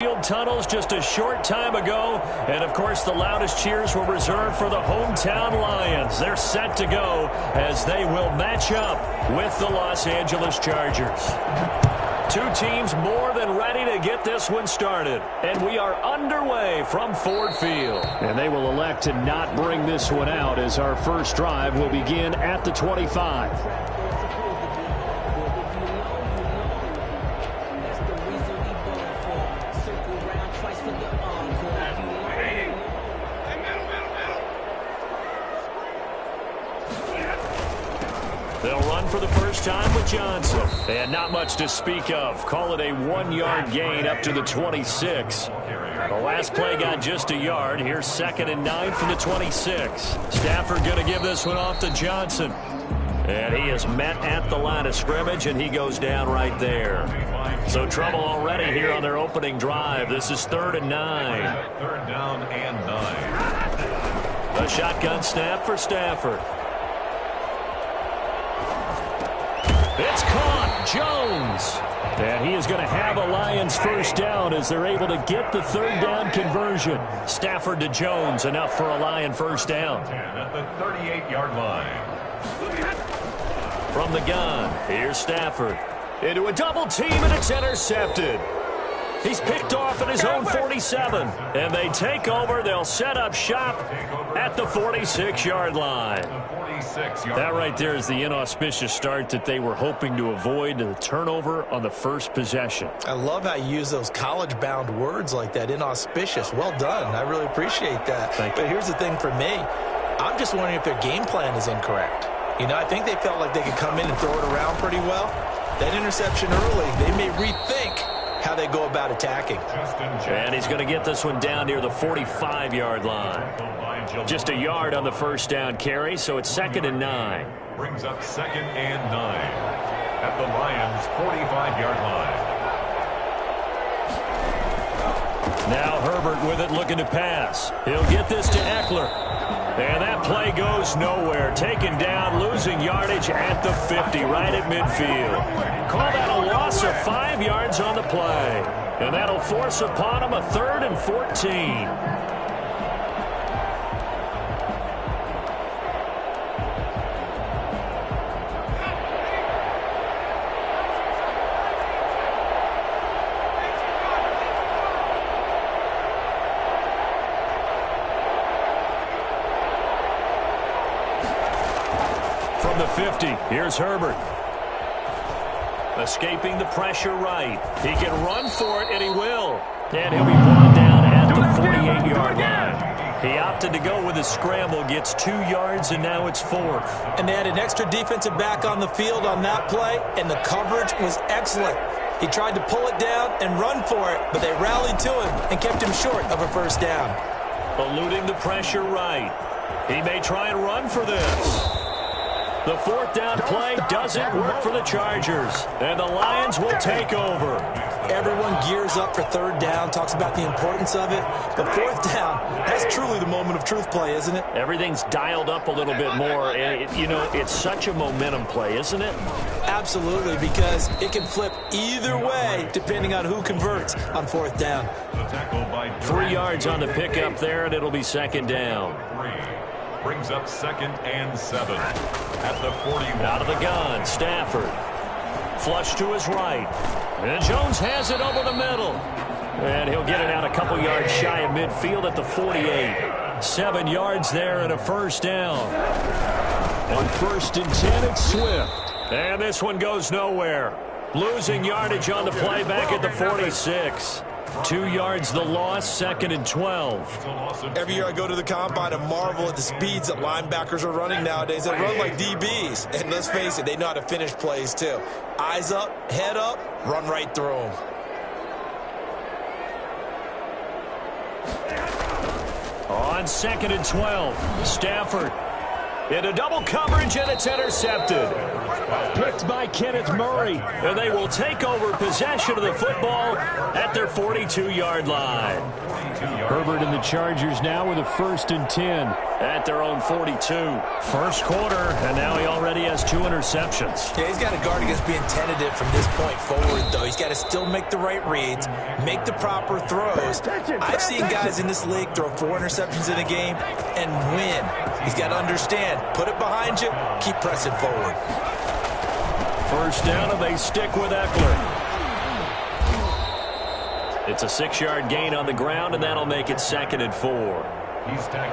Field tunnels just a short time ago, and of course the loudest cheers were reserved for the hometown Lions. They're set to go as they will match up with the Los Angeles Chargers. Two teams more than ready to get this one started, and we are underway from Ford Field. And they will elect to not bring this one out as our first drive will begin at the 25. They'll run for the first time with Johnson. And not much to speak of. Call it a 1-yard gain up to the 26. The last play got just a yard. Here's 2nd and 9 from the 26. Stafford going to give this one off to Johnson. And he is met at the line of scrimmage, and he goes down right there. So trouble already here on their opening drive. This is 3rd and 9. 3rd down and 9. A shotgun snap for Stafford. It's caught. Jones. And he is going to have a Lions first down as they're able to get the 3rd down conversion. Stafford to Jones, enough for a Lion first down. At the 38-yard line. From the gun, here's Stafford. Into a double team, and it's intercepted. He's picked off at his own 47. And they take over. They'll set up shop at the 46-yard line. That right there is the inauspicious start that they were hoping to avoid, the turnover on the first possession. I love how you use those college-bound words like that, inauspicious. Well done. I really appreciate that. Thank you. But here's the thing for me. I'm just wondering if their game plan is incorrect. You know, I think they felt like they could come in and throw it around pretty well. That interception early, they may rethink how they go about attacking. And he's going to get this one down near the 45-yard line. Just a yard on the first down carry, so it's 2nd and 9. Brings up 2nd and 9 at the Lions' 45-yard line. Now Herbert with it, looking to pass. He'll get this to Eckler. And that play goes nowhere. Taken down, losing yardage at the 50, right at midfield. Call that a loss of 5 yards on the play. And that'll force upon him a 3rd and 14. From the 50, here's Herbert. Escaping the pressure right. He can run for it, and he will. And he'll be brought down at the 48-yard line. He opted to go with a scramble, gets 2 yards, and now it's 4th. And they had an extra defensive back on the field on that play, and the coverage was excellent. He tried to pull it down and run for it, but they rallied to him and kept him short of a first down. Eluding the pressure right. He may try and run for this. The 4th down play doesn't work for the Chargers, and the Lions will take over. Everyone gears up for 3rd down, talks about the importance of it. But 4th down, that's truly the moment of truth play, isn't it? Everything's dialed up a little bit more. And you know, it's such a momentum play, isn't it? Absolutely, because it can flip either way depending on who converts on 4th down. 3 yards on the pickup there, and it'll be 2nd down. Brings up 2nd and 7 at the 41. Out of the gun, Stafford. Flush to his right. And Jones has it over the middle. And he'll get it out a couple yards shy of midfield at the 48. 7 yards there and a first down. On 1st and 10, it's Swift. And this one goes nowhere. Losing yardage on the play back at the 46. 2 yards the loss, 2nd and 12. Every year I go to the combine and marvel at the speeds that linebackers are running nowadays. They run like DBs. And let's face it, they know how to finish plays too. Eyes up, head up, run right through them. On 2nd and 12, Stafford into double coverage, and it's intercepted. Picked by Kenneth Murray. And they will take over possession of the football at their 42-yard line. Herbert and the Chargers now with a 1st and 10 at their own 42. First quarter, and now he already has 2 interceptions. Yeah, he's got to guard against being tentative from this point forward, though. He's got to still make the right reads, make the proper throws. I've seen guys in this league throw 4 interceptions in a game and win. He's got to understand, put it behind you, keep pressing forward. First down, and they stick with Eckler. It's a 6-yard gain on the ground, and that'll make it 2nd and 4.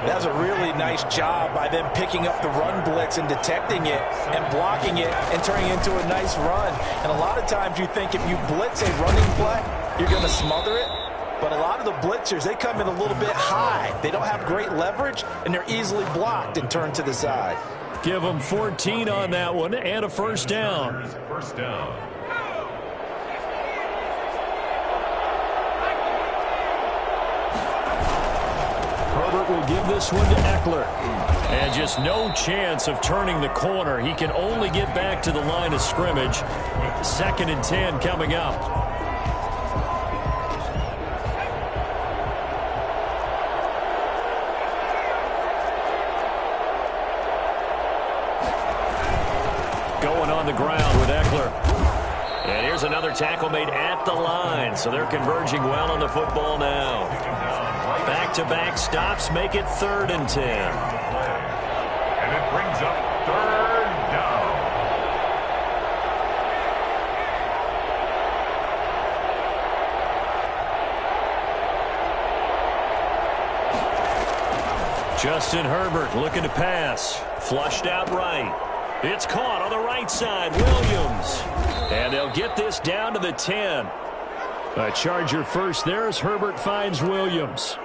That was a really nice job by them picking up the run blitz and detecting it and blocking it and turning it into a nice run. And a lot of times you think if you blitz a running play, you're going to smother it. But a lot of the blitzers, they come in a little bit high. They don't have great leverage, and they're easily blocked and turned to the side. Give them 14 on that one and a first down. First down. Herbert will give this one to Eckler. And just no chance of turning the corner. He can only get back to the line of scrimmage. 2nd and 10 coming up. Going on the ground with Eckler. And here's another tackle made at the line. So they're converging well on the football now. Back-to-back stops make it 3rd and 10. And it brings up 3rd down. Justin Herbert looking to pass. Flushed out right. It's caught on the right side. Williams. And they'll get this down to the 10. A Charger first there as Herbert finds Williams.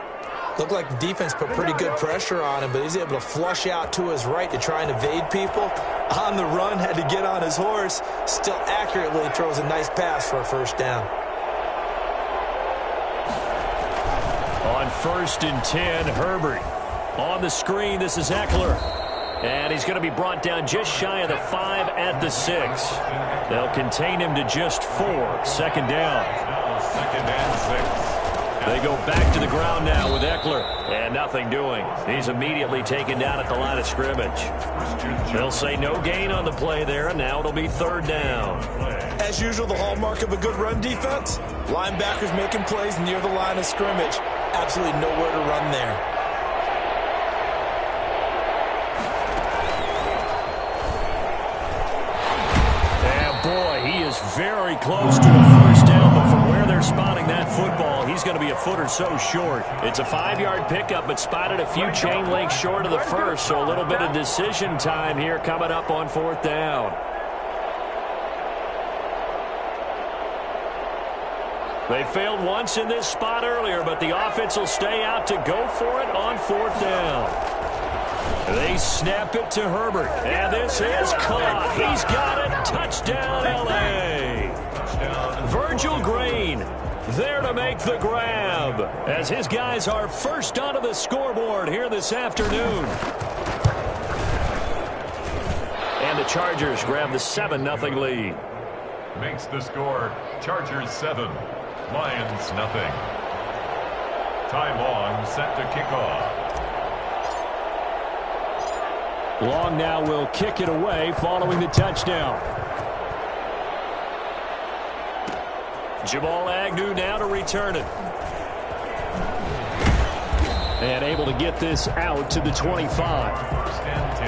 Looked like the defense put pretty good pressure on him, but he's able to flush out to his right to try and evade people. On the run, had to get on his horse. Still accurately throws a nice pass for a first down. On 1st and 10, Herbert. On the screen, this is Eckler. And he's going to be brought down just shy of the 5 at the 6. They'll contain him to just 4. 2nd down. 2nd and 6. They go back to the ground now with Eckler. And nothing doing. He's immediately taken down at the line of scrimmage. They'll say no gain on the play there, and now it'll be 3rd down. As usual, the hallmark of a good run defense, linebackers making plays near the line of scrimmage. Absolutely nowhere to run there. Very close to a first down, but from where they're spotting that football, he's going to be a foot or so short. It's a 5-yard pickup, but spotted a few chain links short of the first, so a little bit of decision time here coming up on 4th down. They failed once in this spot earlier, but the offense will stay out to go for it on 4th down. They snap it to Herbert, and this is caught. He's got it. Touchdown, L.A. Virgil Green there to make the grab as his guys are first onto the scoreboard here this afternoon. And the Chargers grab the 7-0 lead. Makes the score Chargers 7, Lions nothing. Ty Long set to kick off. Long now will kick it away following the touchdown. Jamal Agnew now to return it. And able to get this out to the 25. 1st and 10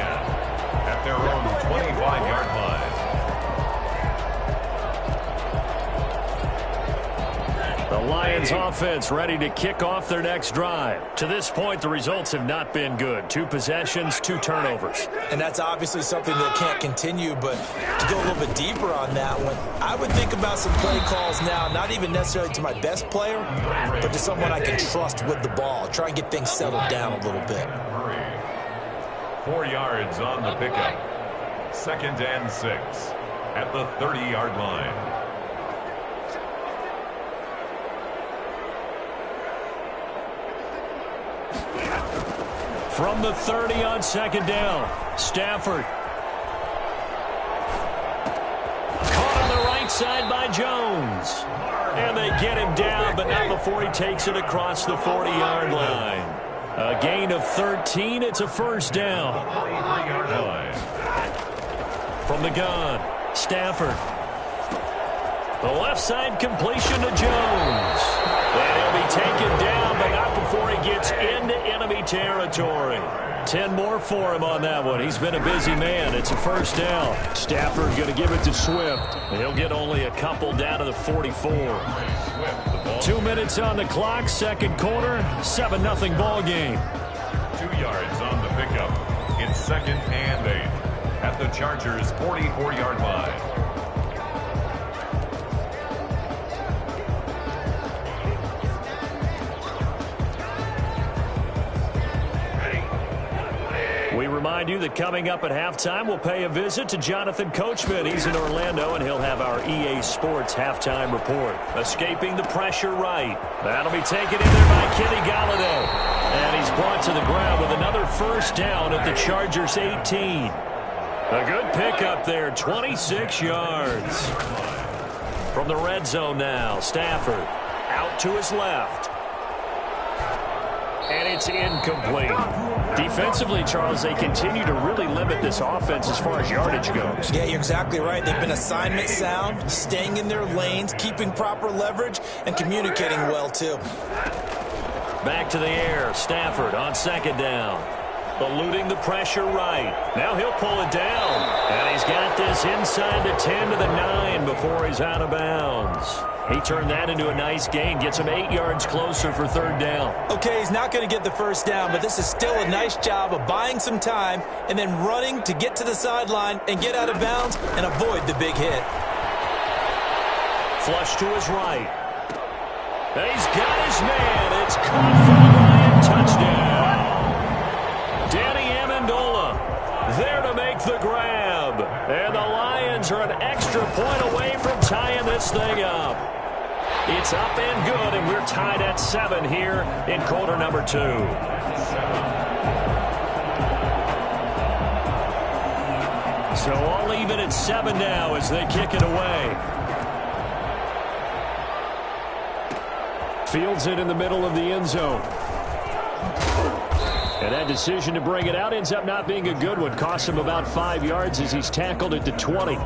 at their own 25-yard line. The Lions offense ready to kick off their next drive. To this point, the results have not been good. 2 possessions, 2 turnovers. And that's obviously something that can't continue, but to go a little bit deeper on that one, I would think about some play calls now, not even necessarily to my best player, but to someone I can trust with the ball. Try and get things settled down a little bit. 4 yards on the pickup. 2nd and 6 at the 30-yard line. From the 30 on 2nd down, Stafford. side by Jones. And they get him down, but not before he takes it across the 40-yard line. A gain of 13. It's a first down. From the gun, Stafford. The left side completion to Jones. And he'll be taken down, but not before he gets into enemy territory. 10 more for him on that one. He's been a busy man. It's a first down. Stafford going to give it to Swift. And he'll get only a couple down to the 44. 2 minutes on the clock, second quarter, 7-0 ball game. 2 yards on the pickup. It's 2nd and 8 at the Chargers' 44-yard line. We remind you that coming up at halftime, we'll pay a visit to Jonathan Coachman. He's in Orlando, and he'll have our EA Sports halftime report. Escaping the pressure right. That'll be taken in there by Kenny Golladay. And he's brought to the ground with another first down at the Chargers' 18. A good pickup there, 26 yards. From the red zone now, Stafford out to his left. And it's incomplete. Defensively, Charles, they continue to really limit this offense as far as yardage goes. Yeah, you're exactly right. They've been assignment sound, staying in their lanes, keeping proper leverage, and communicating well, too. Back to the air. Stafford on second down. Eluding the pressure right. Now he'll pull it down. And he's got this inside the 10 to the 9 before he's out of bounds. He turned that into a nice gain. Gets him 8 yards closer for third down. Okay, he's not going to get the first down, but this is still a nice job of buying some time and then running to get to the sideline and get out of bounds and avoid the big hit. Flush to his right. And he's got his man. It's caught for the Lion touchdown. Danny Amendola there to make the grab. And the Lions are an extra point away from tying this thing up. It's up and good, and we're tied at 7 here in quarter number 2. So all even at 7 now as they kick it away. Fields it in the middle of the end zone. And that decision to bring it out ends up not being a good one. Costs him about 5 yards as he's tackled it to 20.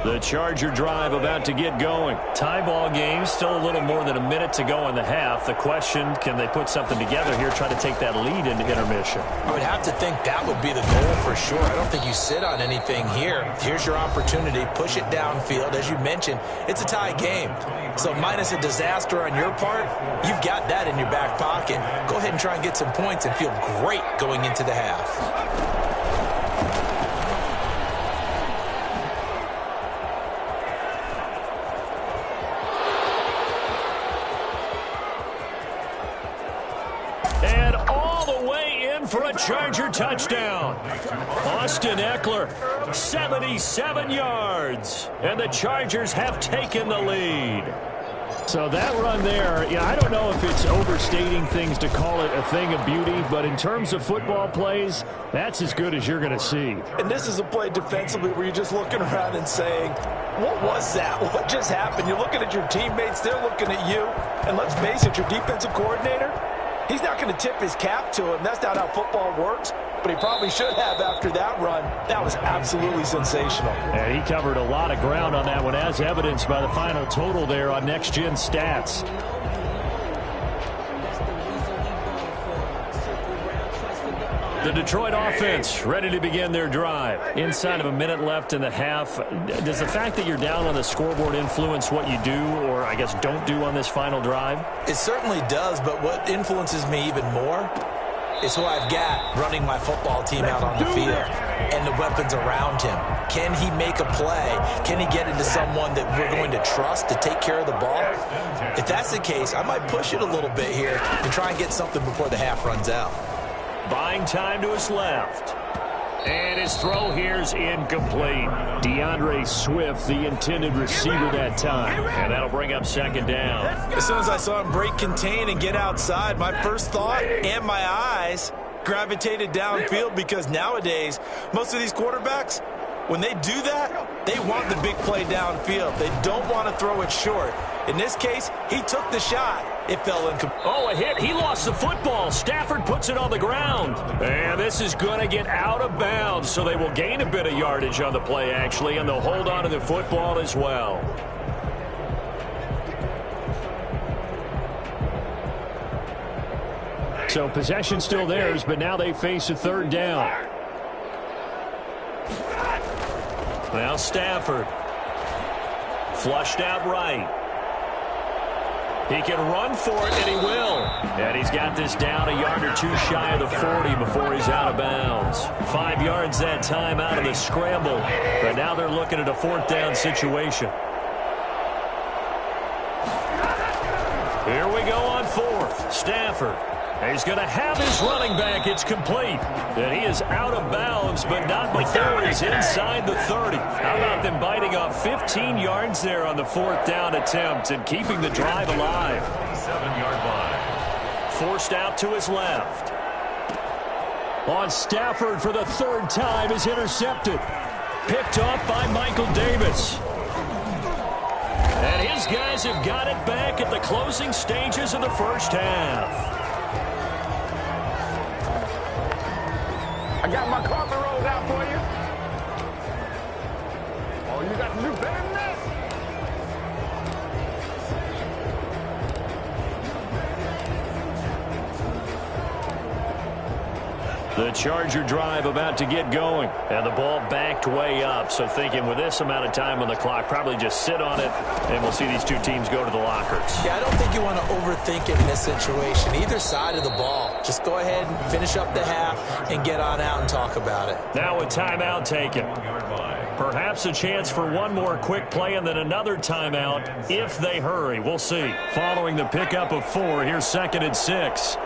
The Charger drive about to get going. Tie ball game, still a little more than a minute to go in the half. The question, can they put something together here, try to take that lead into intermission? I would have to think that would be the goal for sure. I don't think you sit on anything here. Here's your opportunity. Push it downfield. As you mentioned, it's a tie game. So minus a disaster on your part, you've got that in your back pocket. Go ahead and try and get some points and feel great going into the half. For a Charger touchdown. Austin Eckler, 77 yards. And the Chargers have taken the lead. So that run there, I don't know if it's overstating things to call it a thing of beauty, but in terms of football plays, that's as good as you're going to see. And this is a play defensively where you're just looking around and saying, what was that? What just happened? You're looking at your teammates, they're looking at you. And let's face it, your defensive coordinator, he's not going to tip his cap to him. That's not how football works, but he probably should have after that run. That was absolutely sensational. And he covered a lot of ground on that one, as evidenced by the final total there on Next Gen Stats. The Detroit offense ready to begin their drive. Inside of a minute left in the half. Does the fact that you're down on the scoreboard influence what you do, or I guess don't do on this final drive? It certainly does, but what influences me even more is who I've got running my football team out on the field and the weapons around him. Can he make a play? Can he get into someone that we're going to trust to take care of the ball? If that's the case, I might push it a little bit here and try and get something before the half runs out. Buying time to his left. And his throw here's incomplete. DeAndre Swift, the intended receiver that time. And that'll bring up second down. As soon as I saw him break contain and get outside, my first thought and my eyes gravitated downfield because nowadays, most of these quarterbacks, when they do that, they want the big play downfield. They don't want to throw it short. In this case, he took the shot. It fell incomplete. Oh, a hit. He lost the football. Stafford puts it on the ground. And this is going to get out of bounds, so they will gain a bit of yardage on the play, actually, and they'll hold on to the football as well. So possession still theirs, but now they face a third down. Now Stafford. Flushed out right. He can run for it, and he will. And he's got this down a yard or two shy of the 40 before he's out of bounds. 5 yards that time out of the scramble. But now they're looking at a fourth down situation. Here we go on fourth. Stafford. He's going to have his running back. It's complete. And he is out of bounds, but not before he's inside the 30. How about them biting off 15 yards there on the fourth down attempt and keeping the drive alive? 7-yard line. Forced out to his left. On Stafford for the third time is intercepted. Picked off by Michael Davis. And his guys have got it back at the closing stages of the first half. I got my coffee rolls out for you. Oh, you got to do better than this. The Charger drive about to get going. And the ball backed way up. So thinking with this amount of time on the clock, probably just sit on it, and we'll see these two teams go to the lockers. Yeah, I don't think you want to overthink it in this situation. Either side of the ball. Just go ahead and finish up the half and get on out and talk about it. Now a timeout taken. Perhaps a chance for one more quick play and then another timeout if they hurry. We'll see. Following the pickup of 4, here's 2nd and 6.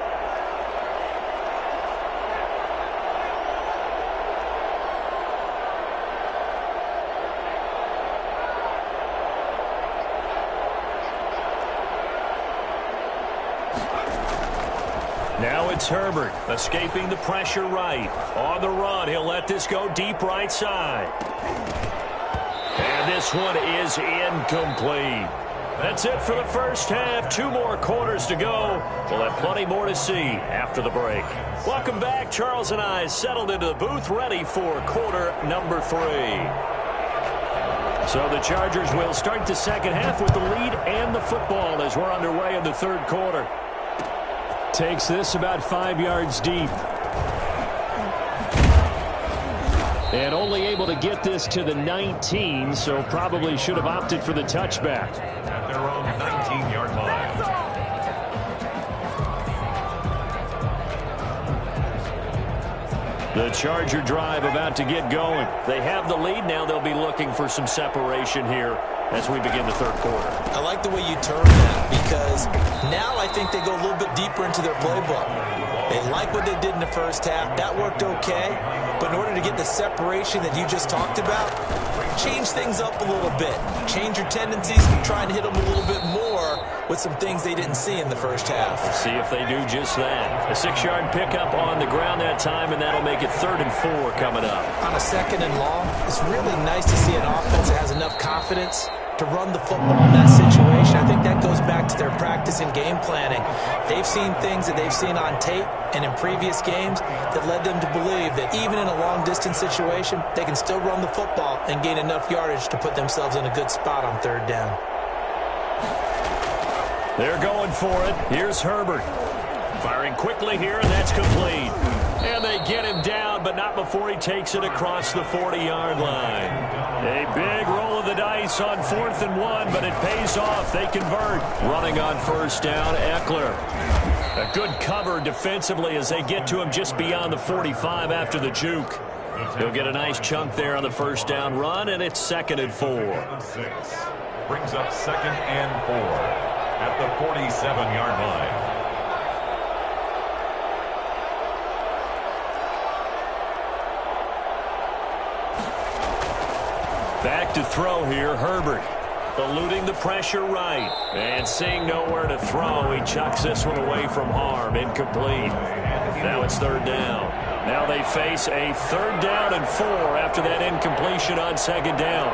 Now it's Herbert, escaping the pressure right. On the run, he'll let this go deep right side. And this one is incomplete. That's it for the first half. 2 more quarters to go. We'll have plenty more to see after the break. Welcome back. Charles and I settled into the booth, ready for quarter number 3. So the Chargers will start the second half with the lead and the football as we're underway in the third quarter. Takes this about 5 yards deep. And only able to get this to the 19, so probably should have opted for the touchback. At their own 19-yard line. The Charger drive about to get going. They have the lead now. They'll be looking for some separation here as we begin the third quarter. I like the way you term that because now I think they go a little bit deeper into their playbook. They like what they did in the first half. That worked okay. But in order to get the separation that you just talked about, change things up a little bit. Change your tendencies and try and hit them a little bit more with some things they didn't see in the first half. Let's see if they do just that. A 6-yard pickup on the ground that time, and that'll make it 3rd and 4 coming up. On a 2nd and long, it's really nice to see an offense that has enough confidence to run the football in that situation. I think that goes back to their practice and game planning. They've seen things that they've seen on tape and in previous games that led them to believe that even in a long-distance situation, they can still run the football and gain enough yardage to put themselves in a good spot on 3rd down. They're going for it. Here's Herbert. Firing quickly here, and that's complete. And they get him down, but not before he takes it across the 40-yard line. A big roll of the dice on 4th and 1, but it pays off. They convert. Running on 1st down, Eckler. A good cover defensively as they get to him just beyond the 45 after the juke. He'll get a nice chunk there on the 1st down run, and it's 2nd and 4. Brings up 2nd and 4 at the 47-yard line. Back to throw here, Herbert. Eluding the pressure right. And seeing nowhere to throw, he chucks this one away from harm. Incomplete. Now it's third down. Now they face a third down and 4 after that incompletion on second down.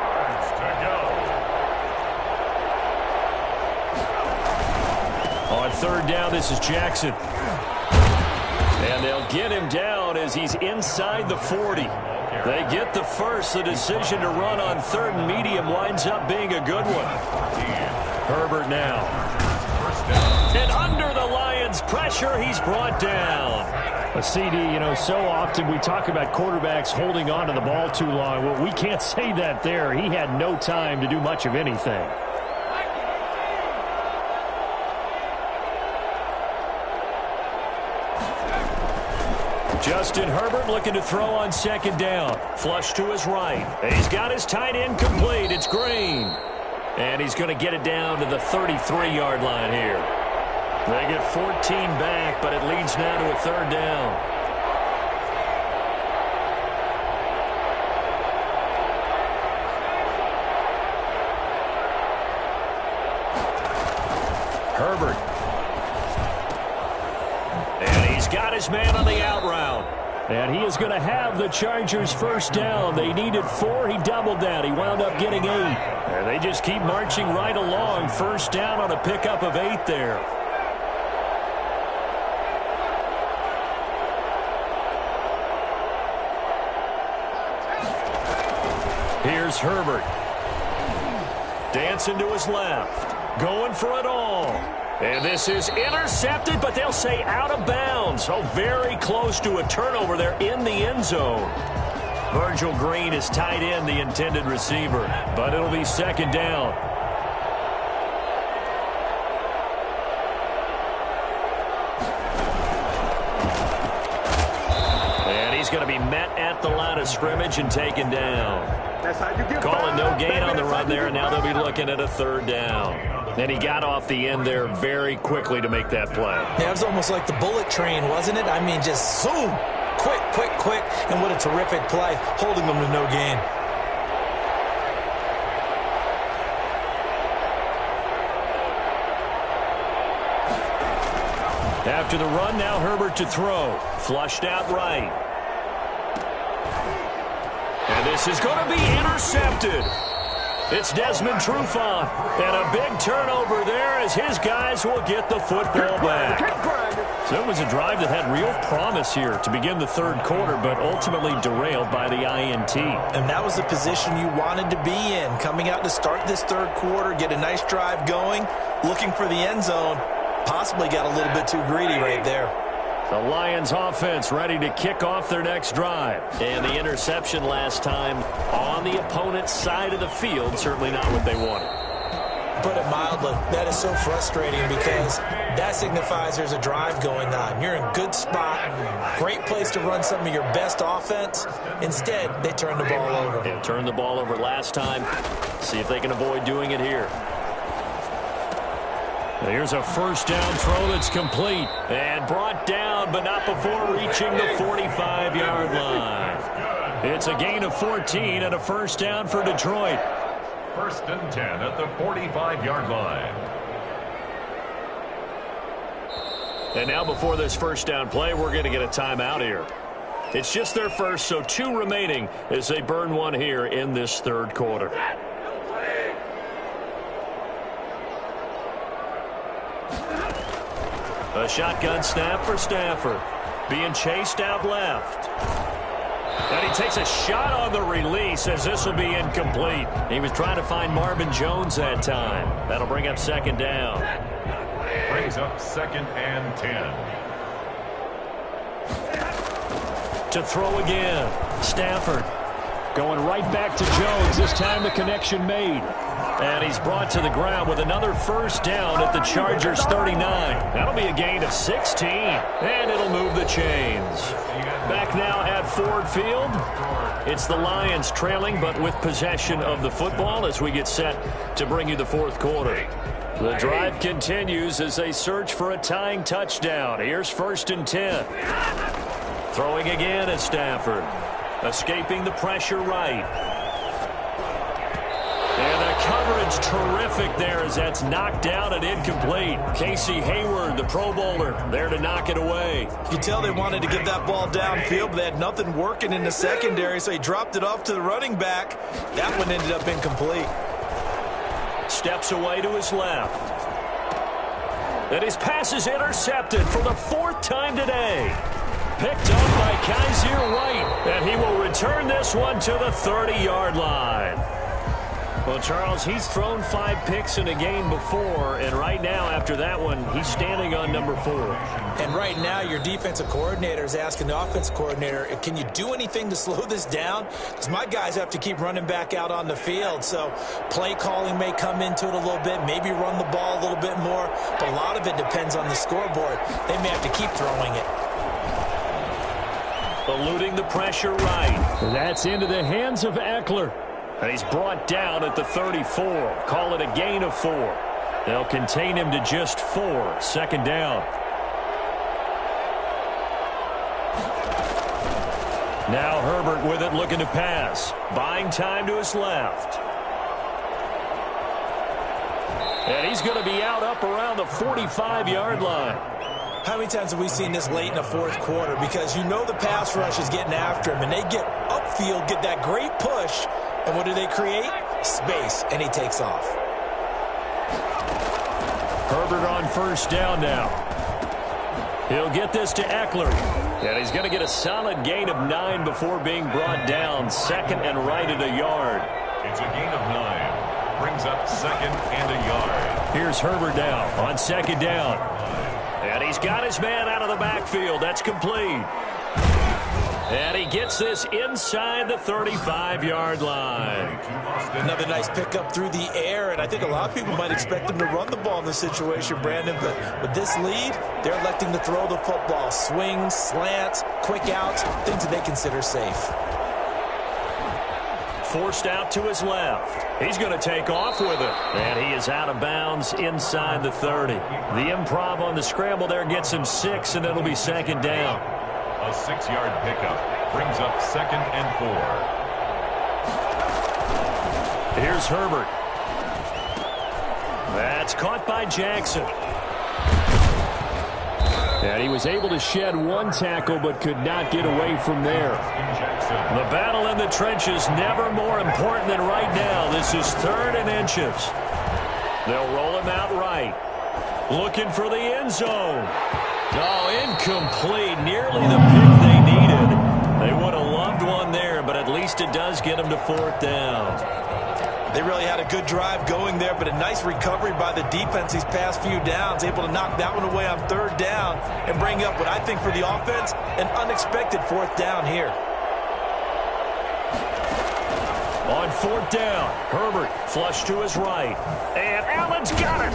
On third down, this is Jackson. And they'll get him down as he's inside the 40. They get the first. The decision to run on third and medium winds up being a good one. Herbert now. And under the Lions' pressure, he's brought down. A CD, you know, so often we talk about quarterbacks holding on to the ball too long. Well, we can't say that there. He had no time to do much of anything. Justin Herbert looking to throw on second down. Flush to his right. He's got his tight end complete. It's Green. And he's going to get it down to the 33-yard line here. They get 14 back, but it leads now to a third down. Herbert. And he's got his man on the out route. And he is going to have the Chargers first down. They needed 4. He doubled that. He wound up getting 8. And they just keep marching right along. First down on a pickup of 8 there. Here's Herbert. Dancing to his left. Going for it all. And this is intercepted, but they'll say out of bounds. So very close to a turnover there in the end zone. Virgil Green is tight end, the intended receiver. But it'll be second down. And he's going to be met at the line of scrimmage and taken down. Calling no gain on the run there, and now they'll be looking at a third down. And he got off the end there very quickly to make that play. Yeah, it was almost like the bullet train, wasn't it? I mean, just zoom. Quick, quick, quick. And what a terrific play, holding them to no gain. After the run, now Herbert to throw. Flushed out right. And this is going to be intercepted. It's Desmond Trufant. And a big turnover there as his guys will get the football back. So it was a drive that had real promise here to begin the third quarter, but ultimately derailed by the INT. And that was the position you wanted to be in. Coming out to start this third quarter, get a nice drive going, looking for the end zone. Possibly got a little bit too greedy right there. The Lions offense ready to kick off their next drive. And the interception last time on the opponent's side of the field, certainly not what they wanted. Put it mildly, that is so frustrating because that signifies there's a drive going on. You're in a good spot, great place to run some of your best offense. Instead, they turn the ball over. They turned the ball over last time. See if they can avoid doing it here. Here's a first down throw that's complete and brought down, but not before reaching the 45-yard line. It's a gain of 14 and a first down for Detroit. First and 10 at the 45-yard line. And now before this first down play, we're going to get a timeout here. It's just their first, so 2 remaining as they burn one here in this third quarter. A shotgun snap for Stafford. Being chased out left. And he takes a shot on the release as this will be incomplete. He was trying to find Marvin Jones that time. That'll bring up second down. Brings up second and 10. To throw again. Stafford going right back to Jones. This time the connection made. And he's brought to the ground with another first down at the Chargers 39. That'll be a gain of 16. And it'll move the chains. Back now at Ford Field. It's the Lions trailing, but with possession of the football as we get set to bring you the fourth quarter. The drive continues as they search for a tying touchdown. Here's first and 10. Throwing again at Stafford. Escaping the pressure right. And the coverage was terrific there as that's knocked down and incomplete. Casey Hayward, the Pro Bowler, there to knock it away. You can tell they wanted to get that ball downfield, but they had nothing working in the secondary, so he dropped it off to the running back. That one ended up incomplete. Steps away to his left. And his pass is intercepted for the 4th time today. Picked up by Kaiser White, and he will return this one to the 30-yard line. Well, Charles, he's thrown 5 picks in a game before, and right now, after that one, he's standing on number 4. And right now, your defensive coordinator is asking the offensive coordinator, can you do anything to slow this down? Because my guys have to keep running back out on the field, so play calling may come into it a little bit, maybe run the ball a little bit more, but a lot of it depends on the scoreboard. They may have to keep throwing it. Eluding the pressure right. That's into the hands of Eckler. And he's brought down at the 34. Call it a gain of 4. They'll contain him to just 4. 2nd down. Now Herbert with it, looking to pass. Buying time to his left. And he's going to be out up around the 45-yard line. How many times have we seen this late in the 4th quarter? Because you know the pass rush is getting after him, and they get upfield, get that great push, and what do they create? Space, and he takes off. Herbert on 1st down now. He'll get this to Eckler. And he's going to get a solid gain of 9 before being brought down. 2nd and right at a yard. It's a gain of 9. Brings up 2nd and a yard. Here's Herbert now on 2nd down. And he's got his man out of the backfield. That's complete. And he gets this inside the 35-yard line. Another nice pickup through the air, and I think a lot of people might expect him to run the ball in this situation, Brandon, but with this lead, they're electing to throw the football. Swings, slants, quick outs, things that they consider safe. Forced out to his left. He's going to take off with it. And he is out of bounds inside the 30. The improv on the scramble there gets him 6, and it'll be 2nd down. A 6-yard pickup brings up 2nd and 4. Here's Herbert. That's caught by Jackson. And he was able to shed 1 tackle but could not get away from there. The battle in the trenches never more important than right now. This is 3rd and inches. They'll roll him out right. Looking for the end zone. Oh, incomplete. Nearly the pick they needed. They would have loved one there, but at least it does get them to 4th down. They really had a good drive going there, but a nice recovery by the defense these past few downs, able to knock that one away on 3rd down and bring up what I think for the offense, an unexpected 4th down here. On 4th down, Herbert flush to his right. And Allen's got it.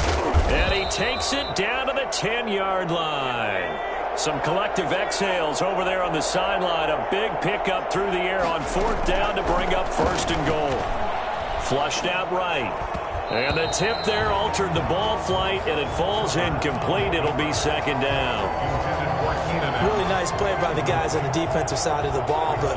And he takes it down to the 10-yard line. Some collective exhales over there on the sideline. A big pickup through the air on 4th down to bring up 1st and goal. Flushed out right. And the tip there altered the ball flight, and it falls incomplete. It'll be 2nd down. Really nice play by the guys on the defensive side of the ball, but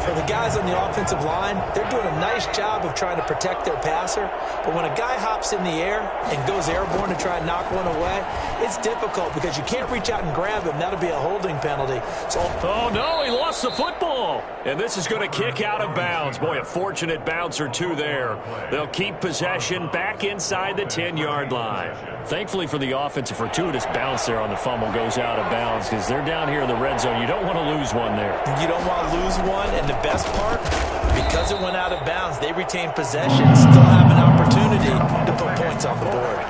for the guys on the offensive line, they're doing a nice job of trying to protect their passer. But when a guy hops in the air and goes airborne to try and knock one away, it's difficult because you can't reach out and grab him. That'll be a holding penalty. So, oh, no, he lost the football. And this is going to kick out of bounds. Boy, a fortunate bounce or two there. They'll keep possession back inside the 10-yard line. Thankfully for the offense, a fortuitous bounce there on the fumble goes out of bounds because they're down here in the red zone. You don't want to lose one there. You don't want to lose one, and the best part, because it went out of bounds, they retain possession, still have an opportunity to put points on the board.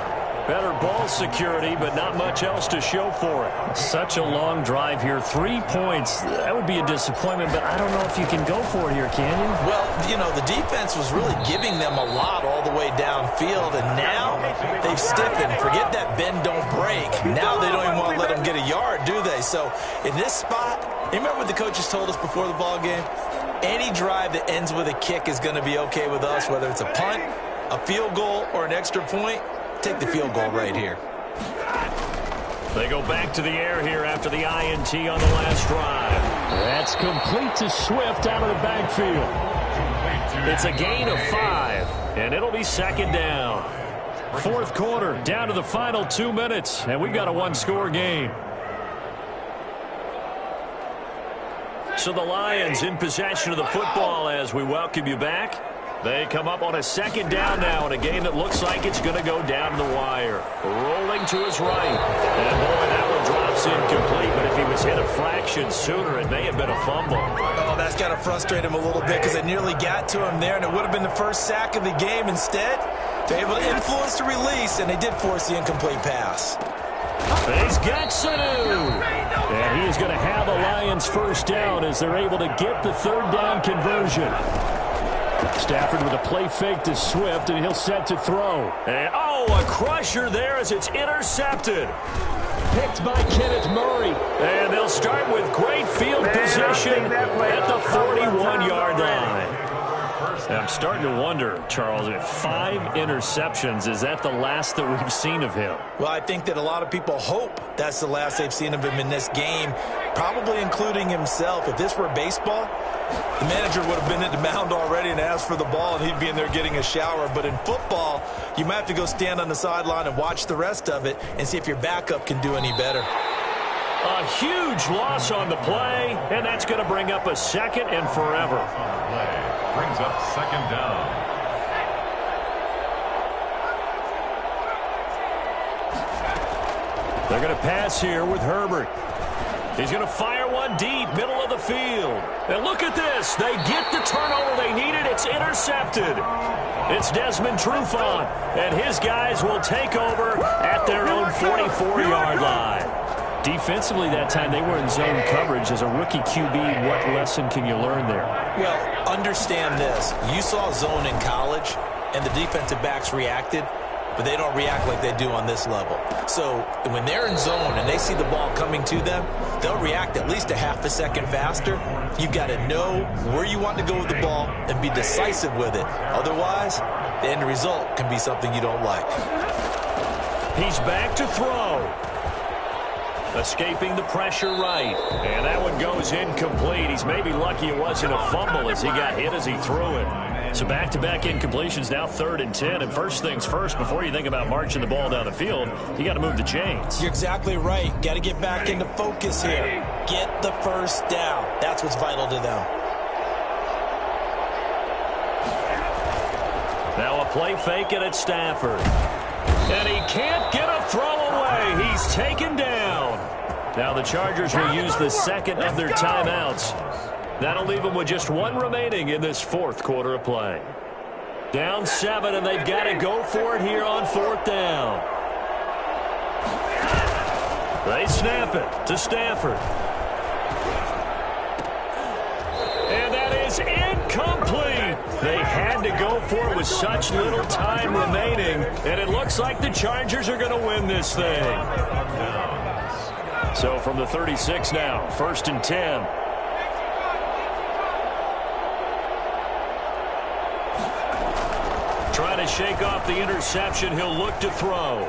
Better ball security, but not much else to show for it. Such a long drive here. 3 points. That would be a disappointment, but I don't know if you can go for it here, can you? Well, you know, the defense was really giving them a lot all the way downfield, and now they've stiffened. Forget that bend, don't break. Now they don't even want to let them get a yard, do they? So in this spot, you remember what the coaches told us before the ball game? Any drive that ends with a kick is going to be okay with us, whether it's a punt, a field goal, or an extra point. Take the field goal right here. They go back to the air here after the INT on the last drive. That's complete to Swift out of the backfield. It's a gain of 5. And it'll be second down. Fourth quarter, down to the final 2 minutes, and we've got a one-score game. So the Lions in possession of the football as we welcome you back. They come up on a second down now in a game that looks like it's going to go down the wire. Rolling to his right. And, boy, that one drops incomplete. But if he was hit a fraction sooner, it may have been a fumble. Oh, that's got to frustrate him a little bit because it nearly got to him there, and it would have been the first sack of the game. Instead, they're able to influence the release, and they did force the incomplete pass. He's got Sanu. And he is going to have a Lions first down as they're able to get the third down conversion. Stafford with a play fake to Swift, and he'll set to throw. And, a crusher there as it's intercepted. Picked by Kenneth Murray. And they'll start with great field position at the 41-yard line. I'm starting to wonder, Charles, if 5 interceptions, is that the last that we've seen of him? Well, I think that a lot of people hope that's the last they've seen of him in this game, probably including himself. If this were baseball, the manager would have been at the mound already and asked for the ball, and he'd be in there getting a shower. But in football, you might have to go stand on the sideline and watch the rest of it and see if your backup can do any better. A huge loss on the play, and that's going to bring up a second and forever. Brings up second down. They're going to pass here with Herbert. He's going to fire one deep, middle of the field. And look at this. They get the turnover they needed. It's intercepted. It's Desmond Trufant, and his guys will take over at their own 44-yard line. Defensively that time, they were in zone coverage. As a rookie QB, what lesson can you learn there? Well, understand this. You saw zone in college, and the defensive backs reacted, but they don't react like they do on this level. So when they're in zone and they see the ball coming to them, they'll react at least a half a second faster. You've got to know where you want to go with the ball and be decisive with it. Otherwise, the end result can be something you don't like. He's back to throw. Escaping the pressure right. And that one goes incomplete. He's maybe lucky it wasn't a fumble as he got hit as he threw it. So back-to-back incompletions, now 3rd and 10. And first things first, before you think about marching the ball down the field, you got to move the chains. You're exactly right. Got to get back into focus here. Get the first down. That's what's vital to them. Now a play fake it at Stafford. And he can't get a throw away. He's taken down. Now the Chargers will use the second of their timeouts. That'll leave them with just 1 remaining in this fourth quarter of play. Down 7, and they've got to go for it here on 4th down. They snap it to Stafford. And that is incomplete. They had to go for it with such little time remaining, and it looks like the Chargers are going to win this thing. So from the 36 now, 1st and 10. Trying to shake off the interception, he'll look to throw.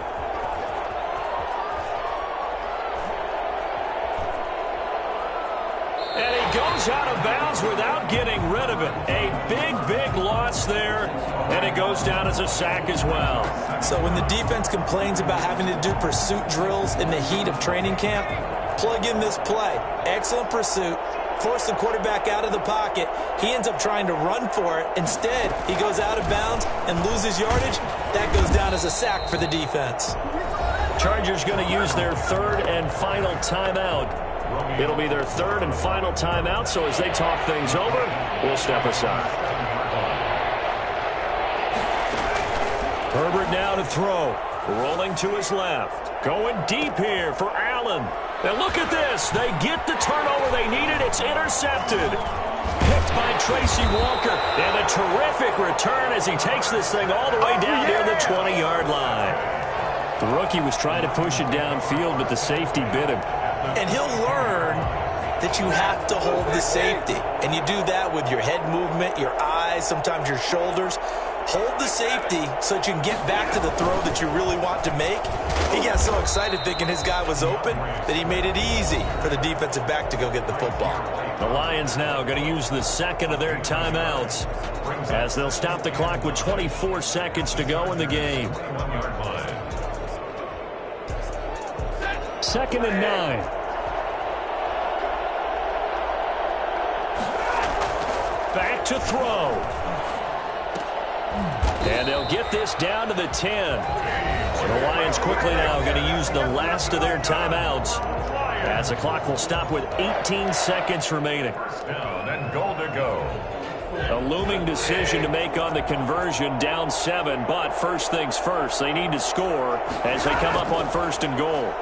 And he goes out of bounds without getting rid of it. A big loss there, and it goes down as a sack as well. So when the defense complains about having to do pursuit drills in the heat of training camp, plug in this play. Excellent pursuit. Force the quarterback out of the pocket. He ends up trying to run for it. Instead, he goes out of bounds and loses yardage. That goes down as a sack for the defense. Chargers going to use their 3rd and final timeout. It'll be their 3rd and final timeout, so as they talk things over, we'll step aside. Herbert now to throw. Rolling to his left. Going deep here for Allen. And look at this. They get the turnover they needed. It's intercepted. Picked by Tracy Walker. And a terrific return as he takes this thing all the way down near the 20-yard line. The rookie was trying to push it downfield, but the safety bit him. And he'll learn that you have to hold the safety. And you do that with your head movement, your eyes, sometimes your shoulders. hold the safety so that you can get back to the throw that you really want to make. He got so excited thinking his guy was open that he made it easy for the defensive back to go get the football. The Lions now going to use the second of their timeouts as they'll stop the clock with 24 seconds to go in the game. 2nd and 9. Back to throw. And they'll get this down to the 10. The Lions quickly now going to use the last of their timeouts as the clock will stop with 18 seconds remaining. Down and goal to go. A looming decision to make on the conversion, down 7, but first things first, they need to score as they come up on 1st and goal.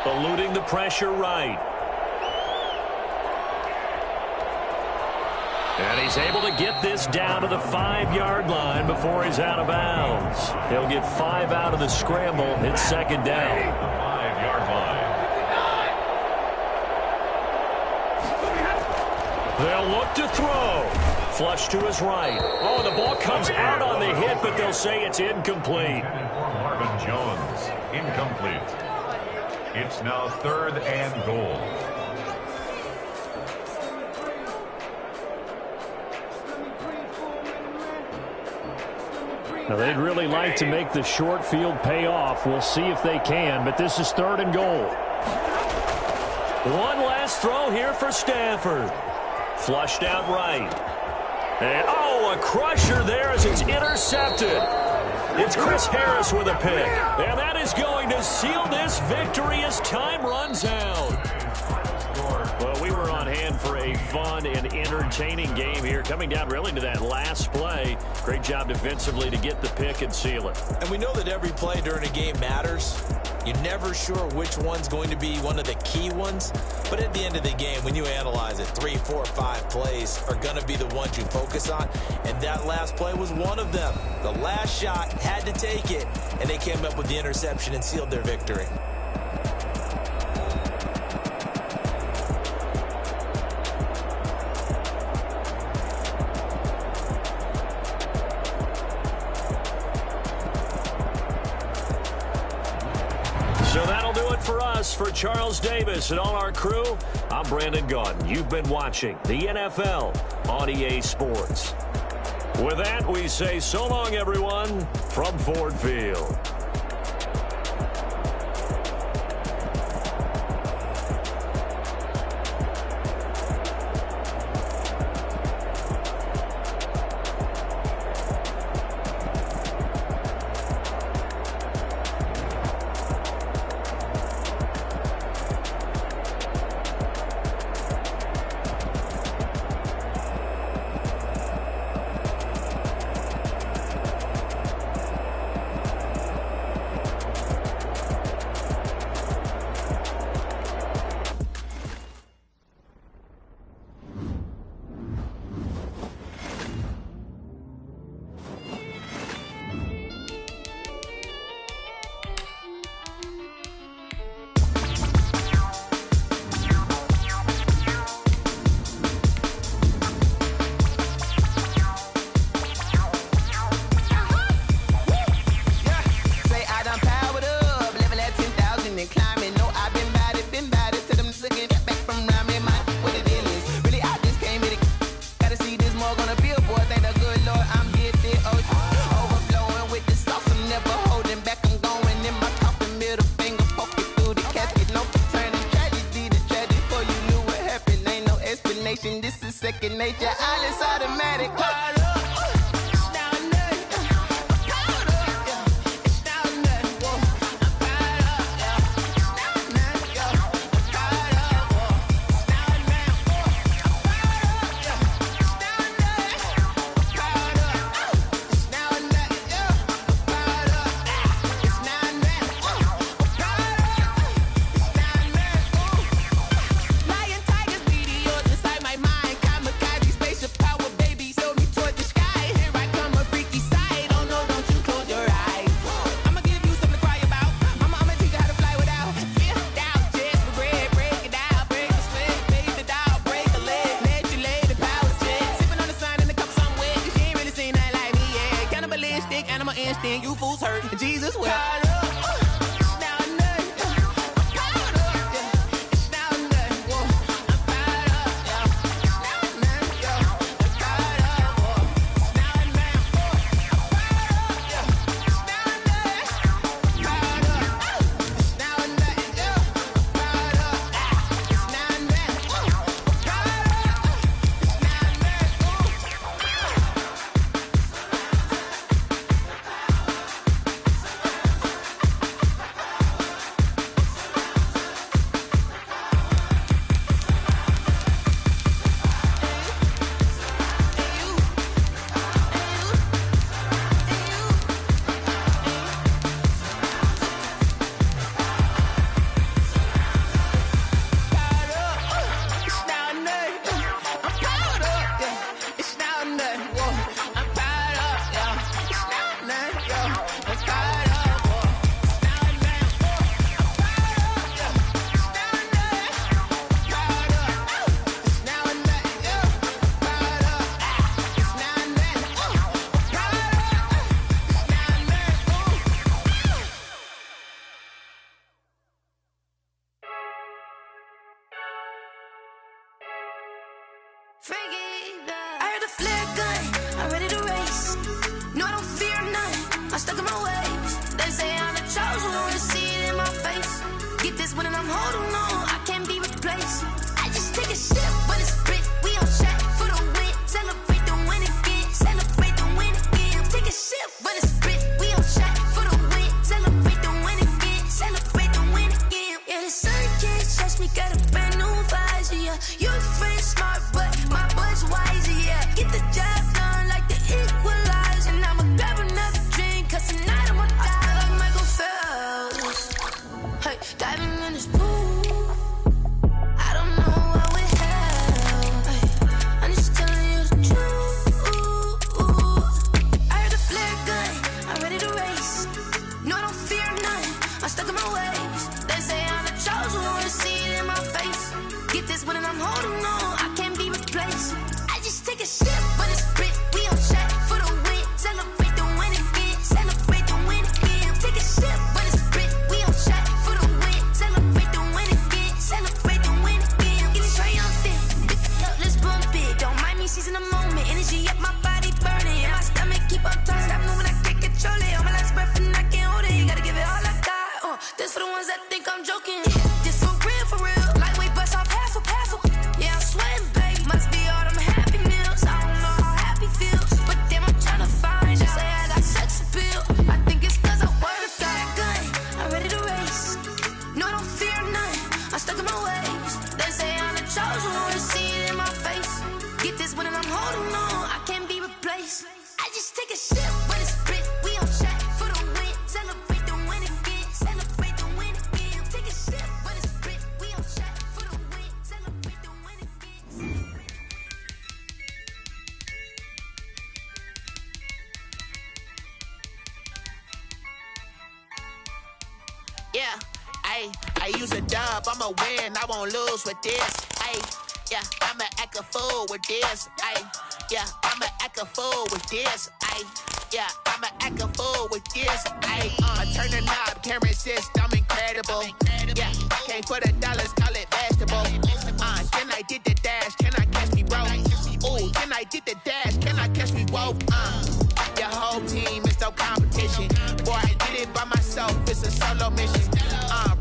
Eluding the pressure right. And he's able to get this down to the 5-yard line before he's out of bounds. He'll get 5 out of the scramble. It's 2nd down. The 5-yard line. They'll look to throw. Flush to his right. Oh, the ball comes out on the hit, but they'll say it's incomplete. For Marvin Jones, incomplete. It's now 3rd and goal. Now, they'd really like to make the short field pay off. We'll see if they can, but this is 3rd and goal. One last throw here for Stanford. Flushed out right. And, oh, a crusher there as it's intercepted. It's Chris Harris with a pick. And that is going to seal this victory as time runs out. Well, we were on hand for a fun and entertaining game here, coming down really to that last play. Great job defensively to get the pick and seal it. And we know that every play during a game matters. You're never sure which one's going to be one of the key ones. But at the end of the game, when you analyze it, 3, 4, 5 plays are going to be the ones you focus on. And that last play was one of them. The last shot had to take it, and they came up with the interception and sealed their victory. So that'll do it for us. For Charles Davis and all our crew, I'm Brandon Gaudin. You've been watching the NFL on EA Sports. With that, we say so long, everyone, from Ford Field. nature, all is automatic. Lion, tigers, meteors inside my mind. Kamikaze, spaceship power, baby. Show me torch. instinct, animal instinct. You fools hurt. Jesus will. I heard the flare gun, I'm ready to race. No, I don't fear none, I'm stuck in my ways. They say I'm the chosen one, to see it in my face. Get this one and I'm holding on, I can't be replaced. I just take a sip, but it's split, we on track for the win. Celebrate the win again, celebrate the win again. Take a sip, but it's split, we on track for the win. Celebrate the win again, celebrate the win again. Yeah, the sun can't touch me, got a brand new visor, yeah. You're friend smart, but my boy's wiser, yeah. Get the job done like the equalizer. And I'ma grab another drink, cause tonight I'ma die like Michael Phelps. Hey, diving in this pool, I don't know what would help. Hey, I'm just telling you the truth. I heard the flare gun, I'm ready to race. No, I don't fear none, I'm stuck in my ways. They say I'm the chosen one, to see it in my face. Get this one and I'm holding on, I can't be replaced. I just take a sip, but it's split, we on track for the win. Celebrate the win again, celebrate the win again. Take a sip, but it's split, we on track for the win. Celebrate the win again, celebrate the win again. Getting triumphant, let's bump it. Don't mind me seizing the moment, energy up my body burning. And my stomach keep on turning, stop moving, I can't control it. On my last breath and I can't hold it, you gotta give it all I got. This for the ones that think I'm joking. This for real, lightweight bust off half a passel. Yeah, I'm sweating, babe, must be all them happy meals. I don't know how happy feels, but damn, I'm trying to find out. Say I got sex appeal, I think it's cause I wear the fat gun. I'm ready to race, no, I don't fear none, I'm stuck in my ways. They say I'm the chosen one, to see it in my face. Get this one and I'm holding on, I can't be replaced. I just take a sip, but it's split, we on track for the win. Celebrate the win again, celebrate the win again. Take a sip, but it's split, we on track for the win. Celebrate the win again. Yeah, I use a dub, I'ma win, I won't lose with this. Yeah, I'ma act a fool with this. Yeah, I'ma act a fool with this. Yeah, I'ma act a fool with this. I turn the knob, can't resist, I'm incredible. Yeah, came for the dollars, call it vegetable. Then I did the dash, can I catch me broke? Ooh, then I did the dash, can I catch me woke? Your whole team is no competition. Boy, I did it by myself, it's a solo mission.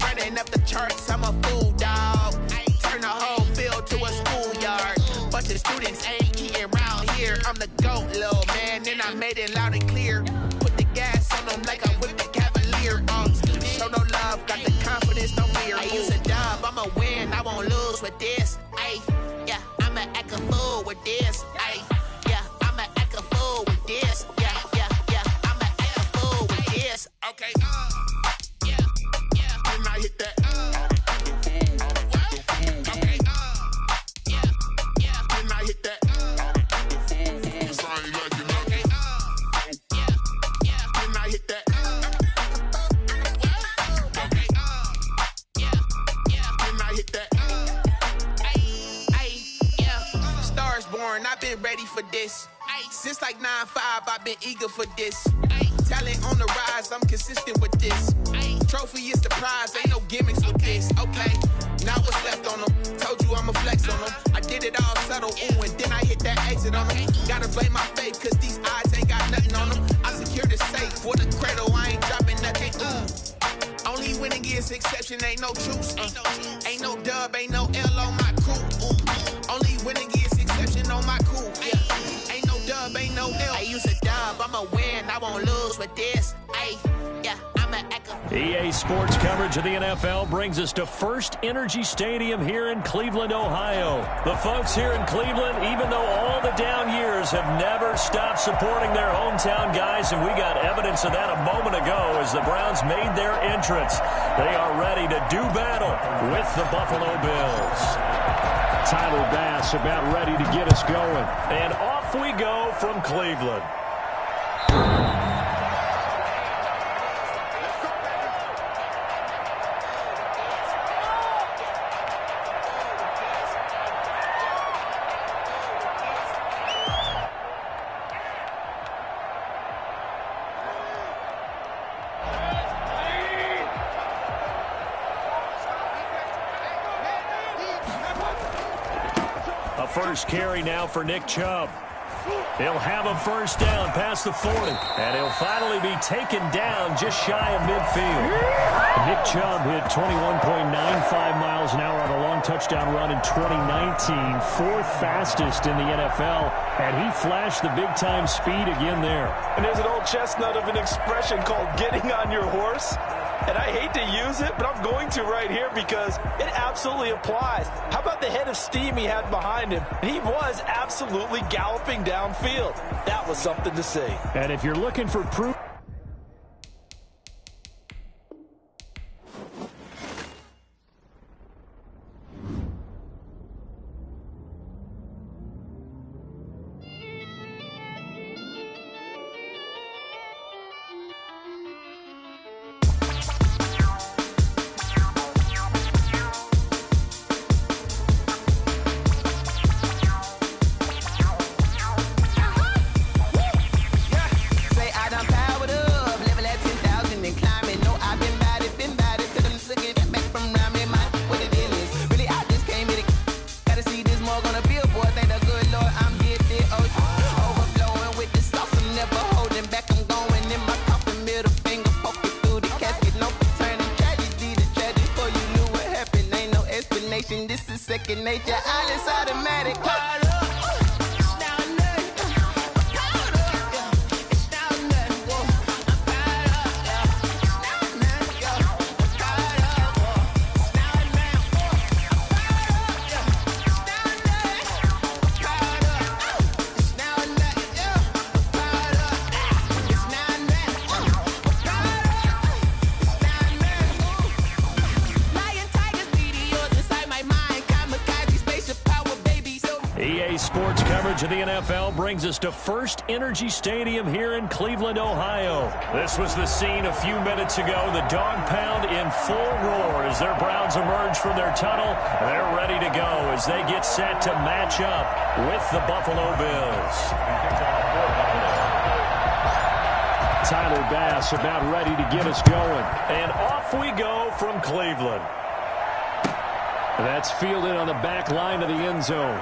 Running up the charts, I'm a fool, dog. Turn the whole field to a schoolyard. Bunch of students ain't eating around here. I'm the GOAT, little man, and I made it loud and clear. Put the gas on them like I'm with the Cavalier. Show no love, got the confidence, no fear. I use a dub, I'ma win, I won't lose with this. Yeah, I'ma act a fool with this. Yeah, I'ma act a fool with this. Yeah, I'ma act a fool with this. Okay, yeah, can I hit that? Okay, yeah, can I hit that? Cause I ain't like it, okay, yeah, can I hit that? Okay, yeah, can I hit that? Yeah, Stars born, I've been ready for this. Since like 9-5, I've been eager for this. Talent on the rise, I'm consistent with this. Trophy is the prize, ain't no gimmicks with this. Okay, now what's left on them? Told you I'ma flex on them. I did it all subtle, ooh, and then I hit that exit on them. Gotta blame my faith, cause these odds ain't got nothing on them. I secured the safe for the cradle, I ain't dropping nothing. Only winning is exception, ain't no truce. Ain't no dub, ain't no L on my crew. Only winning is exception on my crew. Yeah. Ain't no dub, ain't no L. I use a dub, I'ma win, I won't lose with this. EA Sports coverage of the NFL brings us to First Energy Stadium here in Cleveland, Ohio. The folks here in Cleveland, even though all the down years, have never stopped supporting their hometown guys, and we got evidence of that a moment ago as the Browns made their entrance. They are ready to do battle with the Buffalo Bills. Tyler Bass about ready to get us going. And off we go from Cleveland. First carry now for Nick Chubb. He'll have a first down past the 40. And he'll finally be taken down just shy of midfield. Nick Chubb hit 21.95 miles an hour on a long touchdown run in 2019. Fourth fastest in the NFL. And he flashed the big-time speed again there. And there's an old chestnut of an expression called getting on your horse. And I hate to use it, but I'm going to right here because it absolutely applies. How about the head of steam he had behind him? He was absolutely galloping downfield. That was something to see. And if you're looking for proof... Second nature, all is automatic. Sports coverage of the NFL brings us to First Energy Stadium here in Cleveland, Ohio. This was the scene a few minutes ago. The dog pound in full roar as their Browns emerge from their tunnel. They're ready to go as they get set to match up with the Buffalo Bills. Tyler Bass about ready to get us going. And off we go from Cleveland. That's fielded on the back line of the end zone.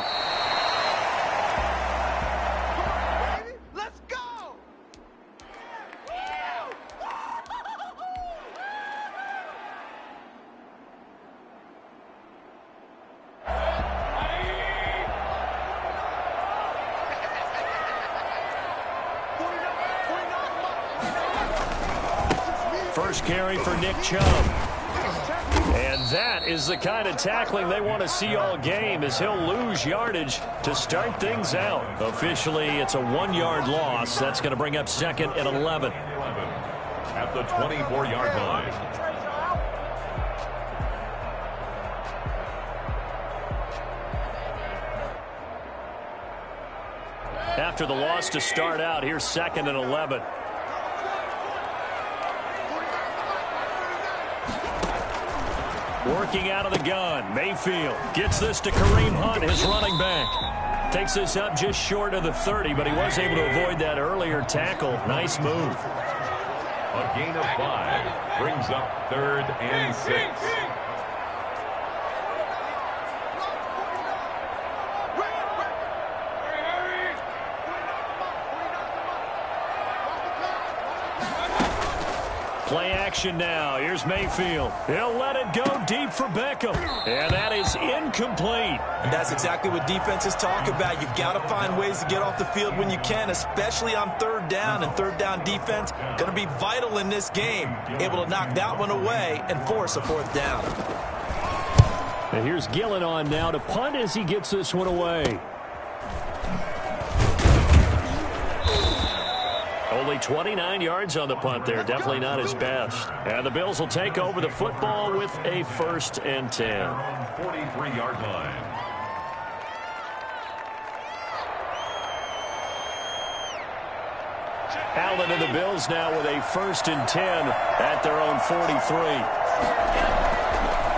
First carry for Nick Chubb. And that is the kind of tackling they want to see all game as he'll lose yardage to start things out. Officially, it's a 1-yard loss. That's going to bring up second and 11. At the 24-yard line. After the loss to start out, here's second and 11. Working out of the gun, Mayfield gets this to Kareem Hunt, his running back. Takes this up just short of the 30, but he was able to avoid that earlier tackle. Nice move. A gain of 5 brings up 3rd and 6. Play action now. Here's Mayfield. He'll let it go deep for Beckham. And that is incomplete. And that's exactly what defenses talk about. You've got to find ways to get off the field when you can, especially on 3rd down. And 3rd down defense going to be vital in this game. Able to knock that one away and force a 4th down. And here's Gillen on now to punt as he gets this one away. Only 29 yards on the punt there. Definitely not his best. And the Bills will take over the football with a 1st and 10. 43-yard line. Allen and the Bills now with a 1st and 10 at their own 43.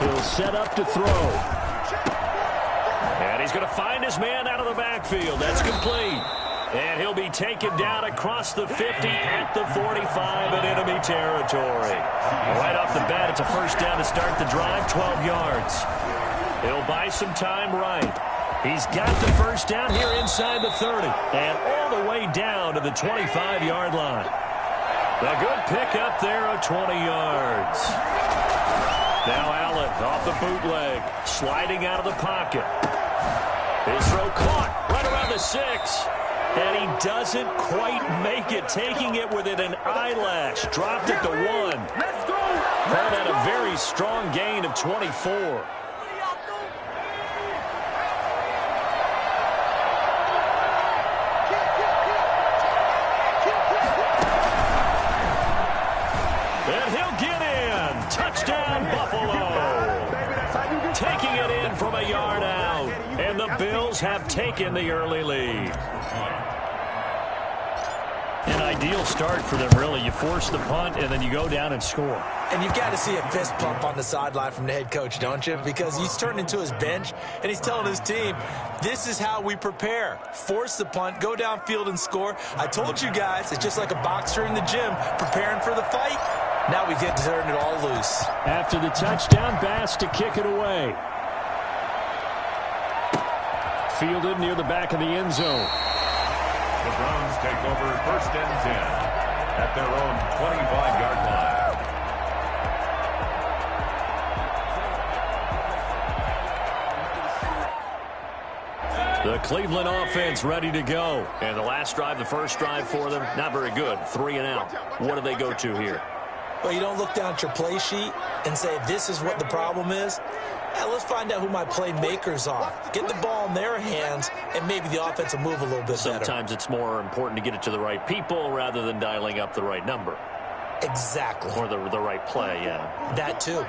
He'll set up to throw. And he's going to find his man out of the backfield. That's complete. And he'll be taken down across the 50 at the 45 in enemy territory. Right off the bat, it's a 1st down to start the drive, 12 yards. He'll buy some time right. He's got the 1st down here inside the 30 and all the way down to the 25-yard line. A good pickup there of 20 yards. Now Allen off the bootleg, sliding out of the pocket. His throw caught right around the 6. And he doesn't quite make it, taking it within an eyelash. Dropped it to 1. That had a very strong gain of 24. And he'll get in. Touchdown, Buffalo. Taking it in from a yard out. And the Bills have taken the early lead. An ideal start for them, really. You force the punt, and then you go down and score. And you've got to see a fist pump on the sideline from the head coach, don't you? Because he's turned into his bench, and he's telling his team, this is how we prepare. Force the punt, go downfield and score. I told you guys, it's just like a boxer in the gym preparing for the fight. Now we get to turn it all loose. After the touchdown, Bass to kick it away. Fielded near the back of the end zone. The Browns take over 1st and 10 at their own 25-yard line. The Cleveland offense ready to go. And the last drive, the first drive for them, not very good. 3 and out. What do they go to here? Well, you don't look down at your play sheet and say, this is what the problem is. Let's find out who my playmakers are. Get the ball in their hands, and maybe the offense will move a little bit better. Sometimes it's more important to get it to the right people rather than dialing up the right number. Exactly. Or the right play, yeah. That too.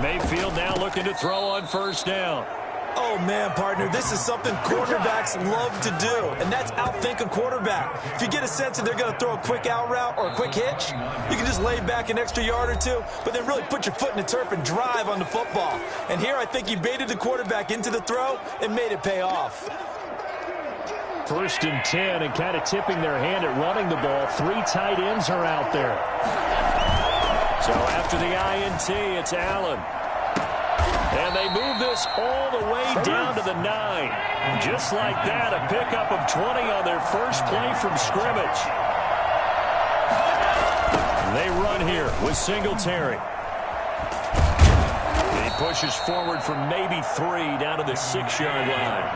Mayfield now looking to throw on 1st down. Oh, man, partner, this is something quarterbacks love to do, and that's outthink a quarterback. If you get a sense that they're going to throw a quick out route or a quick hitch, you can just lay back an extra yard or two, but then really put your foot in the turf and drive on the football. And here I think he baited the quarterback into the throw and made it pay off. 1st and 10, and kind of tipping their hand at running the ball. 3 tight ends are out there. So after the INT, it's Allen. And they move this all the way down to the 9. Just like that, a pickup of 20 on their first play from scrimmage. They run here with Singletary. He pushes forward from maybe 3 down to the 6-yard line.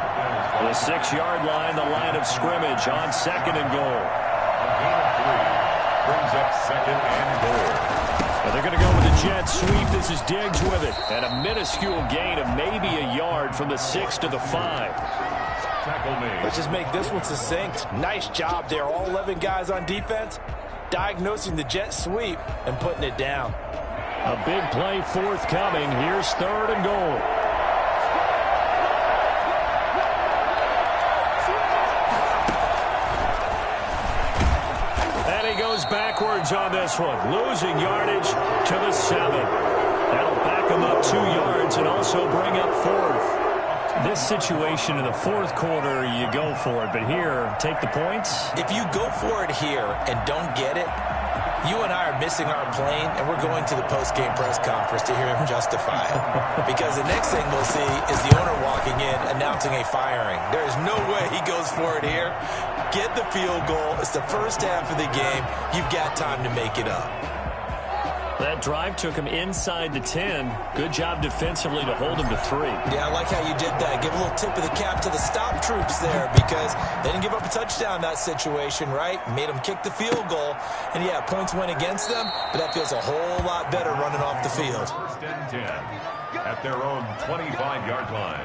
The 6-yard line, the line of scrimmage on 2nd and goal. A gain of 3 brings up 2nd and goal. And they're going to go with a jet sweep. This is Diggs with it. And a minuscule gain of maybe a yard from the 6 to the 5. Tackle made. Let's just make this one succinct. Nice job there. All 11 guys on defense diagnosing the jet sweep and putting it down. A big play forthcoming. Here's 3rd and goal. Backwards on this one, losing yardage to the 7. That'll back back them up 2 yards and also bring up 4th. This situation in the fourth quarter, you go for it. But here, take the points. If you go for it here and don't get it, you and I are missing our plane, and we're going to the post-game press conference to hear him justify it. Because the next thing we'll see is the owner walking in, announcing a firing. There is no way he goes for it here. Get the field goal. It's the first half of the game. You've got time to make it up. That drive took him inside the 10. Good job defensively to hold him to 3. Yeah, I like how you did that. Give a little tip of the cap to the stop troops there because they didn't give up a touchdown in that situation, right? Made them kick the field goal. And, yeah, points went against them, but that feels a whole lot better running off the field. First and 10 at their own 25-yard line.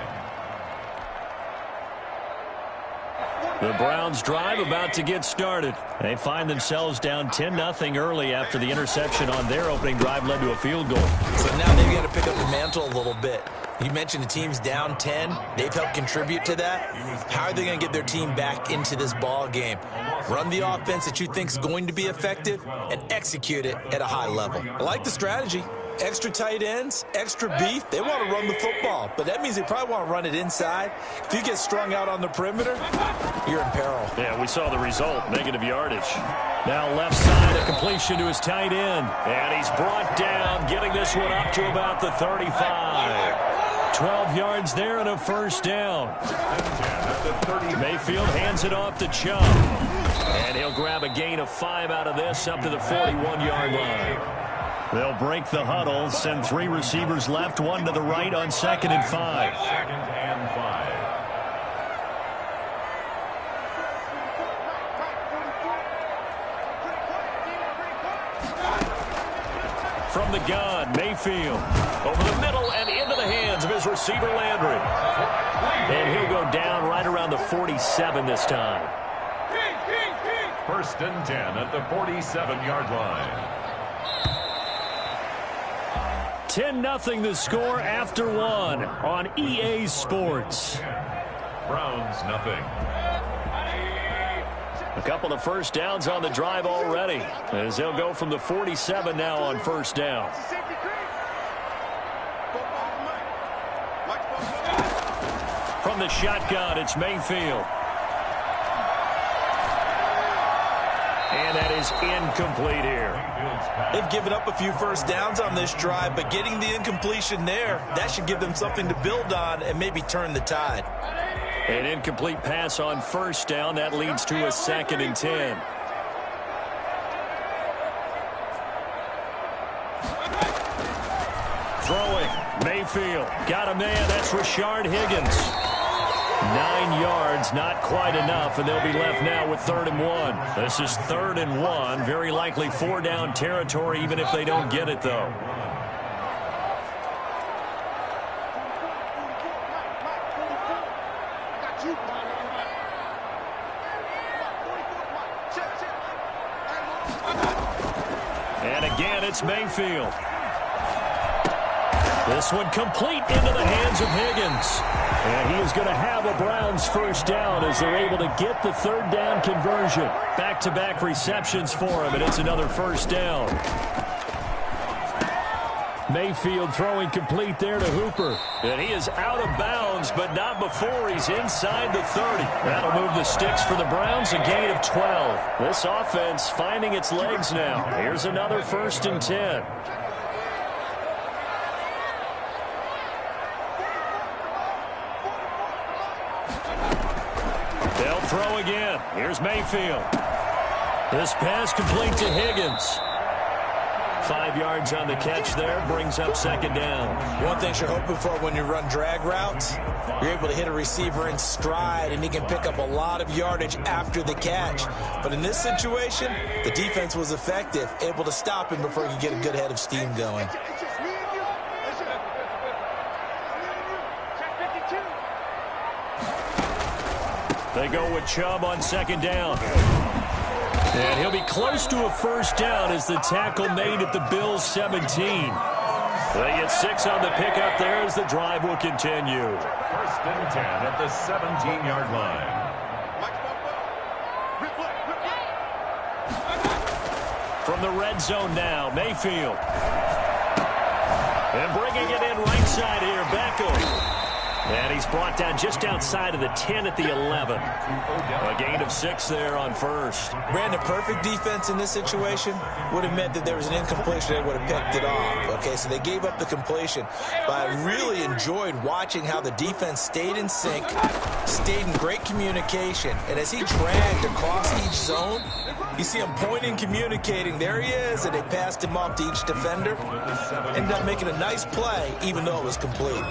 The Browns drive about to get started. They find themselves down 10-0 early after the interception on their opening drive led to a field goal. So now they've got to pick up the mantle a little bit. You mentioned the team's down 10. They've helped contribute to that. How are they going to get their team back into this ball game? Run the offense that you think is going to be effective and execute it at a high level. I like the strategy. Extra tight ends, extra beef. They want to run the football, but that means they probably want to run it inside. If you get strung out on the perimeter, you're in peril. Yeah, we saw the result, negative yardage. Now left side, a completion to his tight end. And he's brought down, getting this one up to about the 35. 12 yards there and a first down. Mayfield hands it off to Chubb. And he'll grab a gain of 5 out of this up to the 41-yard line. They'll break the huddle, send 3 receivers left, 1 to the right on 2nd and 5. 2nd and 5. From the gun, Mayfield over the middle and into the hands of his receiver Landry. And he'll go down right around the 47 this time. First and 10 at the 47-yard line. 10-0 the score after 1 on EA Sports. Browns nothing. A couple of first downs on the drive already as they'll go from the 47 now on first down. From the shotgun, it's Mayfield. And that is incomplete here. They've given up a few first downs on this drive, but getting the incompletion there, that should give them something to build on and maybe turn the tide. An incomplete pass on first down. That leads to a 2nd and 10. Throwing, Mayfield. Got a man, that's Rashard Higgins. 9 yards, not quite enough, and they'll be left now with 3rd and 1. This is 3rd and 1, very likely 4-down territory, even if they don't get it, though. And again, it's Mayfield. This one complete into the hands of Higgins. And he is going to have a Browns first down as they're able to get the 3rd down conversion. Back-to-back receptions for him, and it's another first down. Mayfield throwing complete there to Hooper. And he is out of bounds, but not before he's inside the 30. That'll move the sticks for the Browns, a gain of 12. This offense finding its legs now. Here's another 1st and 10. They'll throw again. Here's Mayfield. This pass complete to Higgins. 5 yards on the catch there, brings up 2nd down. One thing you're hoping for when you run drag routes, you're able to hit a receiver in stride, and he can pick up a lot of yardage after the catch. But in this situation, the defense was effective, able to stop him before he could get a good head of steam going. They go with Chubb on 2nd down. And he'll be close to a first down as the tackle made at the Bills' 17. They get 6 on the pickup there as the drive will continue. 1st and 10 at the 17-yard line. From the red zone now, Mayfield. And bringing it in right side here, Beckham. And he's brought down just outside of the 10 at the 11. A gain of 6 there on first. Brandon, perfect defense in this situation would have meant that there was an incompletion. They would have picked it off. Okay, so they gave up the completion. But I really enjoyed watching how the defense stayed in sync, stayed in great communication. And as he dragged across each zone, you see him pointing, communicating. There he is, and they passed him off to each defender. Ended up making a nice play, even though it was complete.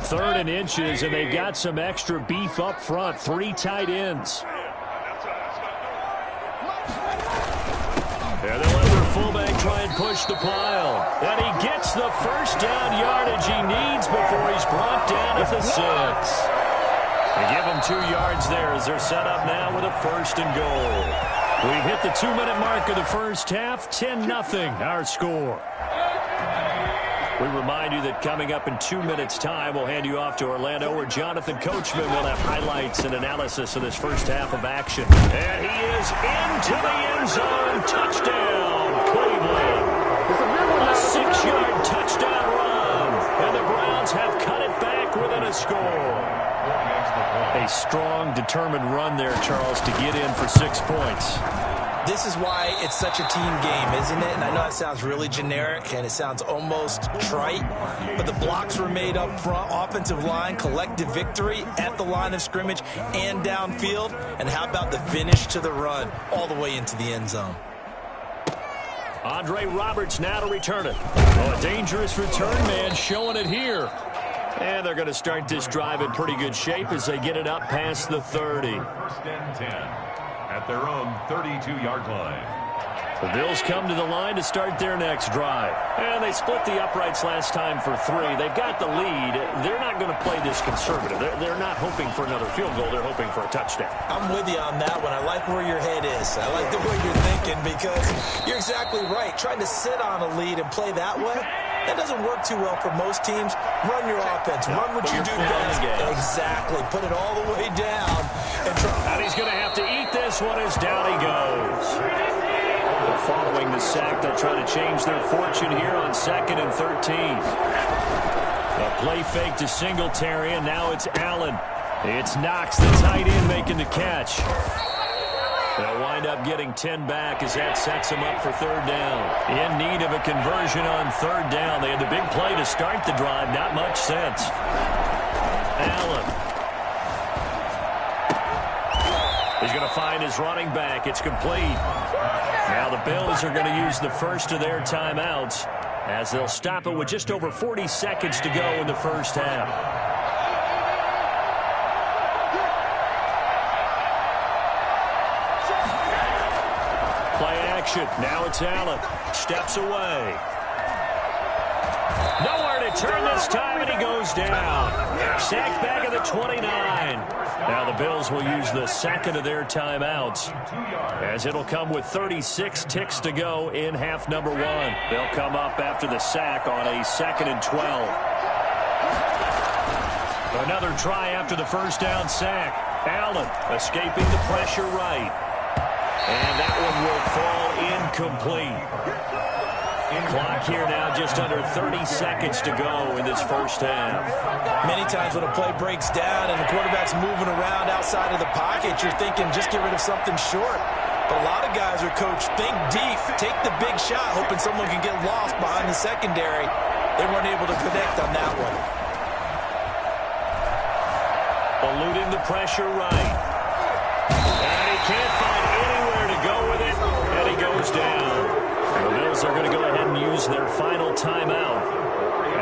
3rd and inches, and they've got some extra beef up front. 3 tight ends. And they'll let their fullback try and push the pile. And he gets the first down yardage he needs before he's brought down at the 6. They give him 2 yards there as they're set up now with a 1st and goal. We've hit the 2-minute mark of the first half. 10-0 our score. We remind you that coming up in 2 minutes' time, we'll hand you off to Orlando, where Jonathan Coachman will have highlights and analysis of this first half of action. And he is into the end zone. Touchdown, Cleveland. A 6-yard touchdown run. And the Browns have cut it back within a score. A strong, determined run there, Charles, to get in for 6 points. This is why it's such a team game, isn't it? And I know it sounds really generic and it sounds almost trite, but the blocks were made up front, offensive line, collective victory at the line of scrimmage and downfield. And how about the finish to the run all the way into the end zone? Andre Roberts now to return it. Oh, a dangerous return man showing it here. And they're going to start this drive in pretty good shape as they get it up past the 30. 1st and 10. At their own 32-yard line. The Bills come to the line to start their next drive. And they split the uprights last time for 3. They've got the lead. They're not going to play this conservative. They're not hoping for another field goal. They're hoping for a touchdown. I'm with you on that one. I like where your head is. I like the way you're thinking because you're exactly right. Trying to sit on a lead and play that way, that doesn't work too well for most teams. Run your offense. Run what you do best. Exactly. Put it all the way down. And he's going to have to eat this one as down he goes. Following the sack, they'll try to change their fortune here on 2nd and 13. A play fake to Singletary, and now it's Allen. It's Knox, the tight end, making the catch. They'll wind up getting 10 back as that sets them up for 3rd down. In need of a conversion on 3rd down. They had the big play to start the drive. Not much sense. Allen. He's going to find his running back. It's complete. Now the Bills are going to use the first of their timeouts as they'll stop it with just over 40 seconds to go in the first half. Play action. Now it's Allen. Steps away. Nowhere to turn this time, and he goes down. Sacked back at the 29. Now the Bills will use the 2nd of their timeouts as it'll come with 36 ticks to go in half number 1. They'll come up after the sack on a 2nd and 12. Another try after the first down sack. Allen escaping the pressure right. And that one will fall incomplete. Clock here now just under 30 seconds to go in this first half. Many times when a play breaks down and the quarterback's moving around outside of the pocket, you're thinking just get rid of something short. But a lot of guys are coached, think deep, take the big shot, hoping someone can get lost behind the secondary. They weren't able to connect on that one. Eluding the pressure right. And he can't find anywhere to go with it, and he goes down. The Bills are going to go ahead and use their final timeout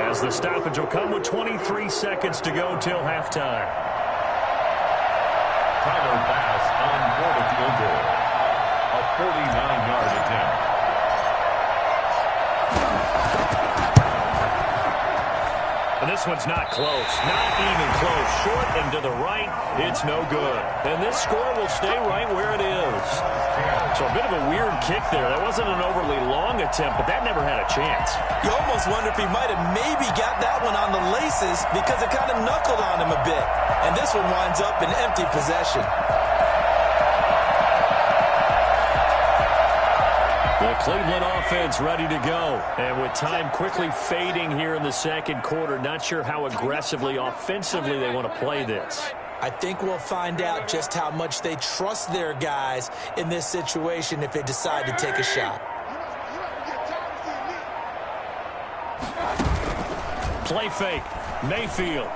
as the stoppage will come with 23 seconds to go till halftime. Tyler Bass on for the field goal. A 49-yard attempt. And this one's not close. Not even close. Short and to the right, it's no good. And this score will stay right where it is. So a bit of a weird kick there. That wasn't an overly long attempt, but that never had a chance. You almost wonder if he might have maybe got that one on the laces because it kind of knuckled on him a bit. And this one winds up in empty possession. The Cleveland offense ready to go. And with time quickly fading here in the second quarter, not sure how aggressively, offensively they want to play this. I think we'll find out just how much they trust their guys in this situation if they decide to take a shot. Play fake. Mayfield.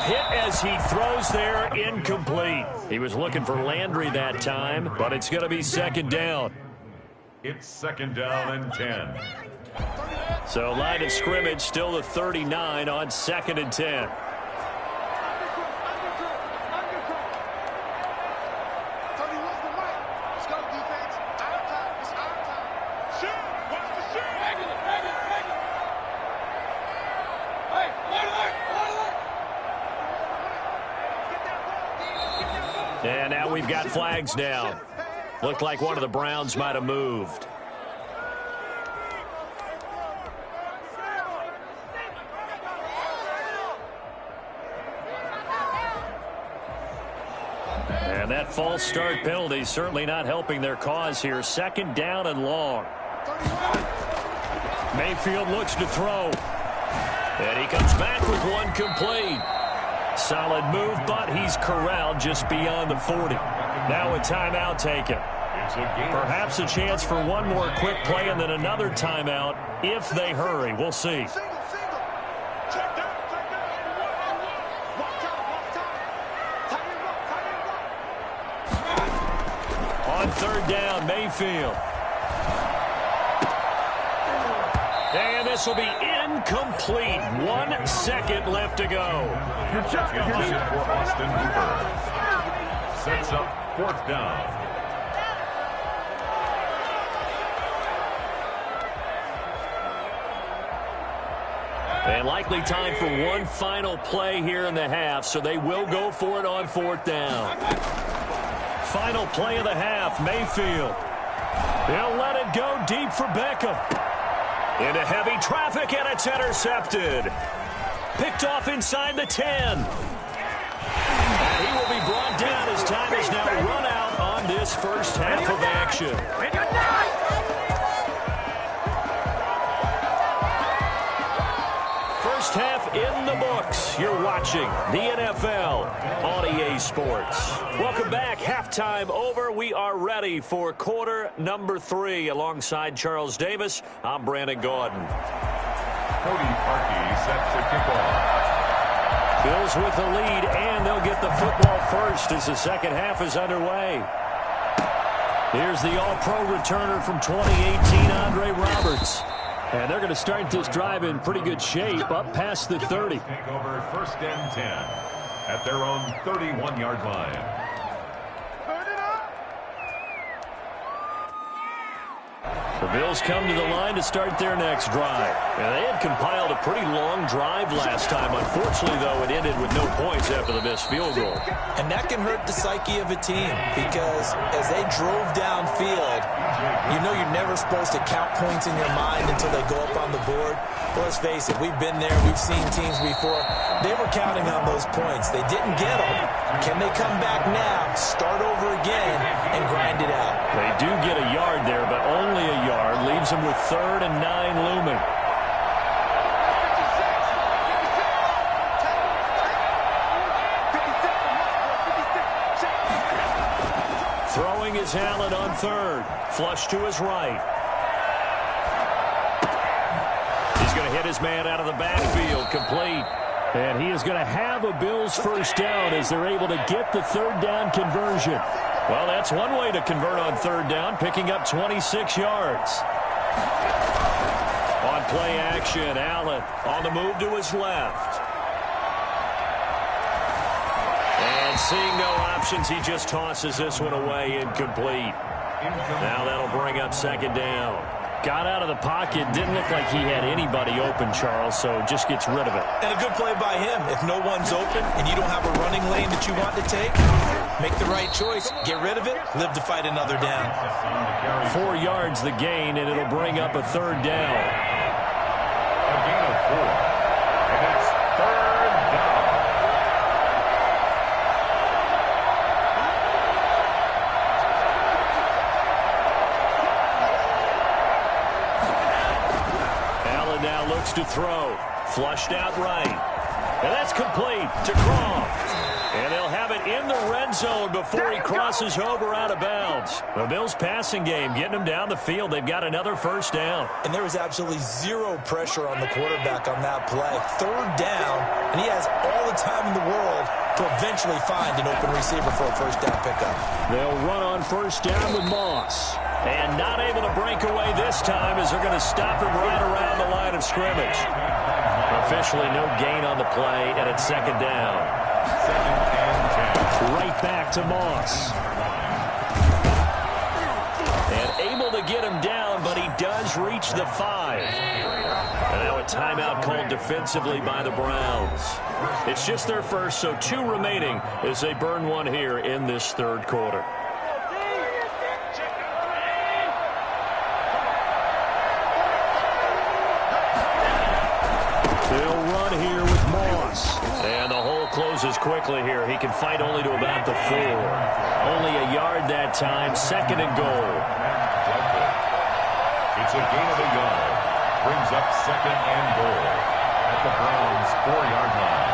Hit as he throws there, incomplete. He was looking for Landry that time, but it's going to be second down. It's second down and 10. So line of scrimmage still the 39 on 2nd and 10. And now we've got flags down. Looked like one of the Browns might have moved. And that false start penalty certainly not helping their cause here. Second down and long. Mayfield looks to throw. And he comes back with one complete. Solid move, but he's corralled just beyond the 40. Now a timeout taken. Perhaps a chance for one more quick play and then another timeout if they hurry. We'll see. On third down, Mayfield. And this will be incomplete. 1 second left to go. Position for Austin Hooper. Sets up fourth down. And likely time for one final play here in the half, so they will go for it on fourth down. Final play of the half, Mayfield. He'll let it go deep for Beckham. Into heavy traffic, and it's intercepted. Picked off inside the 10. And he will be brought down as time is now run out on this first half of action. First half in the books. You're watching the NFL on EA Sports. Welcome back. Halftime over. We are ready for quarter number 3. Alongside Charles Davis, I'm Brandon Gaudin. Cody Parkey set to kick off. Bills with the lead, and they'll get the football first as the second half is underway. Here's the All-Pro returner from 2018, Andre Roberts. And they're going to start this drive in pretty good shape, up past the 30. Take over first and 10 at their own 31-yard line. The Bills come to the line to start their next drive. And they had compiled a pretty long drive last time. Unfortunately, though, it ended with no points after the missed field goal. And that can hurt the psyche of a team because as they drove downfield, you know you're never supposed to count points in your mind until they go up on the board. Well, let's face it, we've been there. We've seen teams before. They were counting on those points. They didn't get them. Can they come back now, start over again, and grind it out? They do get a yard there, but only a yard. Leaves them with 3rd and 9 looming. Throwing is Allen on 3rd. Flush to his right. He's going to hit his man out of the backfield. Complete. And he is going to have a Bills first down as they're able to get the 3rd down conversion. Well, that's one way to convert on 3rd down, picking up 26 yards. On play action, Allen on the move to his left. And seeing no options, he just tosses this one away, incomplete. Now that'll bring up 2nd down. Got out of the pocket, didn't look like he had anybody open, Charles, so just gets rid of it. And a good play by him. If no one's open and you don't have a running lane that you want to take, make the right choice. Get rid of it, live to fight another down. 4 yards the gain, and it'll bring up a 3rd down. A gain of 4. And it's 3rd down. to throw. Flushed out right. And that's complete to Croft. And they'll have it in the red zone before he crosses over out of bounds. The Bills' passing game getting them down the field. They've got another first down. And there was absolutely zero pressure on the quarterback on that play. Third down, and he has all the time in the world to eventually find an open receiver for a first down pickup. They'll run on first down with Moss. And not able to break away this time as they're going to stop him right around the line of scrimmage. Officially no gain on the play, and it's second down. 2nd and 10. Right back to Moss. And able to get him down, but he does reach the 5. And now a timeout called defensively by the Browns. It's just their first, so 2 remaining as they burn one here in this third quarter. They'll run here with Moss. And the hole closes quickly here. He can fight only to about the 4. Only a yard that time. 2nd and goal. It's a gain of a yard. Brings up 2nd and goal at the Browns' 4-yard line.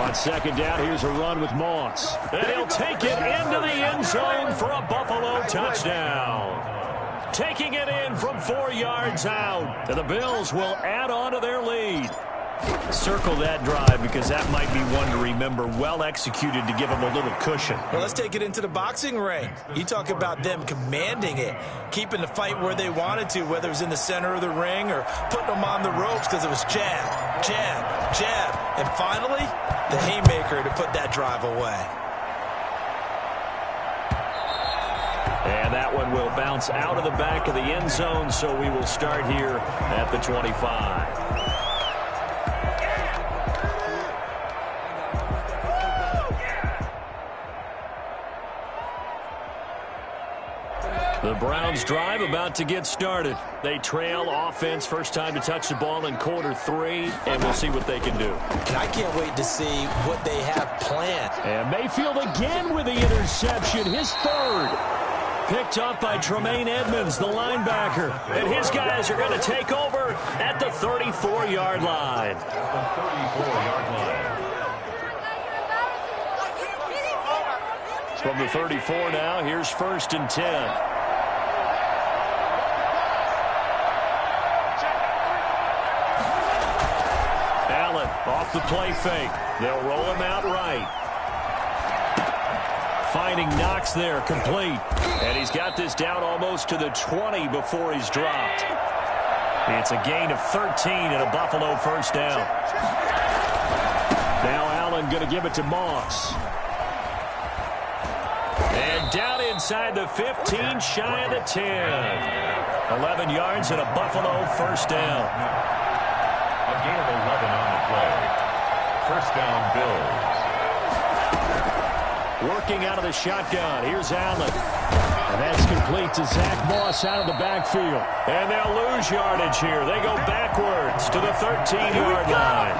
On second down, here's a run with Moss. And he'll take it into the end zone for a Buffalo touchdown. Taking it in from 4 yards out. And the Bills will add on to their lead. Circle that drive because that might be one to remember. Well executed to give them a little cushion. Well, let's take it into the boxing ring. You talk about them commanding it, keeping the fight where they wanted to, whether it was in the center of the ring or putting them on the ropes because it was jab, jab, jab. And finally, the haymaker to put that drive away. And that one will bounce out of the back of the end zone, so we will start here at the 25. The Browns drive about to get started. They trail offense, first time to touch the ball in quarter 3, and we'll see what they can do. And I can't wait to see what they have planned. And Mayfield again with the interception, his 3rd. Picked up by Tremaine Edmonds, the linebacker. And his guys are going to take over at the 34-yard line. The 34-yard line. From the 34 now, here's 1st and 10. Allen off the play fake. They'll roll him out right. Finding Knox there, complete. And he's got this down almost to the 20 before he's dropped. It's a gain of 13 and a Buffalo first down. Now Allen going to give it to Moss. And down inside the 15, shy of the 10. 11 yards and a Buffalo first down. A gain of 11 on the play. First down, Bills. Working out of the shotgun. Here's Allen. And that's complete to Zach Moss out of the backfield. And they'll lose yardage here. They go backwards to the 13-yard line.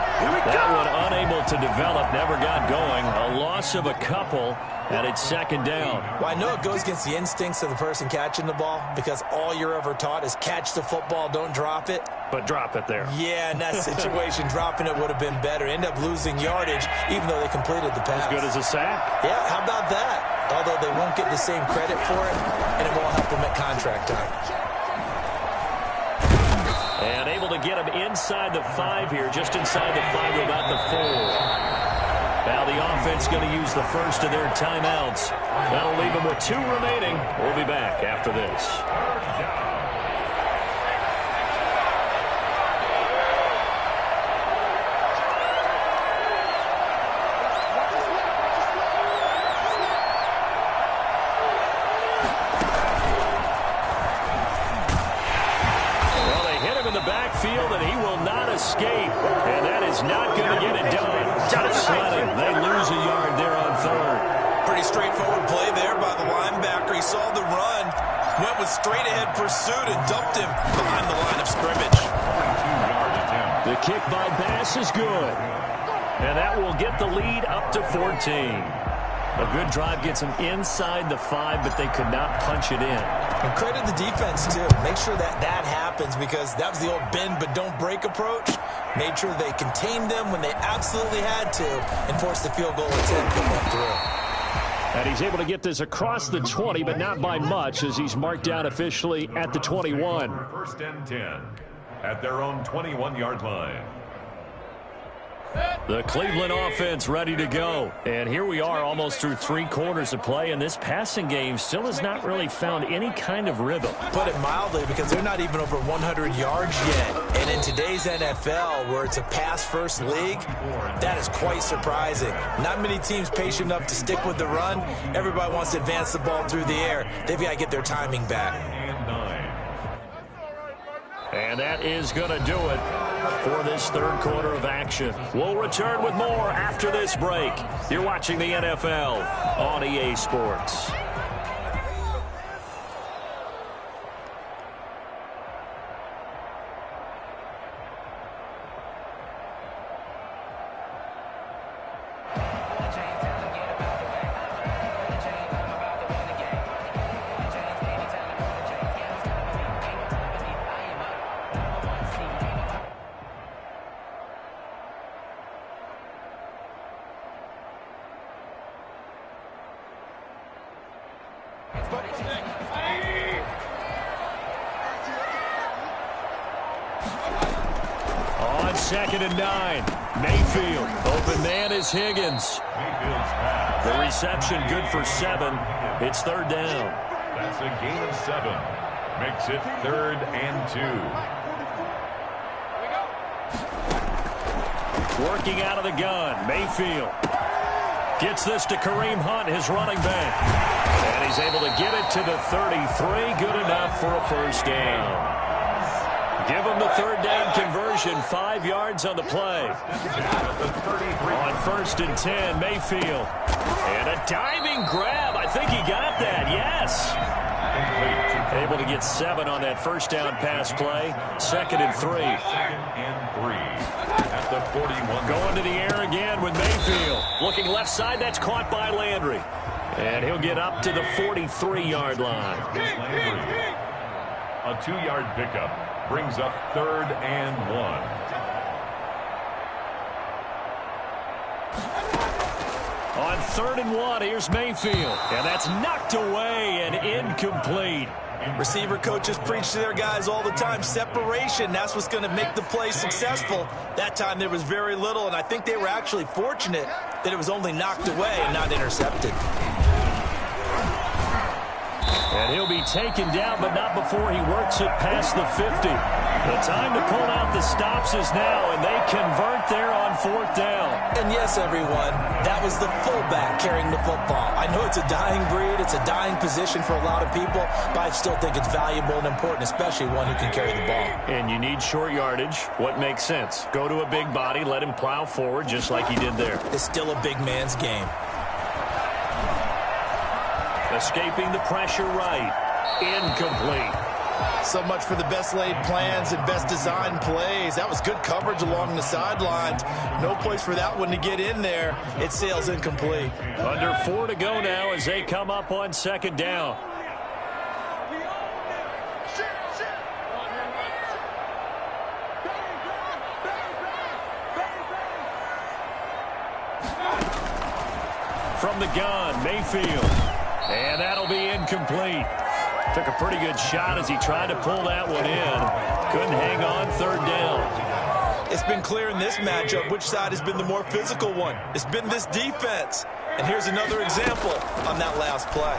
That one unable to develop, never got going. A loss of a couple, and it's second down. Well, I know it goes against the instincts of the person catching the ball because all you're ever taught is catch the football, don't drop it. But drop it there. Yeah, in that situation, dropping it would have been better. End up losing yardage, even though they completed the pass. As good as a sack. Yeah, how about that? Although they won't get the same credit for it, and it won't help them at contract time. And able to get him inside the 5 here, just inside the 5 to about the 4. Now the offense going to use the first of their timeouts. That'll leave them with 2 remaining. We'll be back after this. Field, and he will not escape, and that is not going to get it done. Tough sledding. They lose a yard there on 3rd. Pretty straightforward play there by the linebacker. He saw the run, went with straight-ahead pursuit, and dumped him behind the line of scrimmage. 2-yard attempt. The kick by Bass is good. And that will get the lead up to 14. A good drive gets them inside the 5, but they could not punch it in. And credit the defense, too. Make sure that happens, because that was the old bend but don't break approach. Made sure they contained them when they absolutely had to and forced the field goal attempt that went through. And he's able to get this across the 20, but not by much, as he's marked down officially at the 21. First and 10 at their own 21-yard line. The Cleveland offense ready to go. And here we are almost through 3 quarters of play, and this passing game still has not really found any kind of rhythm. Put it mildly, because they're not even over 100 yards yet. And in today's NFL, where it's a pass-first league, that is quite surprising. Not many teams patient enough to stick with the run. Everybody wants to advance the ball through the air. They've got to get their timing back. And that is going to do it for this third quarter of action. We'll return with more after this break. You're watching the NFL on EA Sports. On 2nd and 9, Mayfield. Open man is Higgins. The reception good for 7. It's 3rd down. That's a gain of 7. Makes it 3rd and 2. Working out of the gun, Mayfield. Gets this to Kareem Hunt, his running back. And he's able to get it to the 33. Good enough for a first down. Give him the 3rd down conversion, 5 yards on the play. On 1st and 10, Mayfield. And a diving grab. I think he got that, yes. Able to get 7 on that first down pass play. 2nd and 3. 2nd and 3 at the 41. Going to the air again with Mayfield. Looking left side, that's caught by Landry. And he'll get up to the 43-yard line. A 2-yard pickup brings up 3rd and 1. On 3rd and 1, here's Mayfield. And that's knocked away and incomplete. Receiver coaches preach to their guys all the time. Separation, that's what's going to make the play successful. That time there was very little, and I think they were actually fortunate that it was only knocked away and not intercepted. And he'll be taken down, but not before he works it past the 50. The time to pull out the stops is now, and they convert there on 4th down. And yes, everyone, that was the fullback carrying the football. I know it's a dying breed, it's a dying position for a lot of people, but I still think it's valuable and important, especially one who can carry the ball. And you need short yardage. What makes sense? Go to a big body, let him plow forward just like he did there. It's still a big man's game. Escaping the pressure right. Incomplete. So much for the best laid plans and best designed plays. That was good coverage along the sidelines. No place for that one to get in there. It sails incomplete. Under 4 to go now as they come up on 2nd down. From the gun, Mayfield. And that'll be incomplete. Took a pretty good shot as he tried to pull that one in. Couldn't hang on 3rd down. It's been clear in this matchup which side has been the more physical one. It's been this defense. And here's another example on that last play.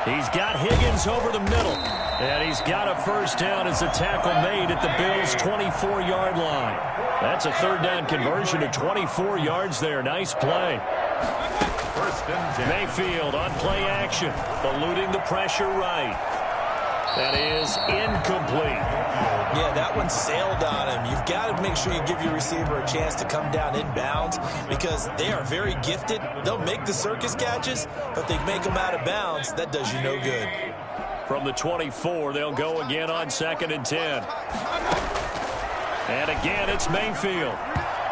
He's got Higgins over the middle. And he's got a first down as a tackle made at the Bills' 24-yard line. That's a 3rd down conversion to 24 yards there. Nice play. Mayfield on play action, eluding the pressure right. That is incomplete. Yeah, that one sailed on him. You've got to make sure you give your receiver a chance to come down inbounds because they are very gifted. They'll make the circus catches, but they make them out of bounds. That does you no good. From the 24, they'll go again on 2nd and 10. And again, it's Mayfield.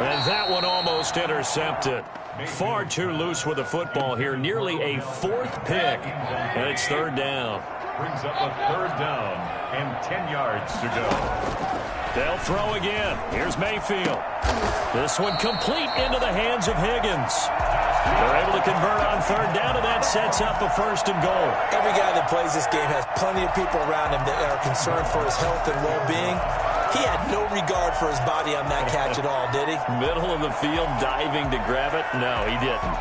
And that one almost intercepted. Far too loose with the football here. Nearly a fourth pick. And it's third down. Brings up a third down and 10 yards to go. They'll throw again. Here's Mayfield. This one complete into the hands of Higgins. They're able to convert on third down, and that sets up a first and goal. Every guy that plays this game has plenty of people around him that are concerned for his health and well-being. He had no regard for his body on that catch at all, did he? Middle of the field, diving to grab it. No, he didn't.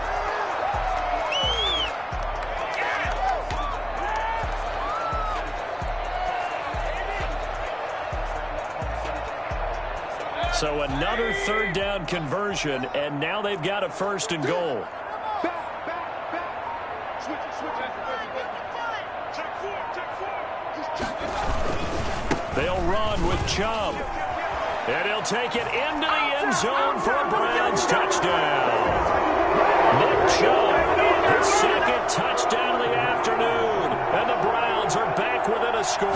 So another third down conversion, and now they've got a first and goal. They'll run with Chubb. And he'll take it into the end zone for a Browns touchdown. Nick Chubb, his second touchdown of the afternoon. And the Browns are back within a score.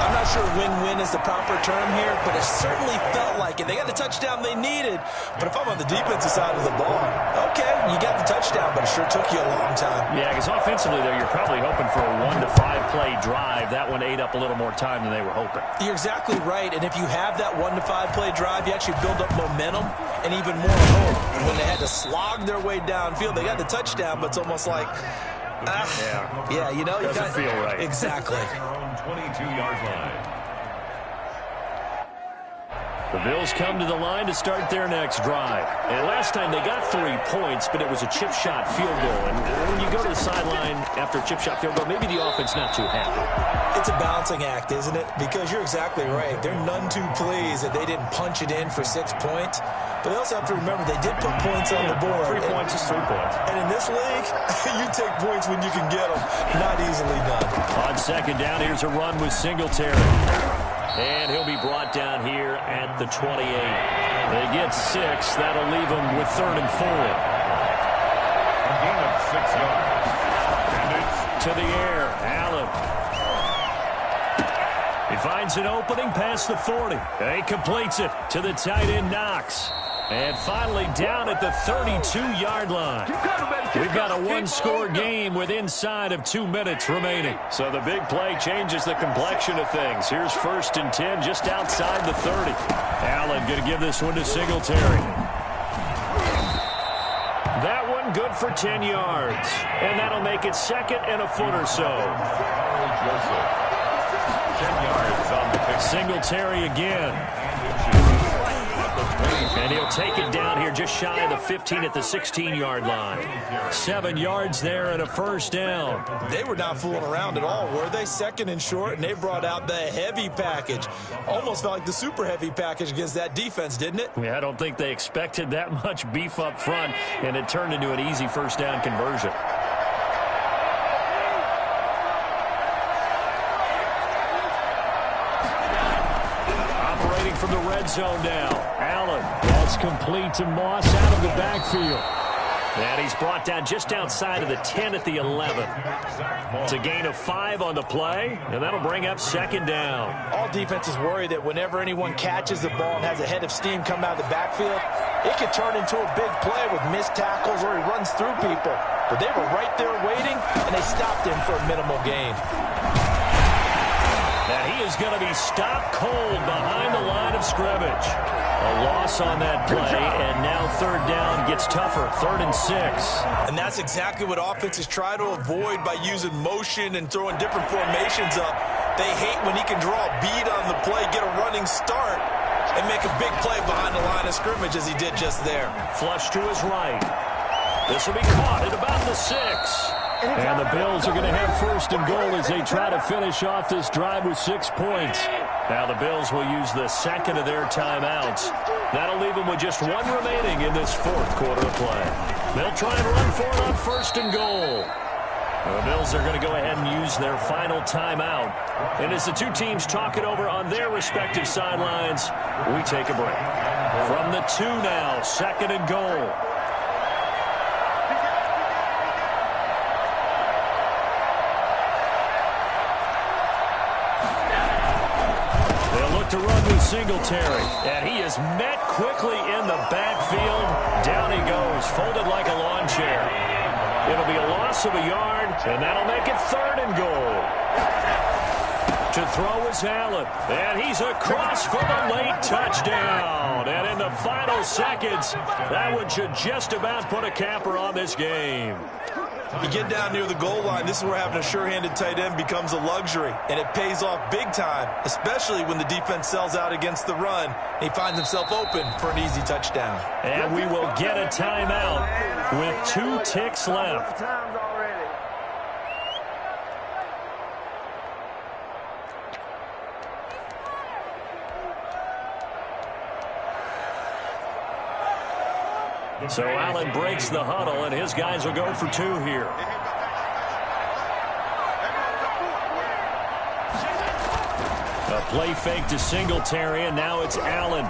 I'm not sure win-win is the proper term here, but it certainly felt like it. They got the touchdown they needed, but if I'm on the defensive side of the ball, okay, you got the touchdown, but it sure took you a long time. Yeah, because offensively, though, you're probably hoping for a 1 to 5 play drive. That one ate up a little more time than they were hoping. You're exactly right, and if you have that 1 to 5 play drive, you actually build up momentum and even more hope. And when they had to slog their way downfield, they got the touchdown, but it's almost like, yeah, you know, you doesn't feel right. Exactly. 22-yard line. The Bills come to the line to start their next drive. And last time they got 3 points, but it was a chip shot field goal. And when you go to the sideline after a chip shot field goal, maybe the offense not too happy. It's a balancing act, isn't it? Because you're exactly right. They're none too pleased that they didn't punch it in for 6 points. But they also have to remember they did put points on the board. 3 points is 3 points. And in this league, you take points when you can get them. Not easily done. On second down, here's a run with Singletary. And he'll be brought down here at the 28. They get 6. That'll leave them with 3rd and 4. A gain of 6 yards. And it's to the air. Allen. He finds an opening past the 40. He completes it to the tight end Knox. And finally down at the 32-yard line. We've got a one-score game with inside of 2 minutes remaining. So the big play changes the complexion of things. Here's 1st and 10 just outside the 30. Allen going to give this one to Singletary. That one good for 10 yards. And that'll make it 2nd and a foot or so. Joseph. 10 yards on the pick. Singletary again. And he'll take it down here just shy of the 15 at the 16-yard line. 7 yards there and a first down. They were not fooling around at all, were they? 2nd and short, and they brought out the heavy package. Almost felt like the super heavy package against that defense, didn't it? Yeah, I don't think they expected that much beef up front, and it turned into an easy first down conversion. Operating from the red zone now. Allen. That's complete to Moss out of the backfield. And he's brought down just outside of the 10 at the 11. It's a gain of 5 on the play, and that'll bring up 2nd down. All defenses worry that whenever anyone catches the ball and has a head of steam come out of the backfield, it could turn into a big play with missed tackles or he runs through people. But they were right there waiting, and they stopped him for a minimal gain. And he is going to be stopped cold behind the line of scrimmage. A loss on that play, and now 3rd down gets tougher, 3rd and 6. And that's exactly what offenses try to avoid by using motion and throwing different formations up. They hate when he can draw a bead on the play, get a running start, and make a big play behind the line of scrimmage as he did just there. Flush to his right. This will be caught at about the 6. And the Bills are going to have 1st and goal as they try to finish off this drive with 6 points. Now the Bills will use the 2nd of their timeouts. That'll leave them with just 1 remaining in this 4th quarter of play. They'll try and run for it on 1st and goal. The Bills are going to go ahead and use their final timeout. And as the two teams talk it over on their respective sidelines, we take a break. From the 2 now, 2nd and goal. They'll look to run with Singletary. And he is met quickly in the backfield. Down he goes, folded like a lawn chair. It'll be a loss of a yard, and that'll make it 3rd and goal. To throw is Allen, and he's across for the late touchdown. And in the final seconds, that one should just about put a capper on this game. You get down near the goal line, this is where having a sure-handed tight end becomes a luxury, and it pays off big time, especially when the defense sells out against the run. He finds himself open for an easy touchdown. And we will get a timeout with 2 ticks left. So Allen breaks the huddle, and his guys will go for 2 here. A play fake to Singletary, and now it's Allen.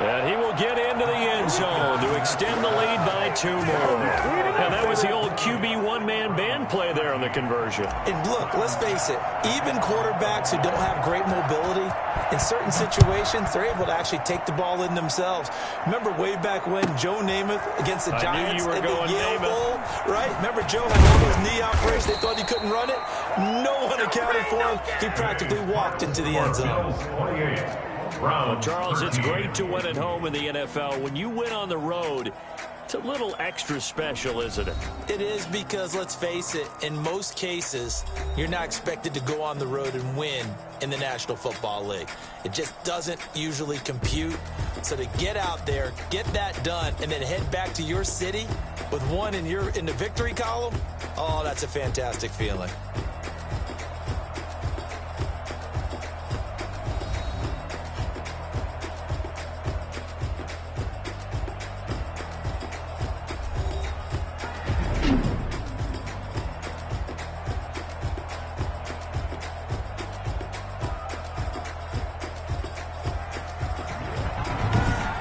And he will get into the end zone to extend the lead by 2 more. And that was the old QB one-man band play there on the conversion. And look, let's face it, even quarterbacks who don't have great mobility, in certain situations, they're able to actually take the ball in themselves. Remember way back when Joe Namath against the Giants at the Yale Bowl, right? Remember Joe had all those knee operations. They thought he couldn't run it. No one accounted for him. He practically walked into the end zone. Well, Charles, it's great to win at home in the NFL. When you win on the road, it's a little extra special, isn't it? It is, because, let's face it, in most cases, you're not expected to go on the road and win in the National Football League. It just doesn't usually compute. So to get out there, get that done, and then head back to your city with one in the victory column, oh, that's a fantastic feeling.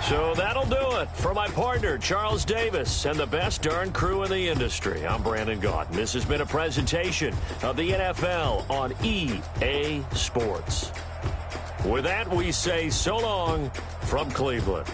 So that'll do it for my partner, Charles Davis, and the best darn crew in the industry. I'm Brandon Gaudin. This has been a presentation of the NFL on EA Sports. With that, we say so long from Cleveland.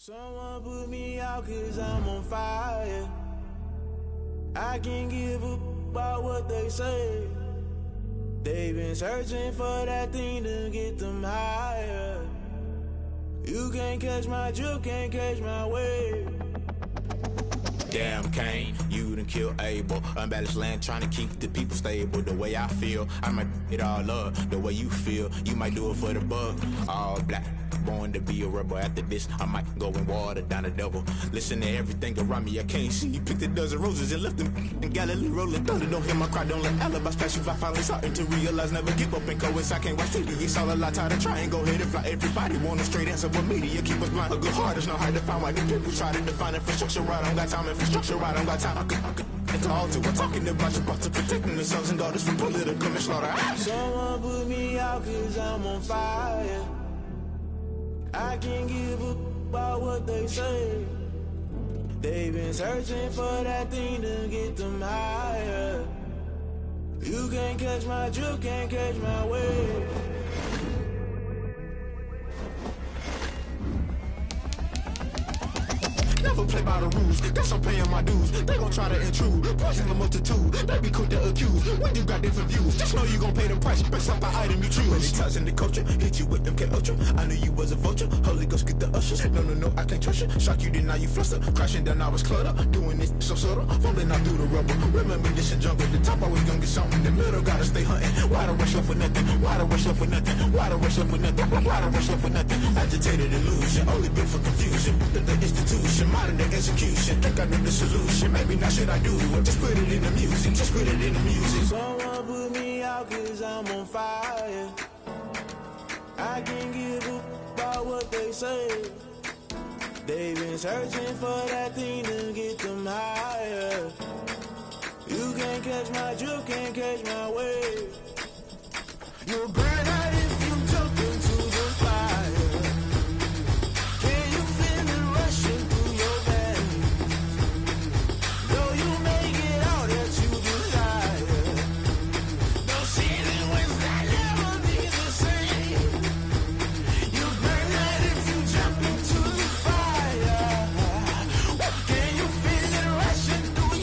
Someone put me out 'cause I'm on fire. I can't give up about what they say. They've been searching for that thing to get them higher. You can't catch my drift, can't catch my wave. Damn, Kane, you done killed Abel. Unbalanced land, trying to keep the people stable. The way I feel, I might it all up. The way you feel, you might do it for the bug. All black, born to be a rebel. After this, I might go and water down the devil. Listen to everything around me, I can't see. You picked a dozen roses and left them in Galilee rolling thunder. Don't hear my cry, don't let alibis pass you. I finally starting to realize, never give up and coincide. I can't watch TV, it's all a lot. Tired of trying, go ahead and fly. Everybody want a straight answer, but media keep us blind. A good heart is not hard to find. Why the people try to define infrastructure right? I don't got time, infrastructure right? I don't got time. I could call to. We're talking about you, about to protecting the sons and daughters from political and slaughter. Someone put me out 'cause I'm on fire. I can't give up about what they say. They've been searching for that thing to get them higher. You can't catch my drift, can't catch my wave. Never play by the rules, guess I'm paying my dues. They gon' try to intrude, poison the multitude. They be quick to accuse, when you got different views. Just know you gon' pay the price, based off the item you choose. Many ties in the culture, hit you with them K-Ultra. I knew you was a vulture, Holy Ghost get the ushers. No, I can't trust you. Shock you, then now you fluster. Crashing down, I was cluttered. Doing this so subtle, falling out through the rubble. Remember this in jungle, the top always gonna get something. In the middle, gotta stay hunting. Why the rush up for nothing? Why the rush up for nothing? Why the rush up for nothing? Why the rush up for nothing? Agitated illusion, only built for confusion. The institution, modern day execution. Think I know the solution, maybe not should I do it. Just put it in the music, just put it in the music. Someone put me out 'cause I'm on fire. I can't give up about what they say. They've been searching for that thing to get them higher. You can't catch my drift, can't catch my wave. You'll burn out if you jump into the fire. Can you feel it rushing through your veins? Though you may get all that you desire, no ceiling wins that never be the same. You burn out if you jump into the fire. Can you feel it rushing through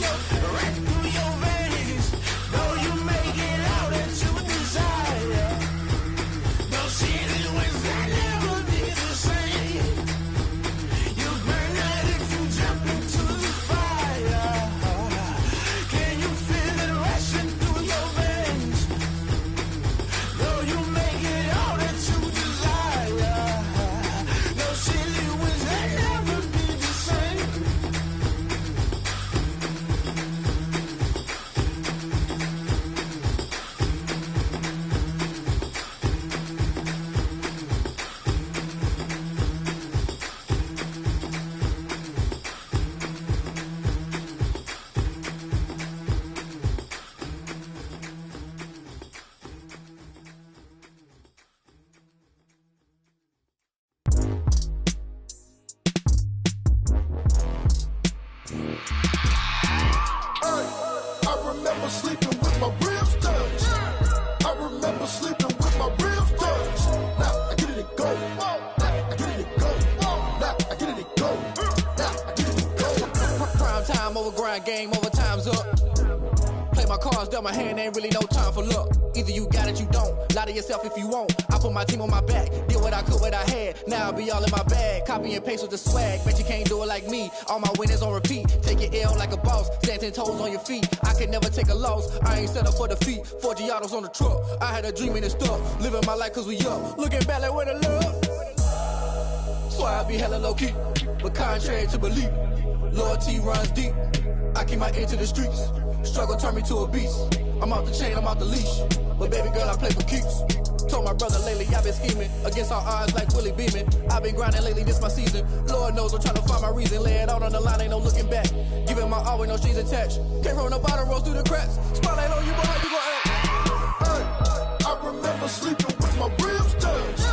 your veins? Though you may get all that you desire, no ceiling wins that never be the same. You burn out if you jump into the fire. Can you feel it rushing through your veins? Though you may get all that you desire, no ceiling wins that never be the same. I remember sleeping with my ribs touched. I remember sleeping with my ribs touched. Now I get it and go. Now I get it and go. Now I get it and go. Now I get it and go. Prime time over grind game, over time's up. Play my cards, dealt my hand, ain't really no time for luck. Either you got it, you don't. Lie to yourself if you won't. I put my team on my back, did what I could, what I had. Now I'll be all in my bag. Copy and paste with the swag. Bet you can't do it like me. All my winners on repeat. Take your L like a boss. Stand 10 toes on your feet. I can never take a loss. I ain't set up for defeat. 4 Giottos on the truck. I had a dream and it's stuck. Living my life cause we up. Looking back like where the love. So I be hella low key. But contrary to belief, loyalty runs deep. I keep my ear to the streets. Struggle turned me to a beast. I'm out the chain, I'm out the leash. But baby girl, I play for keeps. Told my brother lately, I've been scheming. Against all odds like Willie Beeman. I've been grinding lately, this my season. Lord knows I'm trying to find my reason. Lay it out on the line, ain't no looking back. Giving my all with no strings attached. Came from the bottom, rose through the cracks. Spotlight on you, boy, how you gon' act? I remember sleeping with my ribs touched.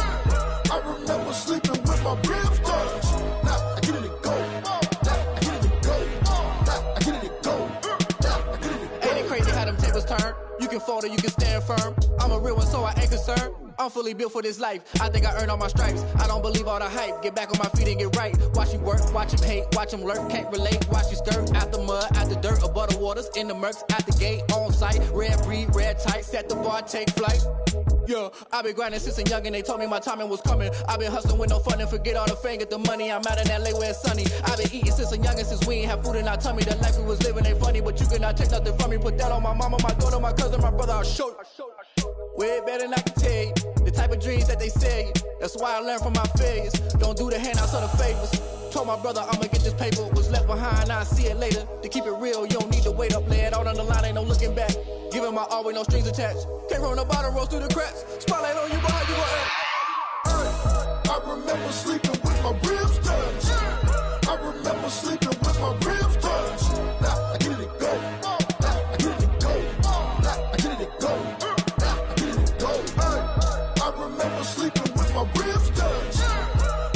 I remember sleeping with my ribs touched. Now I get it and go. Now I get it and go. Now I get it and go. Now I get it and go. Ain't it crazy how them tables turn? You can fold or you can stand firm. I'm a real one, so I ain't concerned. I'm fully built for this life. I think I earned all my stripes. I don't believe all the hype. Get back on my feet and get right. Watch you work, watch him hate, watch him lurk. Can't relate, watch you skirt. Out the mud, out the dirt, above the waters, in the murks, at the gate, on site. Red breed, red tight, set the bar, take flight. Yeah, I been grinding since a young and they told me my timing was coming. I been hustling with no fun and forget all the fame, get the money. I'm out in LA where it's sunny. I been eating since a young and since we ain't have food in our tummy. The life we was living ain't funny, but you cannot take nothing from me. Put that on my mama, my daughter, my cousin, my brother, I'll show you. Way better than I can tell you. The type of dreams that they sell you. That's why I learned from my failures. Don't do the handouts or the favors. Told my brother I'ma get this paper. Was left behind, I'll see it later. To keep it real, you don't need to wait up. Lay it out on the line, ain't no looking back. Giving my all with no strings attached. Came from the bottom, rose through the cracks. Spotlight on you, boy, how you gon' act? I remember sleeping with my ribs touched. I remember sleeping with my ribs touched. Now I get it and go. Now I get it and go. Now I get it and go. Now I get it and go. I remember sleeping with my ribs touched.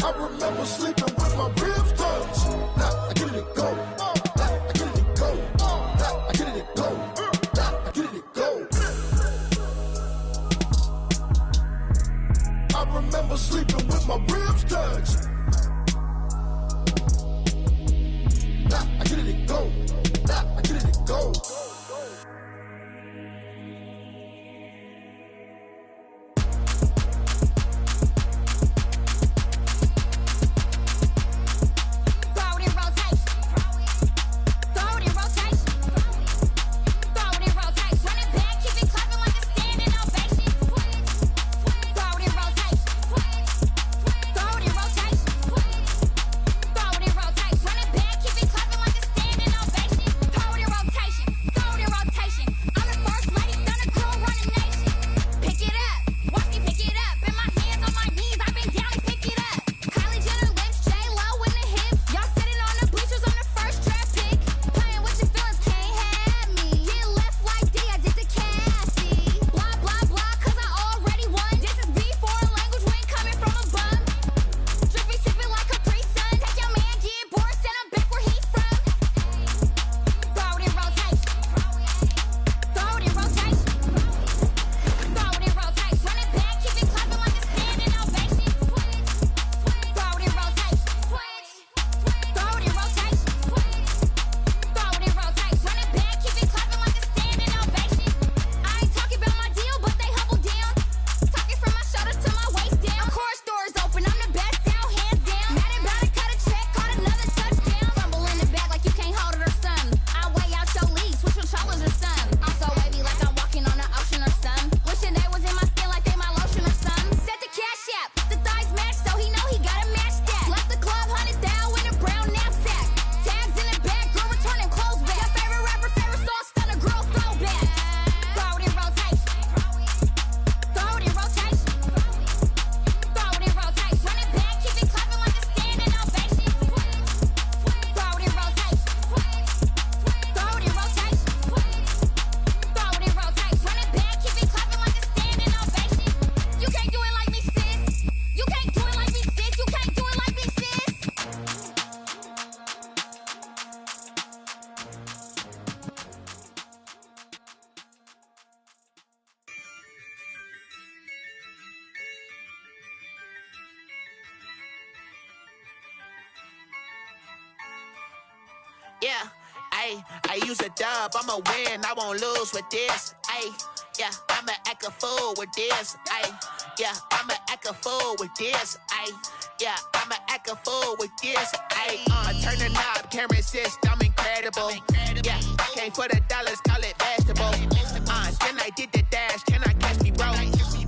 I remember sleeping with my ribs touched. Now I get it and go. Now I get it and go. Now I get it and go. Now I get it and go. I remember sleeping with my ribs touched. Now I get it and go. Now I get it and go. Throw it in rotation. yeah. I use a dub, I'ma win, I won't lose with this. Yeah, I'ma act a fool with this. Yeah, I'ma act a fool with this. Yeah, I'ma act a fool with this. Turn the knob, can't resist, I'm incredible. Yeah, came for the dollars, call it vegetable. Then I did the dash, can I catch me, bro?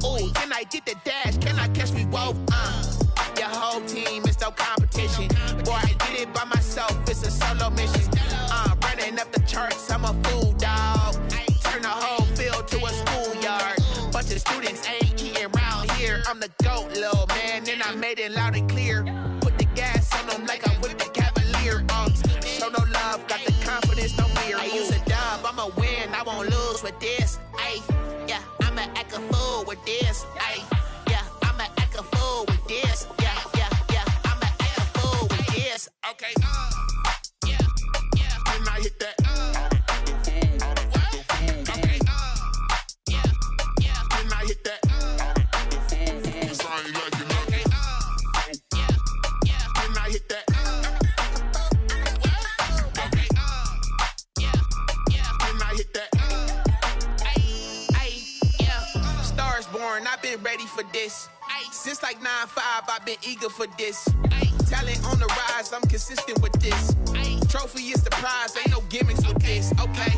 Ooh, then I did the dash, can I catch me, whoa? Your whole team is no competition. Boy, I did it by myself, it's a solo mission. Running up the charts, I'm a fool, dog. Turn the whole field to a schoolyard. Bunch of students ain't eating round here. I'm the GOAT, little man, and I made it loud and clear. Put the gas on them like I'm with the Cavalier. Show no love, got the confidence, no fear. I use a dub, I'ma win, I won't lose with this. Yeah, I'ma act a fool with this. Yeah, I'ma act a fool with this. Yeah, I'ma act a fool with this. Okay, yeah, and I hit that. Okay, yeah, and I hit that. Cause I ain't like it. Okay, yeah, and I hit that. Okay, yeah, and I hit that. Yeah, Stars born, I've been ready for this. Since like 9-5, I've been eager for this. Talent on the rise, I'm consistent with this. Trophy is the prize, ain't no gimmicks with this. Okay,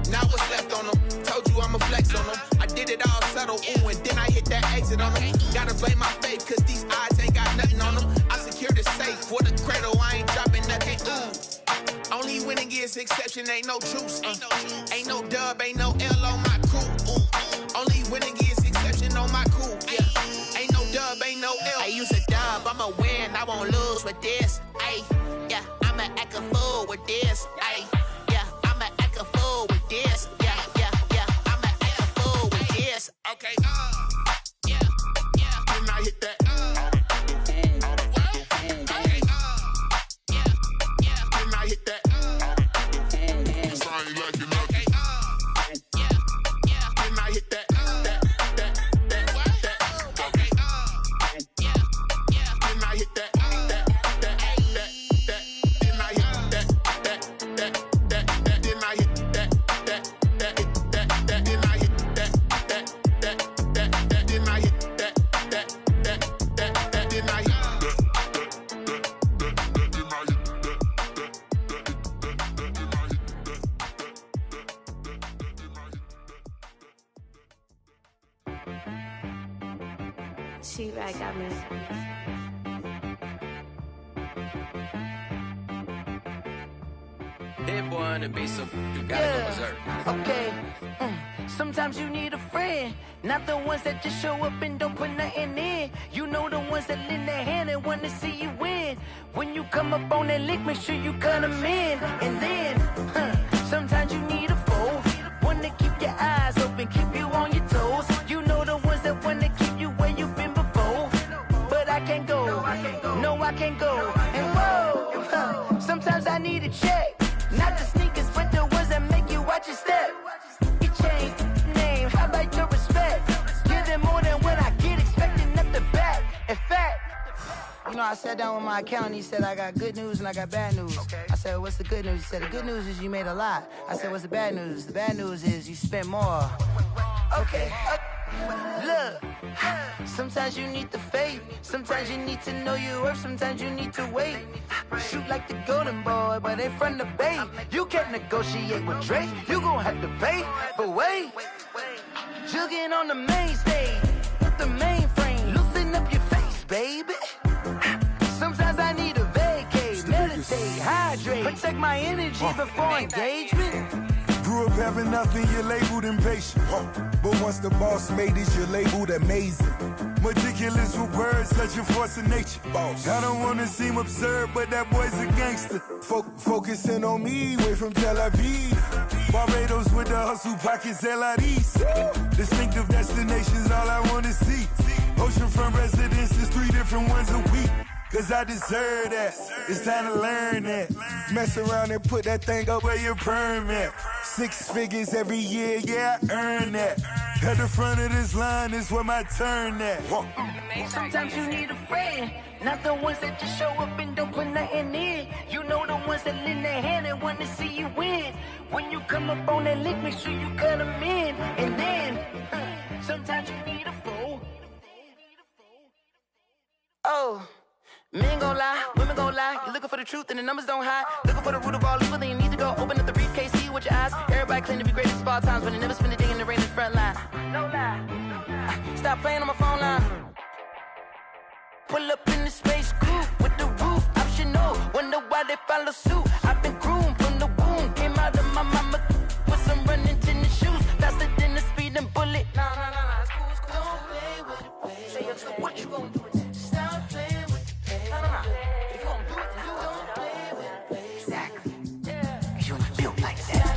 now what's left on them? Told you I'ma flex on them. I did it all subtle, ooh, and then I hit that exit on them. Gotta blame my faith, cause these odds ain't got nothing on them. I secure the safe for the cradle, I ain't dropping nothing, ooh. Only winning is exception, ain't no truce. Ain't no dub, ain't no L on my crew. Only winning is exception on my crew. Yeah, ain't no dub, ain't no L. I use a dub, I'ma win, I won't lose with this. Yeah, I'ma act a fool with this. Yeah, I'ma act a fool with this. Yeah, I'ma act a fool with this. Okay, yeah, and I hit that. Okay, yeah, and I hit that. Cause I ain't like it. Okay, yeah, and I hit that. Okay, yeah, and I hit that. She-Rag got me. Hit boy on the beat, so you gotta go berserk. Okay. Sometimes you need a friend, not the ones that just show up and don't put nothing in. You know the ones that lend their hand and want to see you win. When you come up on that lick, make sure you cut them in. And then, sometimes you need a foe, one to keep your eyes open, keep you on your toes. You know the ones that want to keep you where you've been before. But I can't go, no I can't go. And whoa, sometimes I need a check. Not the sneakers, but the ones that make you watch your step. You change name, how about your respect? Give them more than what I get, expecting nothing back. In fact, you know, I sat down with my accountant, he said, I got good news and I got bad news. I said, what's the good news? He said, the good news is you made a lot. I said, what's the bad news? The bad news is you spent more. Okay. Look, sometimes you need the faith, sometimes you need to know your worth, sometimes you need to wait. Shoot like the golden boy, but in front of the bay. You can't negotiate with Drake, you gon' have to pay. But wait, jugging on the main stage with the mainframe, loosen up your face, baby. Sometimes I need a vacate, meditate, hydrate, protect my energy before engagement. Grew up having nothing, you're labeled impatient. But once the boss made it, you're labeled amazing. Meticulous with words, such a force of nature. I don't wanna seem absurd, but that boy's a gangster. Focusing on me, way from Tel Aviv. Barbados with the hustle pockets, LIDs. Distinctive destinations, all I wanna see. Oceanfront residences, 3 different ones a week. Cause I deserve that, it's time to learn that. Mess around and put that thing up where your permit. 6 figures every year, yeah, I earn that. At the front of this line is where my turn at. Sometimes you need a friend, not the ones that just show up and don't put nothing in. You know the ones that lend their hand and want to see you win. When you come up on that lick, make sure you cut them in. And then, sometimes you need a fool. Oh, men gon' lie, women gon' lie. You're looking for the truth and the numbers don't hide. Looking for the root of all evil, then you need to go open up the briefcase, see with your eyes. Everybody claim to be great at all times, but they never spend a day in the rain in the front line. No lie. Stop playing on my phone line. Pull up in the space coupe with the roof optional. Wonder why they follow suit. I've been groomed from the womb. Came out of my mama with some running tennis shoes. Faster than the speeding bullet. Nah, it's cool, it's cool. Don't play with it, baby. Say so what you gon' do with it? Stop playing with it, baby. Nah. If you gon' do it, then don't play with it, baby. Exactly. Yeah. Cause you're not built like that.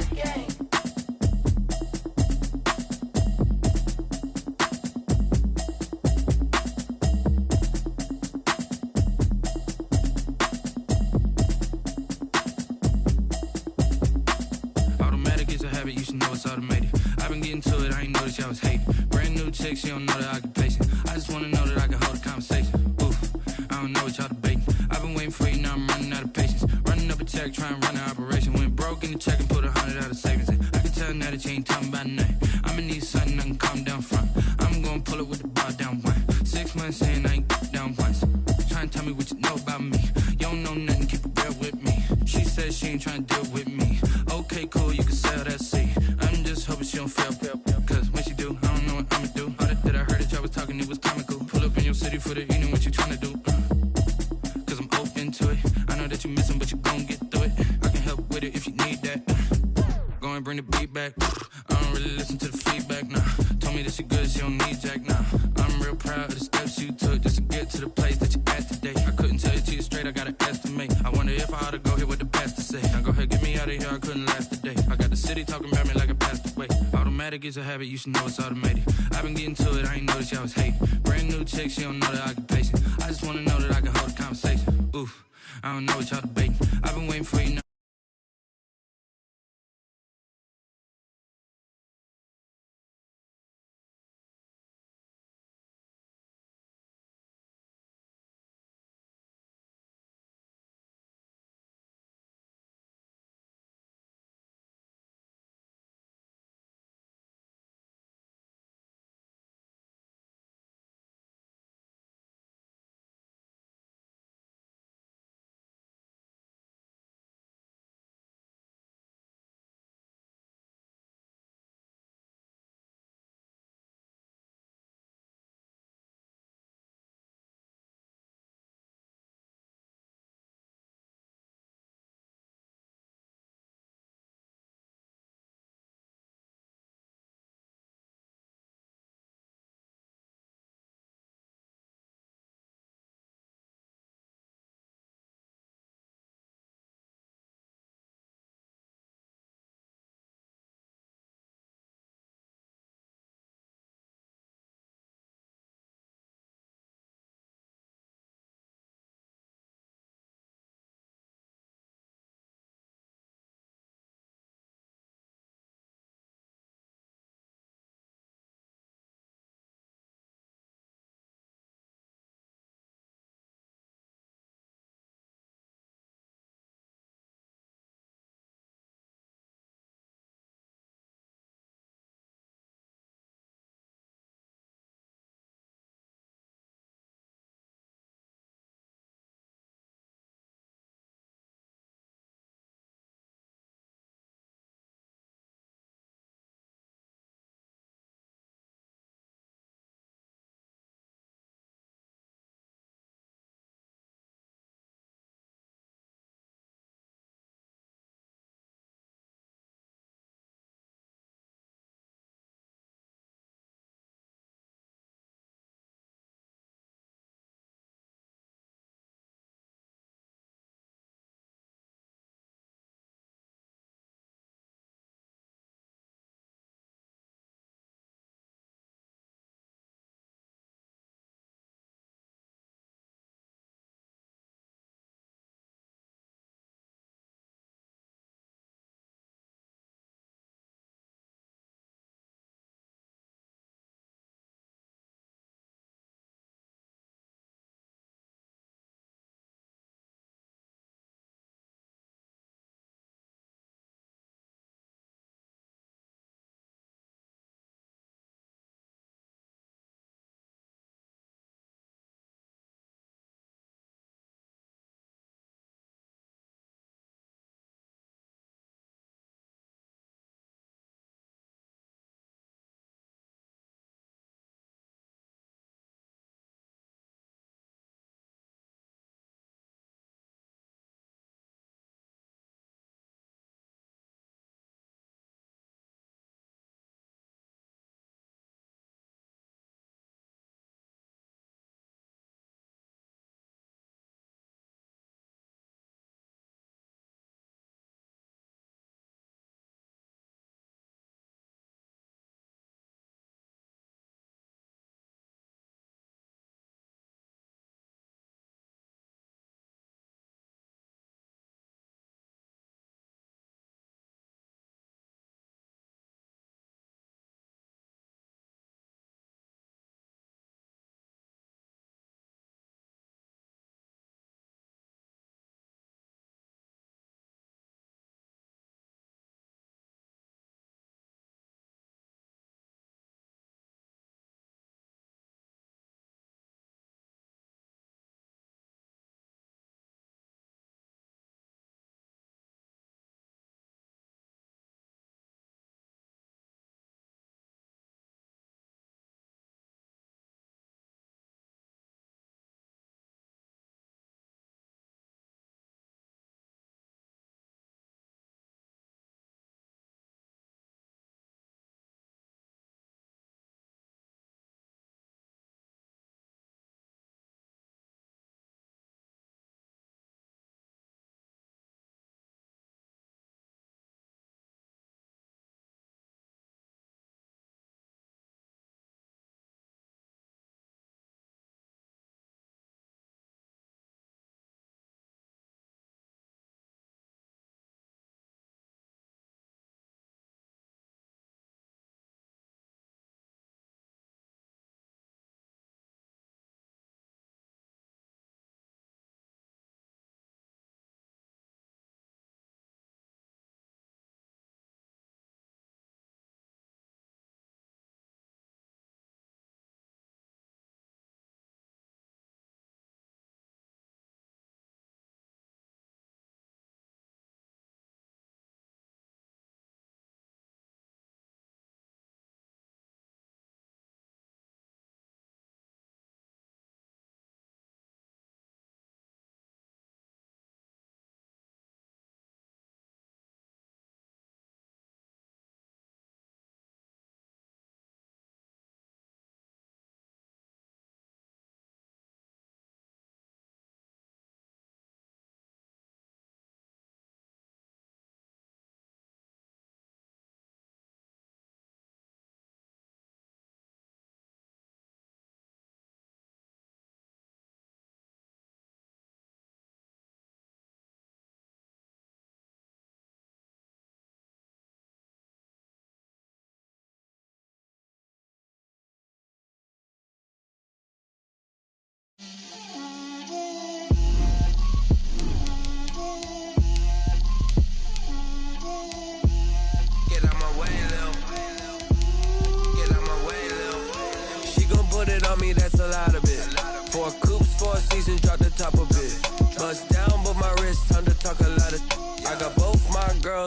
You should know it's automated. I've been getting to it, I ain't noticed y'all was hating. Brand new chick, she don't know the occupation. I just wanna know that I can hold a conversation. Oof, I don't know what y'all debating. I've been waiting for you, now I'm running out of patience. Running up a check, trying to run an operation. Went broke in the check and put 100 out of savings in. I can tell now that you ain't talking about nothing. I'ma need something I can calm down front. I'm gonna pull it with the bar down one. 6 months saying I ain't down once. Trying to tell me what you know about me. You don't know nothing, keep it real with me. She says she ain't trying to deal with me. Okay, cool, you can sell that seat. I'm just hoping she don't fail. Cause when she do, I don't know what I'ma do. All that I heard that y'all was talking, it was comical. Pull up in your city for the evening, what you tryna do? Cause I'm open to it. I know that you missing, but you gon' get through it. I can help with it if you need that. Go and bring the beat back. I don't really listen to the feedback, nah. Told me that she good, she don't need Jack, nah. I'm real proud of the steps you took just to get to the place that you at today. I couldn't tell it to you straight, I gotta estimate. I wonder if I ought to go here with the best to say. Now go ahead, get me out of here, I couldn't last a day. I got the city talking about me like I passed away. Automatic is a habit, you should know it's automated. I've been getting to it, I ain't noticed y'all was hating. Brand new chick, she don't know the occupation. I just wanna know that I can hold a conversation. Oof, I don't know what y'all debating. I've been waiting for you now.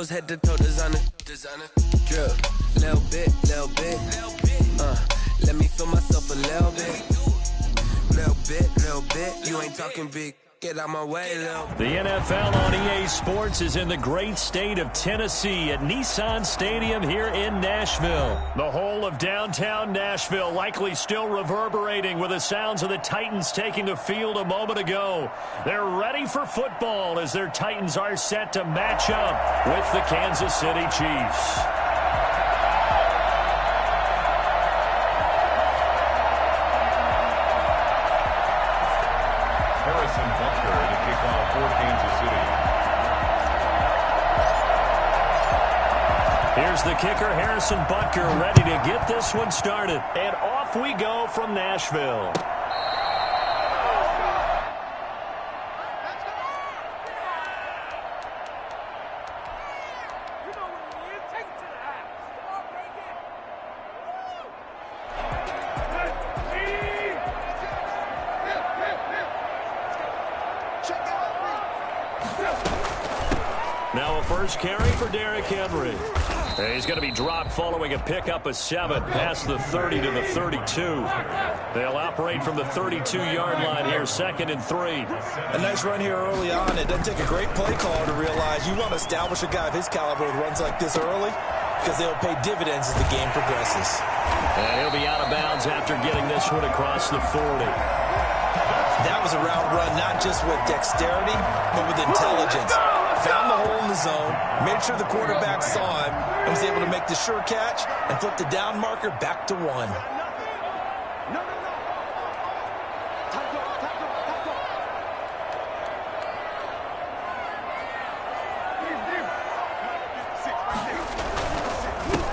toes, head to toe, designer. Drip, little bit. Let me feel myself a little bit. Little bit. You ain't talking big. Get out my way, Lil. The NFL on EA Sports is in the great state of Tennessee at Nissan Stadium here in Nashville. The whole of downtown Nashville likely still reverberating with the sounds of the Titans taking the field a moment ago. They're ready for football as their Titans are set to match up with the Kansas City Chiefs. Here's the kicker, Harrison Butker, ready to get this one started. And off we go from Nashville. Now a first carry for Derrick Henry. He's going to be dropped following a pickup of 7 past the 30 to the 32. They'll operate from the 32-yard line here, 2nd and 3. A nice run here early on. It doesn't take a great play call to realize you want to establish a guy of his caliber with runs like this early because they'll pay dividends as the game progresses. And he'll be out of bounds after getting this one across the 40. That was a route run not just with dexterity, but with intelligence. Found the hole in the zone, made sure the quarterback saw him, and was able to make the sure catch and flip the down marker back to 1.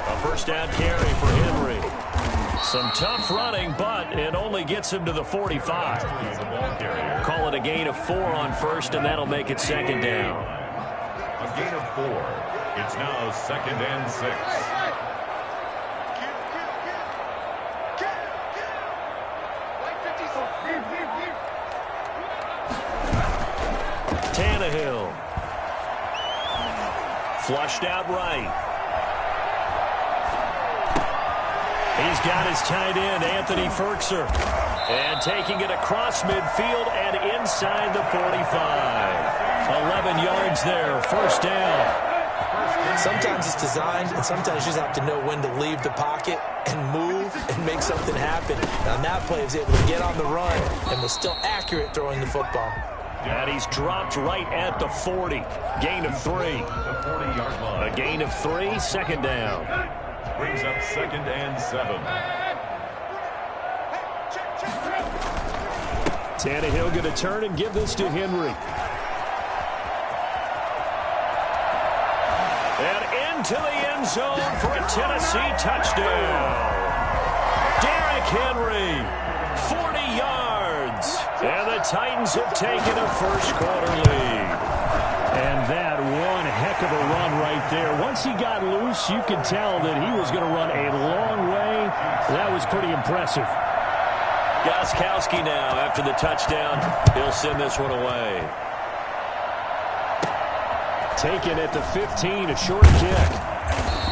A first down carry for Henry. Some tough running, but it only gets him to the 45. Call it a gain of 4 on first, and that'll make it 2nd down. A gain of 4. It's now 2nd and 6. Tannehill. Flushed out right. He's got his tight end, Anthony Firkser. And taking it across midfield and inside the 45. 11 yards there, first down. Sometimes it's designed, and sometimes you just have to know when to leave the pocket and move and make something happen. And on that play, he was able to get on the run and was still accurate throwing the football. And he's dropped right at the 40. Gain of 3. A gain of 3, 2nd down. Brings up 2nd and 7. Tannehill going to turn and give this to Henry. And into the end zone for a Tennessee touchdown. Derrick Henry, 40 yards. And the Titans have taken a first-quarter lead. And that one heck of a run right there. Once he got loose, you could tell that he was going to run a long way. That was pretty impressive. Gostkowski now, after the touchdown, he'll send this one away. Taken at the 15, a short kick.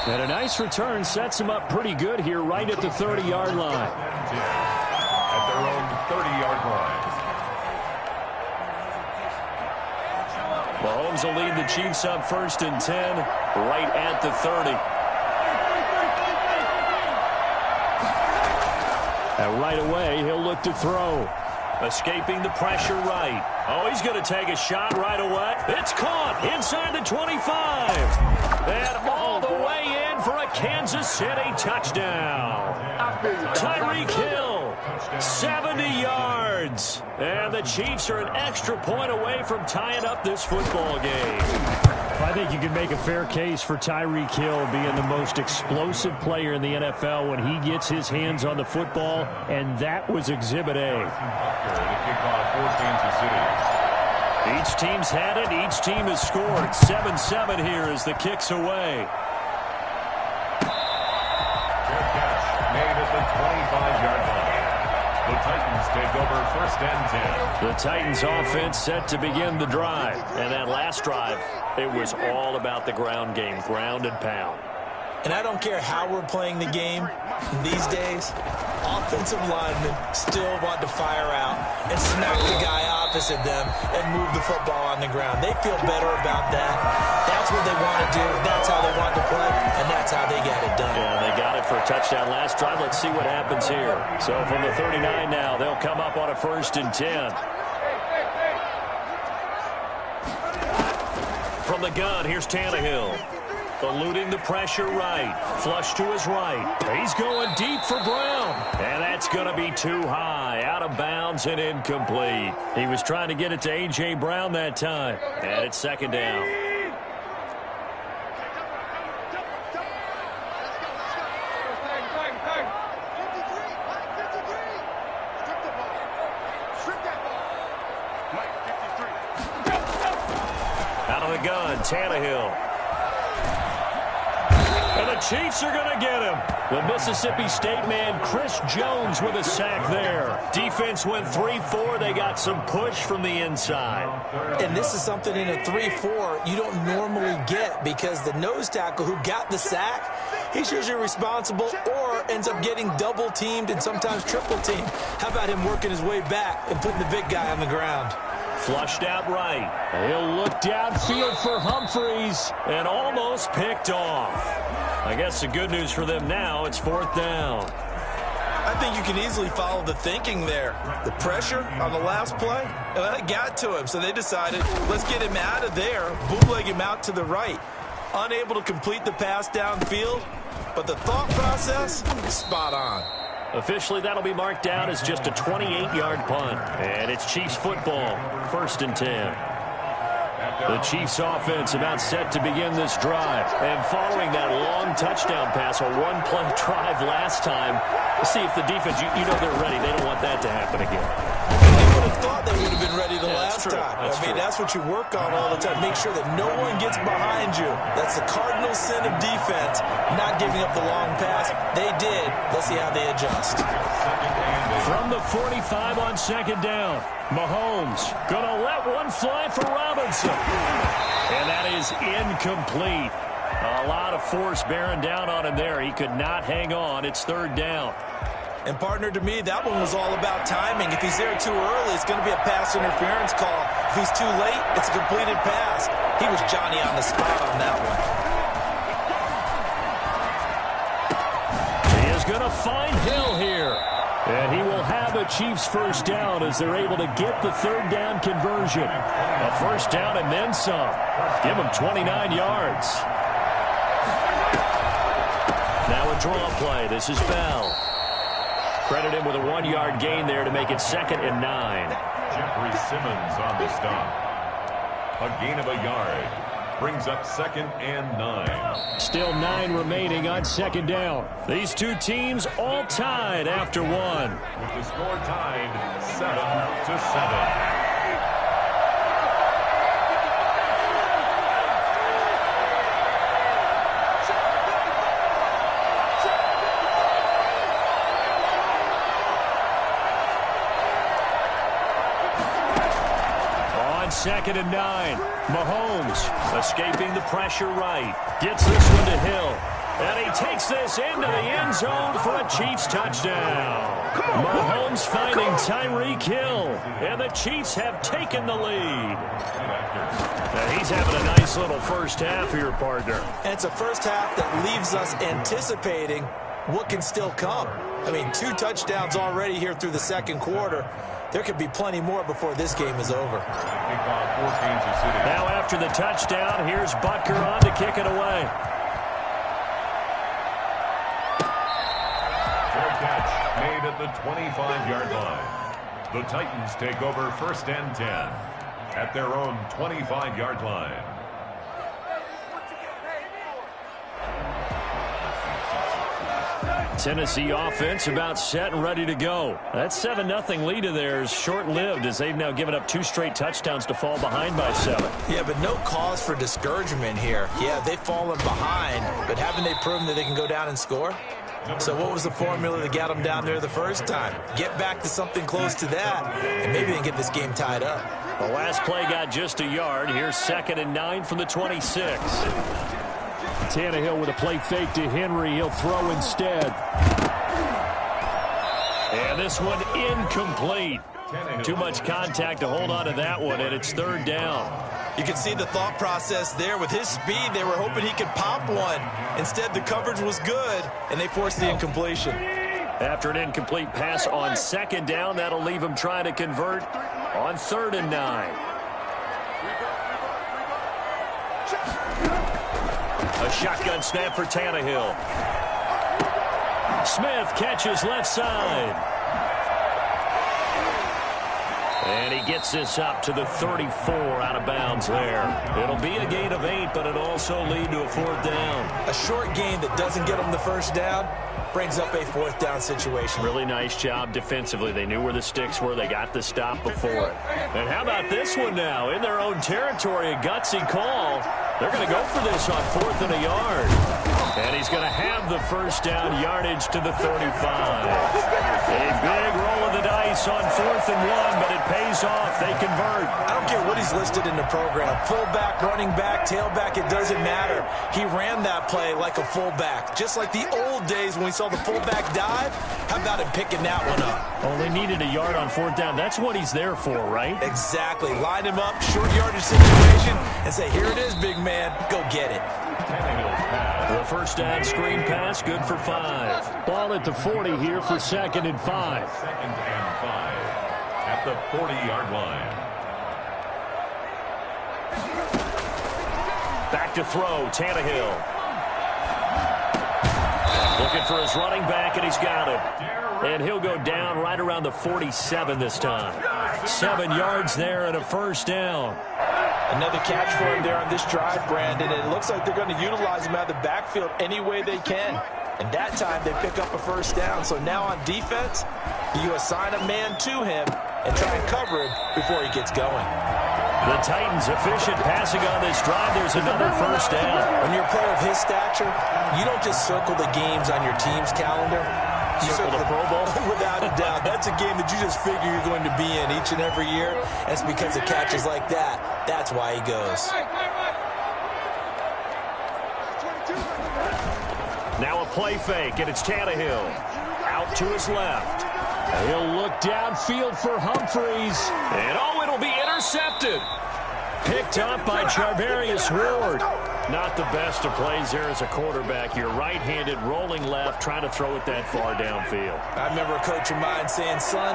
And a nice return sets him up pretty good here right at the 30-yard line. At their own 30-yard line. Mahomes will lead the Chiefs up 1st and 10, right at the 30. And right away, he'll look to throw. Escaping the pressure right. Oh, he's going to take a shot right away. It's caught inside the 25. And all the way in for a Kansas City touchdown. Tyreek Hill, 70 yards. And the Chiefs are an extra point away from tying up this football game. I think you can make a fair case for Tyreek Hill being the most explosive player in the NFL when he gets his hands on the football, and that was Exhibit A. Each team's had it. Each team has scored. 7-7 here as the kick's away. Fair catch made at the 25-yard line. The Titans take over 1st and 10. The Titans offense set to begin the drive. And that last drive, it was all about the ground game, ground and pound. And I don't care how we're playing the game these days, offensive linemen still want to fire out and smack the guy opposite them and move the football on the ground. They feel better about that. That's what they want to do. That's how they want to play, and that's how they got it done. Yeah, they got it for a touchdown last drive. Let's see what happens here. So from the 39 now, they'll come up on a 1st and 10. From the gun, here's Tannehill. Eluding the pressure right. Flush to his right. He's going deep for Brown. And that's going to be too high. Out of bounds and incomplete. He was trying to get it to A.J. Brown that time. And it's 2nd down. Out of the gun, Tannehill. And the Chiefs are going to get him. The Mississippi State man, Chris Jones, with a sack there. Defense went 3-4. They got some push from the inside. And this is something in a 3-4 you don't normally get because the nose tackle who got the sack, he's usually responsible or ends up getting double-teamed and sometimes triple-teamed. How about him working his way back and putting the big guy on the ground? Flushed out right. He'll look downfield for Humphreys and almost picked off. I guess the good news for them now, it's 4th down. I think you can easily follow the thinking there. The pressure on the last play, it got to him, so they decided, let's get him out of there, bootleg him out to the right. Unable to complete the pass downfield, but the thought process, spot on. Officially, that'll be marked down as just a 28-yard punt. And it's Chiefs football, 1st and 10. The Chiefs offense about set to begin this drive. And following that long touchdown pass, a one-play drive last time, let's see if the defense, you know they're ready. They don't want that to happen again. They would have thought they would have been ready the last time. That's what you work on all the time. Make sure that no one gets behind you. That's the cardinal sin of defense, not giving up the long pass. They did. Let's see how they adjust. From the 45 on 2nd down, Mahomes going to let one fly for Robinson. And that is incomplete. A lot of force bearing down on him there. He could not hang on. It's 3rd down. And, partner, to me, that one was all about timing. If he's there too early, it's going to be a pass interference call. If he's too late, it's a completed pass. He was Johnny on the spot on that one. He is going to find Hill here. And he will have a Chiefs 1st down as they're able to get the 3rd down conversion. A 1st down and then some. Give him 29 yards. Now a draw play. This is Bell. Credit him with a 1-yard gain there to make it 2nd and 9. Jeffrey Simmons on the stop. A gain of a yard. Brings up 2nd and 9. Still 9 remaining on 2nd down. These two teams all tied after 1. With the score tied 7-7. On 2nd and 9, Mahomes escaping the pressure right. Gets this one to Hill. And he takes this into the end zone for a Chiefs touchdown. Mahomes finding Tyreek Hill. And the Chiefs have taken the lead. And he's having a nice little first half here, partner. And it's a first half that leaves us anticipating what can still come. I mean, 2 touchdowns already here through the 2nd quarter. There could be plenty more before this game is over. Now after the touchdown, here's Butker on to kick it away. Fair catch made at the 25-yard line. The Titans take over 1st and 10 at their own 25-yard line. Tennessee offense about set and ready to go. That 7-0 lead of theirs short-lived as they've now given up 2 straight touchdowns to fall behind by 7. Yeah, but no cause for discouragement here. Yeah, they've fallen behind, but haven't they proven that they can go down and score? So what was the formula that got them down there the first time? Get back to something close to that, and maybe they can get this game tied up. The last play got just a yard. Here's 2nd and 9 from the 26. Tannehill with a play fake to Henry. He'll throw instead. And this one incomplete. Too much contact to hold on to that one, and it's 3rd down. You can see the thought process there. With his speed, they were hoping he could pop one. Instead, the coverage was good, and they forced the incompletion. After an incomplete pass on 2nd down, that'll leave him trying to convert on 3rd and 9. A shotgun snap for Tannehill. Smith catches left side. And he gets this up to the 34 out of bounds there. It'll be a gain of 8, but it'll also lead to a 4th down. A short gain that doesn't get them the first down brings up a 4th down situation. Really nice job defensively. They knew where the sticks were. They got the stop before it. And how about this one now? In their own territory, a gutsy call. They're going to go for this on 4th and a yard. And he's going to have the first down, yardage to the 35. A big roll of the dice on 4th and 1, but it pays off. They convert. I don't care what he's listed in the program. Fullback, running back, tailback, it doesn't matter. He ran that play like a fullback. Just like the old days when we saw the fullback dive. How about him picking that one up? Oh, they needed a yard on 4th down. That's what he's there for, right? Exactly. Line him up, short yardage situation, and say, here it is, big man. Go get it. The first down screen pass, good for 5. Ball at the 40 here for 2nd and 5. 2nd and 5 at the 40-yard line. Back to throw, Tannehill. Looking for his running back, and he's got him. And he'll go down right around the 47 this time. 7 yards there and a first down. Another catch for him there on this drive, Brandon. And it looks like they're going to utilize him out of the backfield any way they can. And that time they pick up a first down. So now on defense, you assign a man to him and try and cover him before he gets going. The Titans efficient passing on this drive. There's another first down. When you're a player of his stature, you don't just circle the games on your team's calendar. You circle the Pro Bowl? Without a doubt. That's a game that you just figure you're going to be in each and every year. And it's because of catches like that. That's why he goes. Now a play fake, and it's Tannehill. Out to his left. He'll look downfield for Humphreys. And oh, it'll be intercepted. Picked up by Charvarius Ward. Not the best of plays there as a quarterback. You're right-handed, rolling left, trying to throw it that far downfield. I remember a coach of mine saying, son,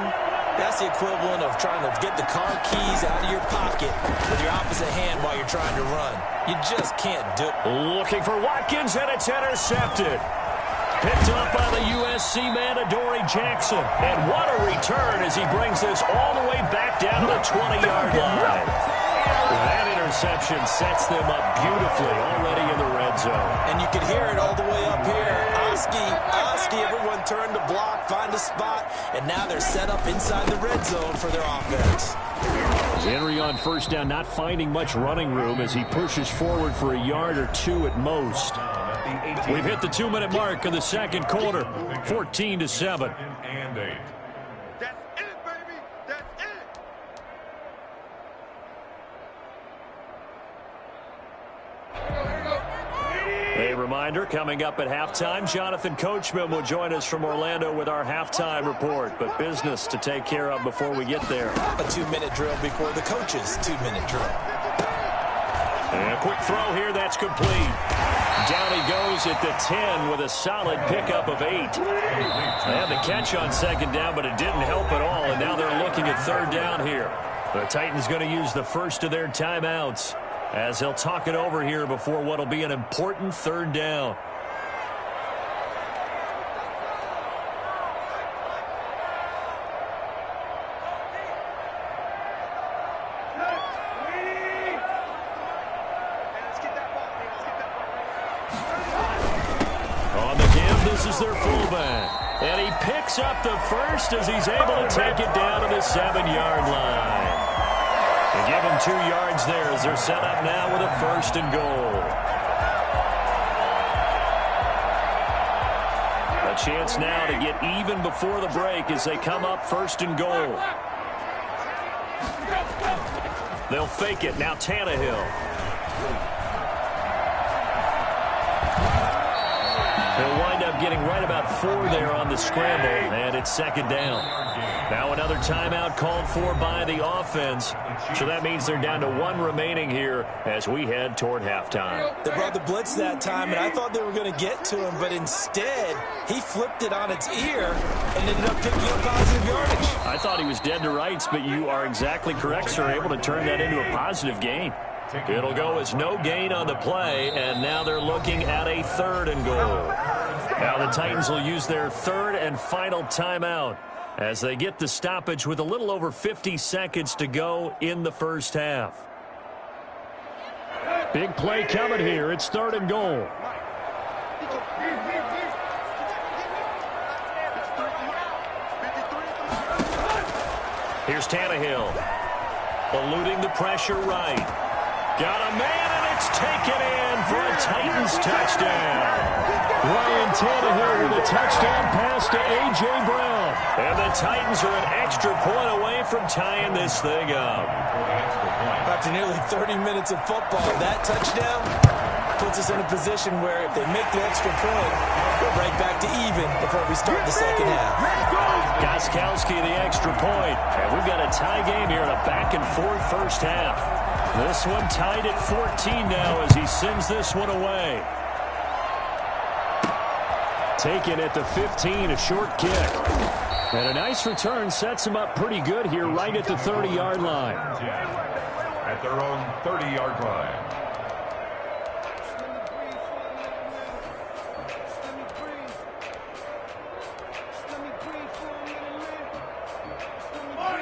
that's the equivalent of trying to get the car keys out of your pocket with your opposite hand while you're trying to run. You just can't do it. Looking for Watkins, and it's intercepted. Picked up by the USC man, Adoree Jackson. And what a return as he brings this all the way back down to the 20-yard line. That interception sets them up beautifully already in the red zone. And you can hear it all the way up here. Oski, everyone turned to block, find a spot, and now they're set up inside the red zone for their offense. Henry on first down, not finding much running room as he pushes forward for a yard or 2 at most. We've hit the 2-minute mark of the second quarter, 14-7. And 8. A reminder, coming up at halftime, Jonathan Coachman will join us from Orlando with our halftime report. But business to take care of before we get there. A 2-minute drill before the coach's 2-minute drill. And a quick throw here, that's complete. Down he goes at the 10 with a solid pickup of 8. They had the catch on second down, but it didn't help at all. And now they're looking at third down here. The Titans going to use the first of their timeouts as they'll talk it over here before what will be an important third down. On the give, this is their fullback. And he picks up the first as he's able to take it down to the 7-yard line. They give him 2 yards there as they're set up now with a 1st and goal. A chance now to get even before the break as they come up 1st and goal. They'll fake it. Now Tannehill. He'll wind up getting right about 4 there on the scramble, and it's 2nd down. Now another timeout called for by the offense. So that means they're down to 1 remaining here as we head toward halftime. They brought the blitz that time, and I thought they were going to get to him, but instead he flipped it on its ear and ended up picking up positive yardage. I thought he was dead to rights, but you are exactly correct, sir, able to turn that into a positive gain. It'll go as no gain on the play, and now they're looking at a 3rd and goal. Now the Titans will use their 3rd and final timeout as they get the stoppage with a little over 50 seconds to go in the first half. Big play coming here. It's 3rd and goal. Here's Tannehill. Eluding the pressure right. Got a man, and it's taken in for a Titans touchdown. Ryan Tannehill with a touchdown pass to A.J. Brown. And the Titans are an extra point away from tying this thing up. After nearly 30 minutes of football, that touchdown puts us in a position where if they make the extra point, we're right back to even before we start the second half. Gostkowski the extra point. And we've got a tie game here in a back-and-forth first half. This one tied at 14 now as he sends this one away. Taken at the 15, a short kick. And a nice return sets him up pretty good here right at the 30-yard line. At their own 30-yard line.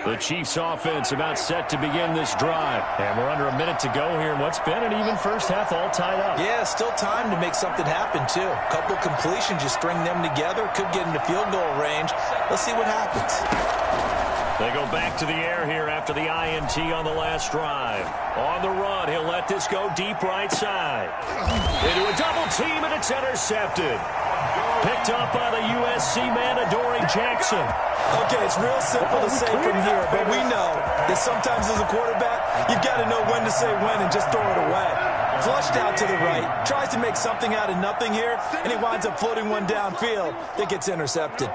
The Chiefs offense about set to begin this drive. And we're under a minute to go here in what's been an even first half, all tied up. Yeah, still time to make something happen, too. A couple completions, you string them together, could get into field goal range. Let's see what happens. They go back to the air here after the INT on the last drive. On the run, he'll let this go deep right side. Into a double team, and it's intercepted. Picked up by the USC man, Adoree Jackson. Okay, it's real simple to say from here, but we know that sometimes as a quarterback, you've got to know when to say when and just throw it away. Flushed out to the right, tries to make something out of nothing here, and he winds up floating one downfield that gets intercepted.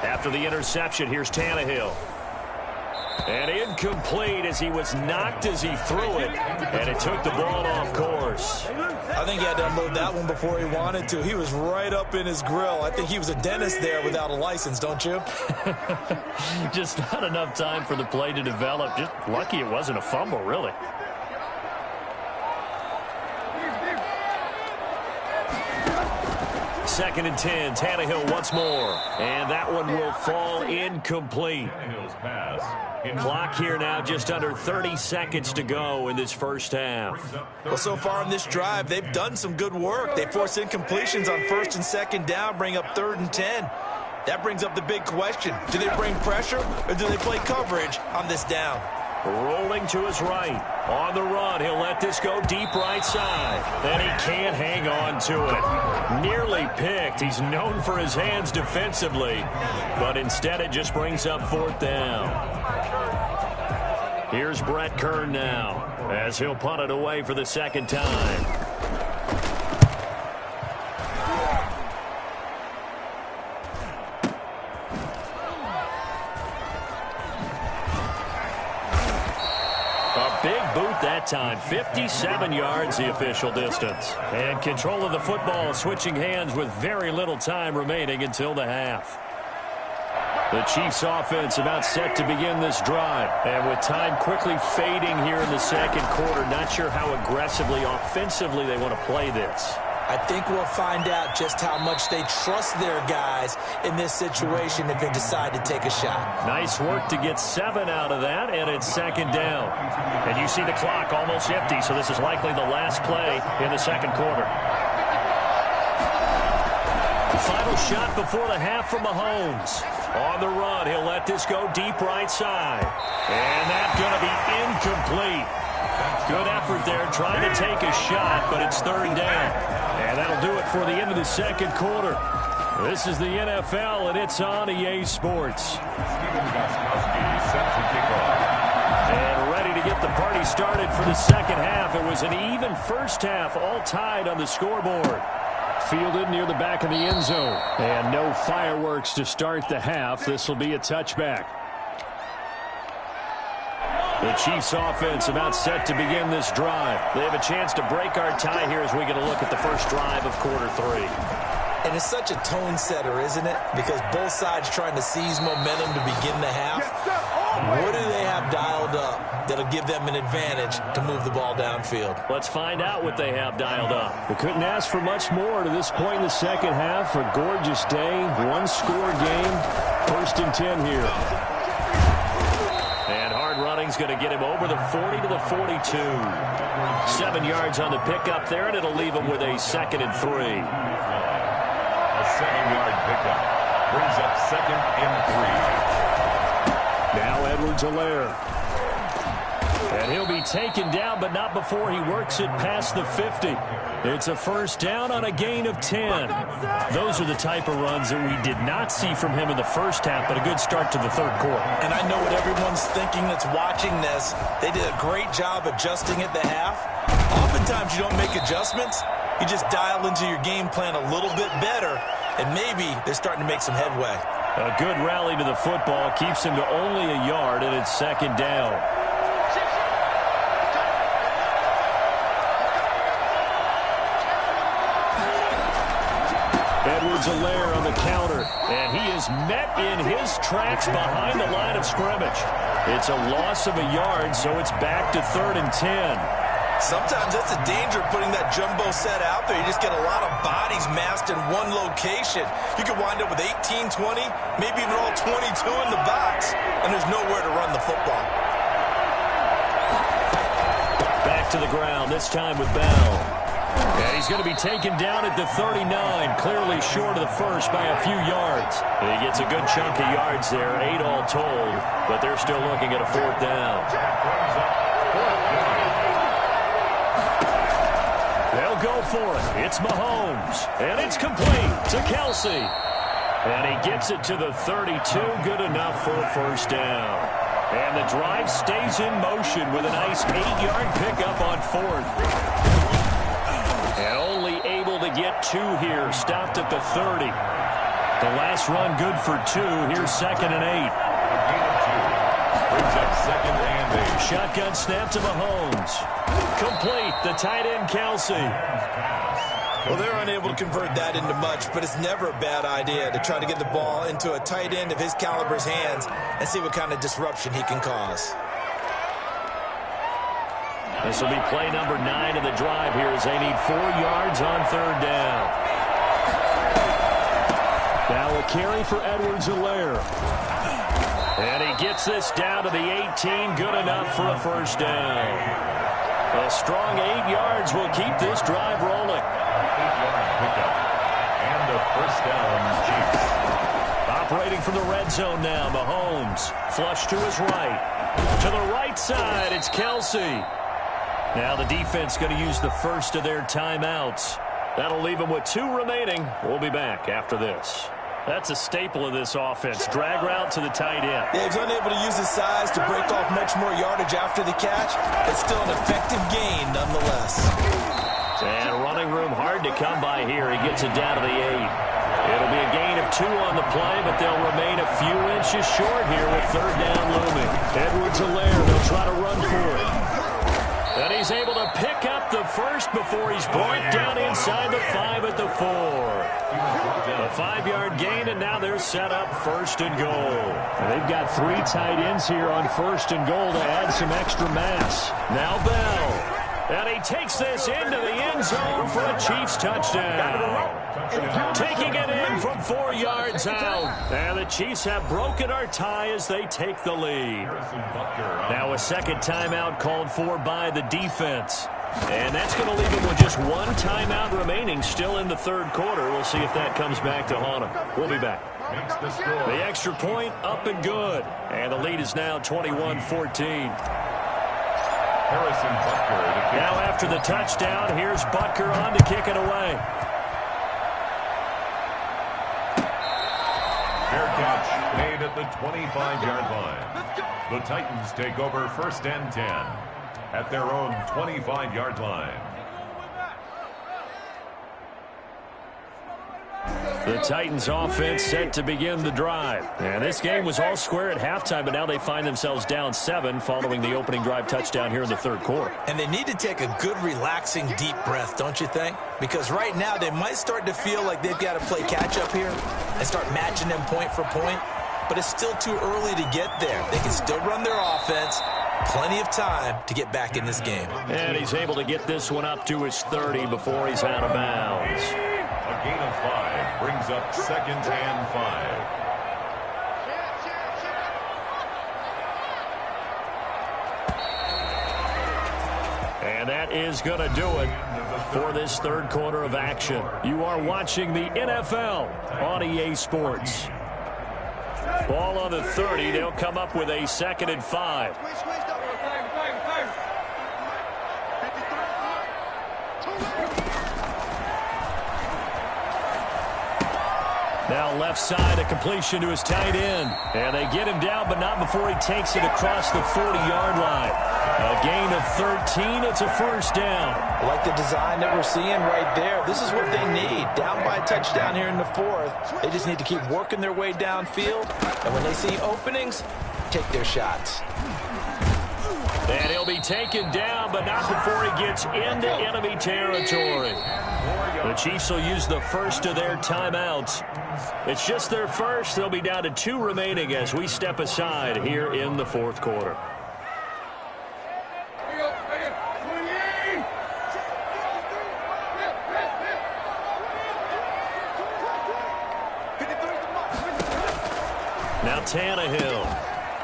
After the interception, here's Tannehill. And incomplete as he was knocked as he threw it, and it took the ball off course. I think he had to unload that one before he wanted to. He was right up in his grill. I think he was a dentist there without a license, don't you? Just not enough time for the play to develop. Just lucky it wasn't a fumble, really. Second and 10, Tannehill once more. And that one will fall incomplete. Tannehill's pass. Clock here now, just under 30 seconds to go in this first half. Well, so far in this drive, they've done some good work. They force incompletions on 1st and 2nd down, bring up 3rd and 10. That brings up the big question. Do they bring pressure or do they play coverage on this down? Rolling to his right. On the run, he'll let this go deep right side. And he can't hang on to it. Nearly picked. He's known for his hands defensively. But instead it just brings up 4th down. Here's Brett Kern now as he'll punt it away for the 2nd time. Big boot that time. 57 yards the official distance. And control of the football switching hands with very little time remaining until the half. The Chiefs offense about set to begin this drive. And with time quickly fading here in the 2nd quarter, not sure how aggressively, offensively they want to play this. I think we'll find out just how much they trust their guys in this situation if they decide to take a shot. Nice work to get 7 out of that, and it's 2nd down. And you see the clock almost empty, so this is likely the last play in the 2nd quarter. Final shot before the half from Mahomes. On the run, he'll let this go deep right side. And that's going to be incomplete. Good effort there trying to take a shot, but it's third down. And that'll do it for the end of the second quarter. This is the NFL, and it's on EA Sports. And ready to get the party started for the second half. It was an even first half, all tied on the scoreboard. Fielded near the back of the end zone. And no fireworks to start the half. This will be a touchback. The Chiefs offense about set to begin this drive. They have a chance to break our tie here as we get a look at the first drive of quarter 3. And it's such a tone setter, isn't it? Because both sides trying to seize momentum to begin the half. What do they have dialed up that'll give them an advantage to move the ball downfield? Let's find out what they have dialed up. We couldn't ask for much more to this point in the second half. A gorgeous day, one-score game. First and 10 here. And hard running's going to get him over the 40 to the 42. 7 yards on the pickup there, and it'll leave him with a 2nd and 3. A 7-yard pickup brings up 2nd and 3. Now Edwards-Helaire. And he'll be taken down, but not before he works it past the 50. It's a first down on a gain of 10. Those are the type of runs that we did not see from him in the first half, but a good start to the third quarter. And I know what everyone's thinking that's watching this. They did a great job adjusting at the half. Oftentimes you don't make adjustments. You just dial into your game plan a little bit better, and maybe they're starting to make some headway. A good rally to the football keeps him to only a yard, and it's 2nd down. Edwards-Helaire on the counter, and he is met in his tracks behind the line of scrimmage. It's a loss of a yard, so it's back to 3rd and 10. Sometimes that's the danger of putting that jumbo set out there. You just get a lot of bodies massed in one location. You could wind up with 18, 20, maybe even all 22 in the box, and there's nowhere to run the football. Back to the ground, this time with Bell. And he's going to be taken down at the 39, clearly short of the first by a few yards. He gets a good chunk of yards there, 8 all told, but they're still looking at a 4th down. They'll go for it. It's Mahomes, and it's complete to Kelce. And he gets it to the 32, good enough for a first down. And the drive stays in motion with a nice 8-yard pickup on 4th. And only able to get 2 here. Stopped at the 30. The last run good for 2. Here's 2nd and 8. Brings up 2nd and 8. Shotgun snap to Mahomes. Complete. The tight end, Kelce. Well, they're unable to convert that into much, but it's never a bad idea to try to get the ball into a tight end of his caliber's hands and see what kind of disruption he can cause. This will be play number 9 of the drive here as they need 4 yards on 3rd down. Now a carry for Edwards-Helaire. And he gets this down to the 18, good enough for a first down. A strong 8 yards will keep this drive rolling. 8-yard pickup and a first down, Chiefs. Operating from the red zone now, Mahomes. Flush to his right. To the right side, it's Kelce. Now the defense going to use the first of their timeouts. That'll leave them with 2 remaining. We'll be back after this. That's a staple of this offense. Drag route to the tight end. Yeah, he's unable to use his size to break off much more yardage after the catch. It's still an effective gain nonetheless. And running room hard to come by here. He gets it down to the 8. It'll be a gain of 2 on the play, but they'll remain a few inches short here with 3rd down looming. Edwards-Helaire, they'll try to run for it. And he's able to pick up the first before he's brought down inside the 5 at the 4. A 5-yard gain, and now they're set up 1st and goal. And they've got 3 tight ends here on 1st and goal to add some extra mass. Now Bell. And he takes this into the end zone for a Chiefs touchdown. Taking it in from 4 yards out. And the Chiefs have broken our tie as they take the lead. Now a second timeout called for by the defense. And that's going to leave them with just 1 timeout remaining still in the third quarter. We'll see if that comes back to haunt them. We'll be back. The extra point up and good. And the lead is now 21-14. Harrison Butker to kick. Now after the touchdown, here's Butker on to kick it away. Fair catch made at the 25-yard line. The Titans take over 1st and 10 at their own 25-yard line. The Titans offense set to begin the drive. And this game was all square at halftime, but now they find themselves down 7 following the opening drive touchdown here in the third quarter. And they need to take a good, relaxing, deep breath, don't you think? Because right now they might start to feel like they've got to play catch-up here and start matching them point for point. But it's still too early to get there. They can still run their offense. Plenty of time to get back in this game. And he's able to get this one up to his 30 before he's out of bounds. A gain of 5 brings up 2nd and 5. And that is going to do it for this third quarter of action. You are watching the NFL on EA Sports. Ball on the 30. They'll come up with a 2nd and 5. Now left side, a completion to his tight end. And they get him down, but not before he takes it across the 40-yard line. A gain of 13. It's a first down. I like the design that we're seeing right there. This is what they need. Down by a touchdown here in the 4th. They just need to keep working their way downfield. And when they see openings, take their shots. And he'll be taken down, but not before he gets into enemy territory. The Chiefs will use the first of their timeouts. It's just their first. They'll be down to 2 remaining as we step aside here in the fourth quarter. Now Tannehill.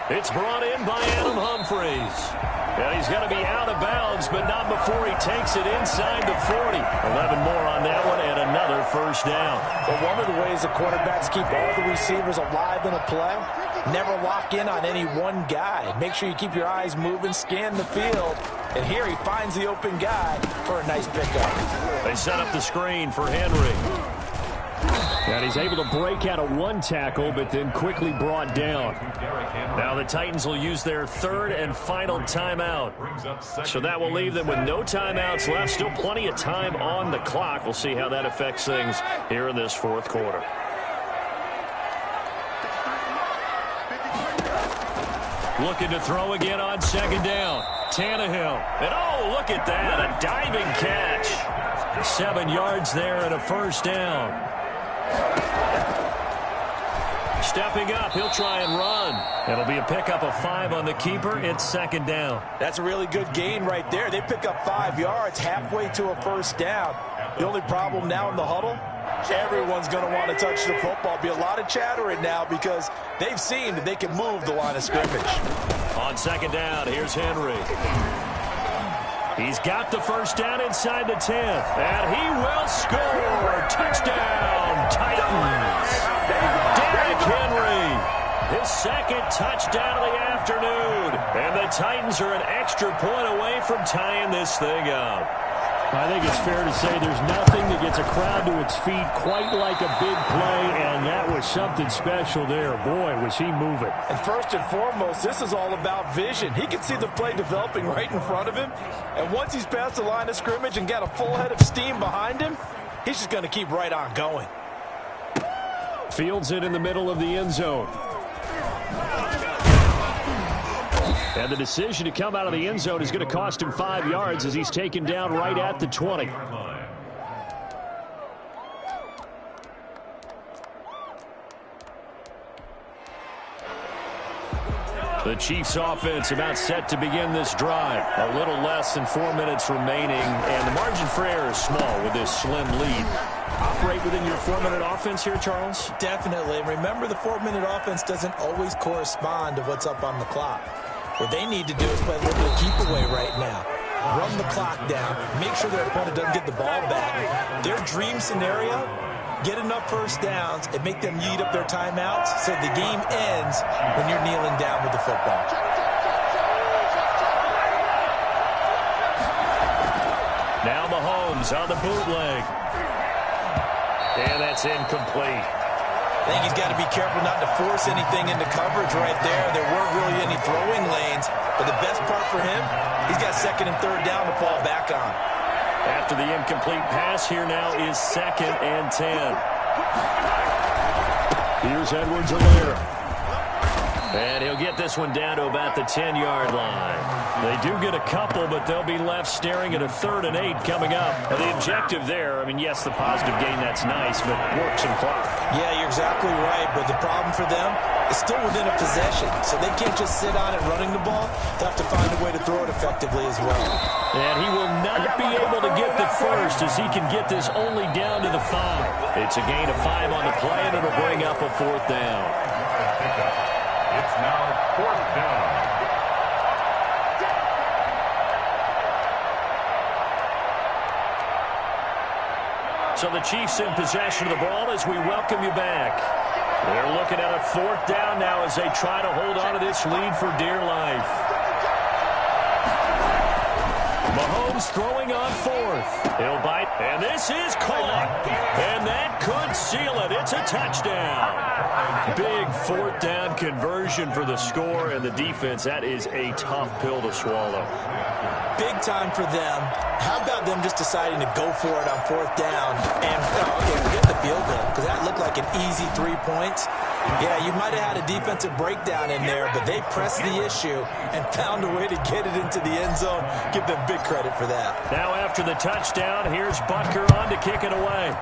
It's brought in by Adam Humphries. And he's going to be out of bounds, but not before he takes it inside the 40. 11 more on that one and another first down. Well, one of the ways the quarterbacks keep all the receivers alive in a play, never lock in on any one guy. Make sure you keep your eyes moving, scan the field. And here he finds the open guy for a nice pickup. They set up the screen for Henry. And he's able to break out of 1 tackle, but then quickly brought down. Now the Titans will use their 3rd and final timeout. So that will leave them with no timeouts left. Still plenty of time on the clock. We'll see how that affects things here in this fourth quarter. Looking to throw again on 2nd down. Tannehill. And oh, look at that. A diving catch. 7 yards there and a first down. Stepping up, he'll try and run. It'll be a pickup of 5 on the keeper. It's 2nd down. That's a really good gain right there. They pick up 5 yards halfway to a first down. The only problem now in the huddle, everyone's going to want to touch the football. Be a lot of chattering now because they've seen that they can move the line of scrimmage. On 2nd down, here's Henry. He's got the first down inside the 10th, and he will score. Touchdown, Titans. Derrick Henry, his 2nd touchdown of the afternoon. And the Titans are an extra point away from tying this thing up. I think it's fair to say there's nothing that gets a crowd to its feet quite like a big play, and that was something special there. Boy, was he moving. And first and foremost, this is all about vision. He can see the play developing right in front of him, and once he's past the line of scrimmage and got a full head of steam behind him, he's just going to keep right on going. Fields it in the middle of the end zone. And the decision to come out of the end zone is going to cost him 5 yards as he's taken down right at the 20. The Chiefs offense about set to begin this drive. A little less than 4 minutes remaining, and the margin for error is small with this slim lead. Operate within your 4-minute offense here, Charles? Definitely. Remember, the 4-minute offense doesn't always correspond to what's up on the clock. What they need to do is play a little bit of keep away right now. Run the clock down. Make sure their opponent doesn't get the ball back. Their dream scenario, get enough first downs and make them eat up their timeouts so the game ends when you're kneeling down with the football. Now Mahomes on the bootleg. And that's incomplete. I think he's got to be careful not to force anything into coverage right there. There weren't really any throwing lanes. But the best part for him, he's got second and third down to fall back on. After the incomplete pass, here now is 2nd and 10. Here's Edwards-Helaire. And he'll get this one down to about the 10-yard line. They do get a couple, but they'll be left staring at a 3rd and 8 coming up. And the objective there, I mean, yes, the positive gain, that's nice, but work some clock. Yeah, you're exactly right, but the problem for them is still within a possession, so they can't just sit on it running the ball. They'll have to find a way to throw it effectively as well. And he will not be able to get the first as he can get this only down to the 5. It's a gain of 5 on the play, and it'll bring up a 4th down. It's now 4th down. So the Chiefs in possession of the ball as we welcome you back. They're looking at a 4th down now as they try to hold on to this lead for dear life. Mahomes throwing on 4th. He'll bite, and this is caught. And that could seal it. It's a touchdown. Big 4th down conversion for the score, and the defense, that is a tough pill to swallow. Big time for them. How about them just deciding to go for it on 4th down and get the field goal? Because that looked like an easy 3 points. Yeah, you might have had a defensive breakdown in there, but they pressed the issue and found a way to get it into the end zone. Give them big credit for that. Now after the touchdown, here's Butker on to kick it away.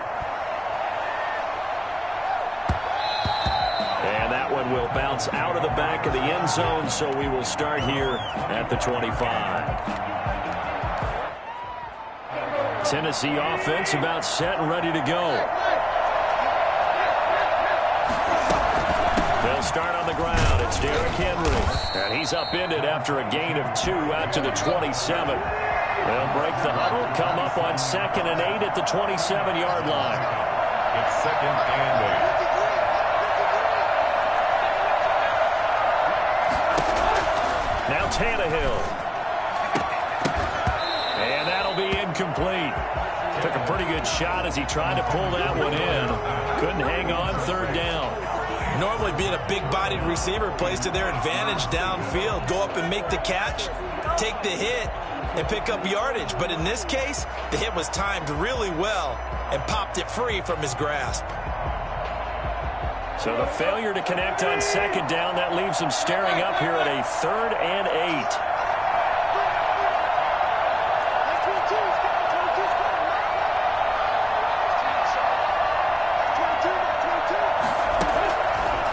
And that one will bounce out of the back of the end zone, so we will start here at the 25. Tennessee offense about set and ready to go. They'll start on the ground. It's Derrick Henry. And he's upended after a gain of 2 out to the 27. They'll break the huddle, come up on 2nd and 8 at the 27-yard line. It's 2nd and 8. Now Tannehill. And that'll be incomplete. Took a pretty good shot as he tried to pull that one in. Couldn't hang on 3rd down. Normally being a big-bodied receiver plays to their advantage downfield. Go up and make the catch, take the hit, and pick up yardage. But in this case, the hit was timed really well and popped it free from his grasp. So the failure to connect on 2nd down, that leaves them staring up here at a 3rd and 8.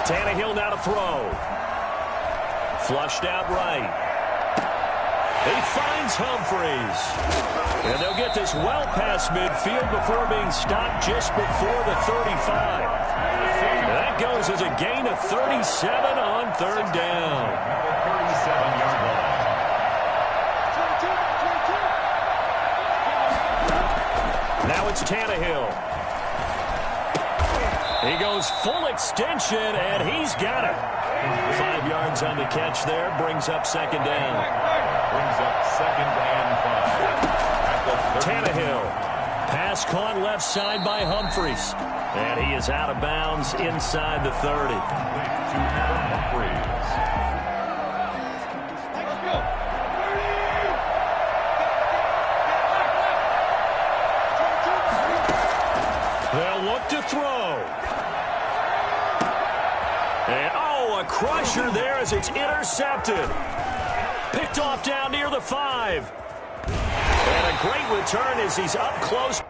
Tannehill now to throw. Flushed out right. He finds Humphries. And they'll get this well past midfield before being stopped just before the 35. That goes as a gain of 37 on 3rd down. 37-yard line. Now it's Tannehill. He goes full extension, and he's got it. 5 yards on the catch there, brings up 2nd down. Brings up 2nd and 5. Tannehill. Pass caught left side by Humphries. And he is out of bounds inside the 30. They'll look to throw. And, a crusher there as it's intercepted. Picked off down near the 5. And a great return as he's up close.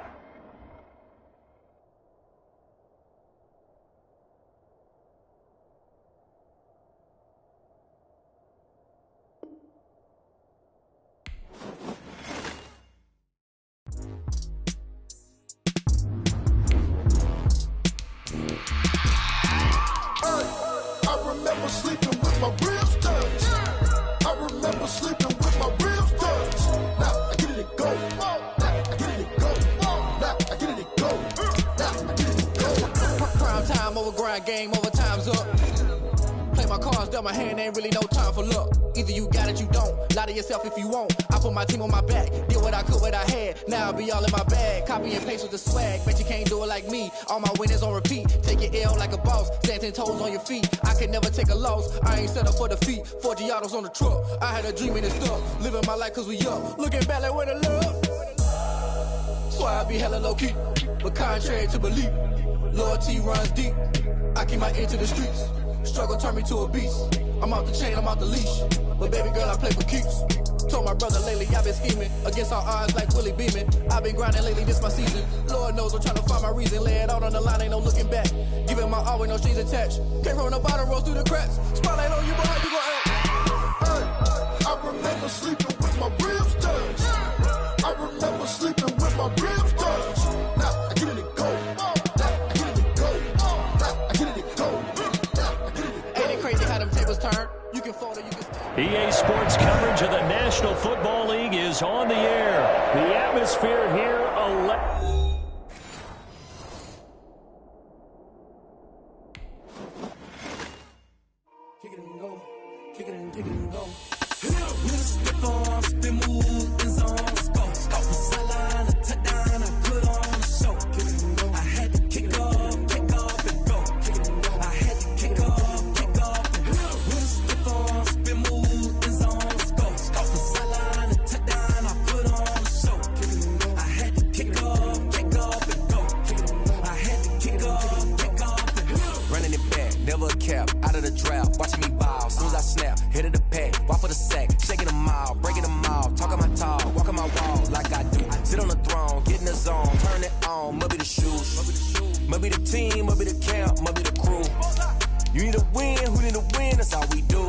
my hand, ain't really no time for luck. Either you got it, you don't. Lie to yourself if you won't. I put my team on my back. Did what I could, what I had. Now I'll be all in my bag. Copy and paste with the swag. Bet you can't do it like me. All my winners on repeat. Take your L like a boss. Stand 10 toes on your feet. I could never take a loss. I ain't set up for defeat. 4 Giottos on the truck. I had a dream and it's stuck. Living my life cause we up. Looking back like where the love. So I be hella low key. But contrary to belief, loyalty runs deep. I keep my ear to the streets. Struggle turned me to a beast. I'm off the chain, I'm off the leash. But baby girl, I play for keeps. Told my brother lately I've been scheming. Against all odds like Willie Beeman. I've been grinding lately, this my season. Lord knows I'm trying to find my reason. Lay it out on the line, ain't no looking back. Giving my all with no strings attached. Came from the bottom, rose through the cracks. Spotlight on you, but how you gon' act? I remember sleeping with my ribs touched. I remember sleeping with my ribs touched. Now I get it and go. Now I get it and go. Now I get it and go. Ain't it crazy how them tables turn? You can fold it, you can stand. EA Sports coverage of the National Football League is on the air. The atmosphere here Kick it and go. Kick it and go. With a stiff arm, spin move, in zone, scope. Off the sideline, a touchdown, I put on a show. Kick it and go. I had to kick off and go. Kick it and go. I had to kick off and go. With a stiff arm, spin move, in zone, scope. Off the sideline, a touchdown, I put on a show. Kick it and go. I had to kick off and go. Kick it and go. I had to kick off and go. Running it back, never a cap, out of the drought, watching me ball, soon as I snap, hit of the pack, walk for the sack, shaking them all, breaking them all, talking my talk, walking my wall like I do, sit on the throne, get in the zone, turn it on, must be the shoes, must be the team, must be the camp, must be the crew, you need a win, who need a win, that's all we do,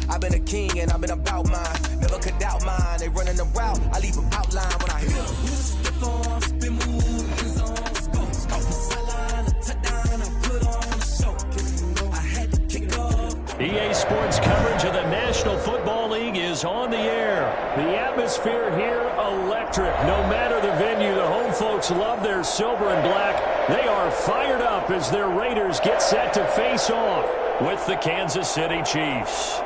I've been a king and I've been about mine, never could doubt mine, they running the route, I leave them outline when I hit them. Stiff arm, spin move, in zone, scope. Off the sideline, a touchdown, I put on a show. Kick it and go. I had to kick off. EA Sports coverage of the National Football League is on the air. The atmosphere here electric. No matter the venue, the home folks love their silver and black. They are fired up as their Raiders get set to face off with the Kansas City Chiefs.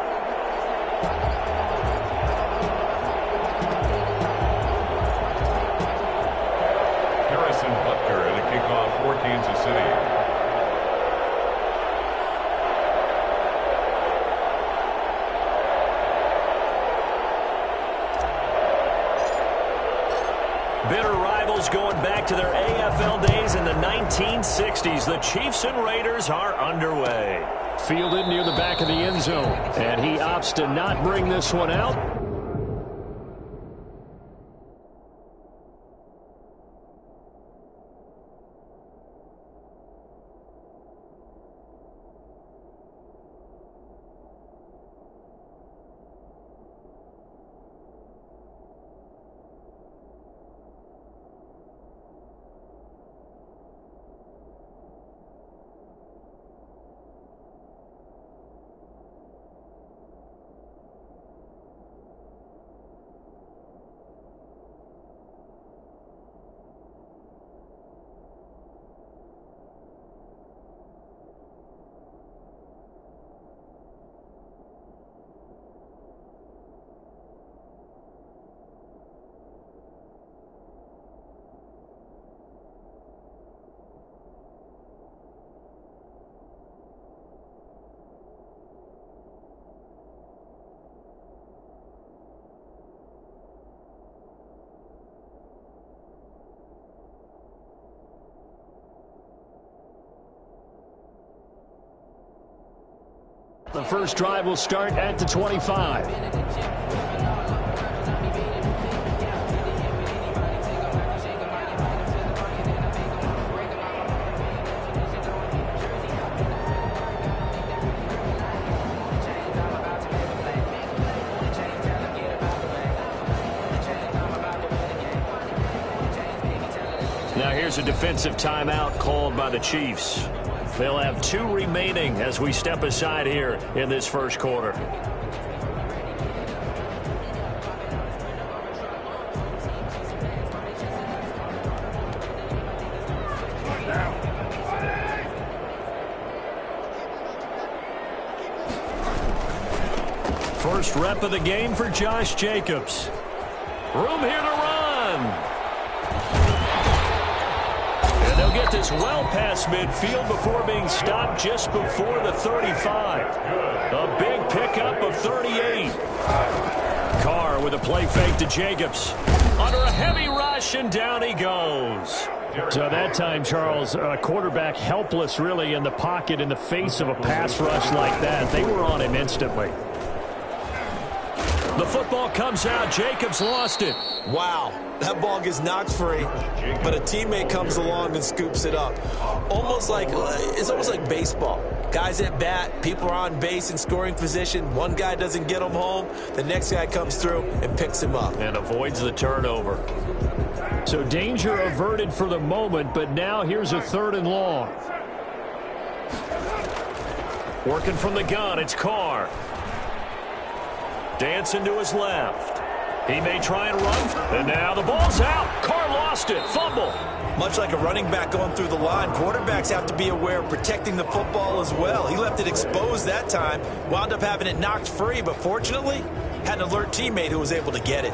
Harrison Butker at a kickoff for Kansas City. Bitter rivals going back to their AFL days in the 1960s. The Chiefs and Raiders are underway. Fielded near the back of the end zone. And he opts to not bring this one out. The first drive will start at the 25. Now here's a defensive timeout called by the Chiefs. They'll have 2 remaining as we step aside here in this first quarter. rep of the game for Josh Jacobs. Room here to run. And they'll get this well past midfield before being stopped just before the 35. A big pickup of 38. Carr with a play fake to Jacobs. Under a heavy rush, and down he goes. So that time, Charles, a quarterback helpless really in the pocket in the face of a pass rush like that. They were on him instantly. The football comes out. Jacobs lost it. Wow, that ball gets knocked free, but a teammate comes along and scoops it up. It's almost like baseball. Guys at bat, people are on base in scoring position. One guy doesn't get him home. The next guy comes through and picks him up. And avoids the turnover. So danger averted for the moment, but now here's a 3rd and long. Working from the gun, it's Carr. Dancing to his left. He may try and run. And now the ball's out. Carr lost it. Fumble. Much like a running back going through the line, quarterbacks have to be aware of protecting the football as well. He left it exposed that time, wound up having it knocked free, but fortunately, had an alert teammate who was able to get it.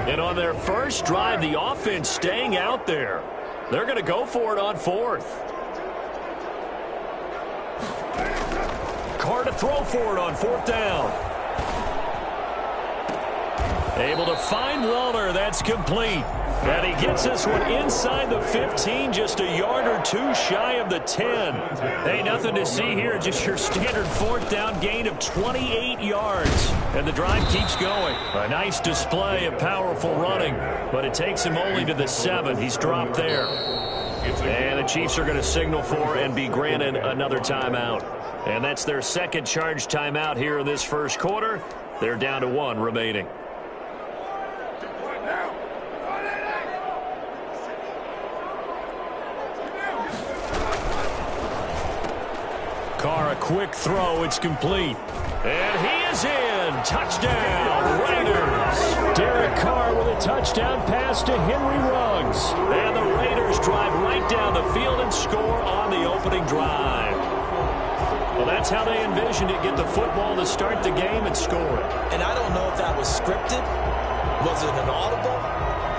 And on their first drive, the offense staying out there. They're going to go for it on 4th. Carr to throw for it on 4th down. Able to find Waller. That's complete. And he gets this one inside the 15, just a yard or two shy of the 10. Hey, nothing to see here. Just your standard 4th down gain of 28 yards. And the drive keeps going. A nice display of powerful running, but it takes him only to the 7. He's dropped there. And the Chiefs are going to signal for and be granted another timeout. And that's their second charge timeout here in this first quarter. They're down to 1 remaining. Carr, a quick throw. It's complete. And he is in. Touchdown, Raiders. Derek Carr with a touchdown pass to Henry Ruggs. And the Raiders drive right down the field and score on the opening drive. Well, that's how they envisioned it. Get the football to start the game and score it. And I don't know if that was scripted. Was it an audible?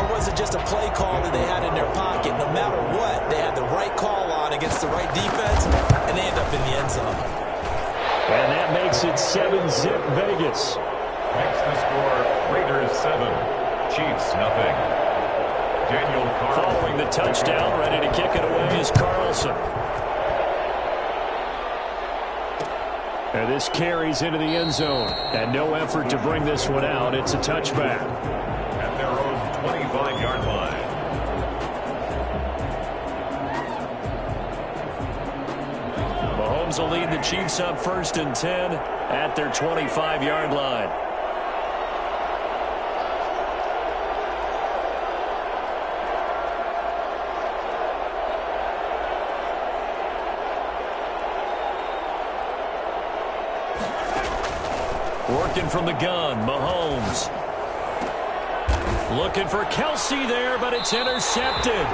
Or was it just a play call that they had in their pocket? No matter what, they had the right call on against the right defense, and they end up in the end zone. And that makes it 7-zip Vegas. Makes the score Raiders 7, Chiefs nothing. Daniel Carlson. Following the touchdown, ready to kick it away is Carlson. And this carries into the end zone. And no effort to bring this one out. It's a touchback. At their own 25-yard line. Mahomes will lead the Chiefs up 1st and 10 at their 25-yard line. Working from the gun, Mahomes. Looking for Kelsey there, but it's intercepted.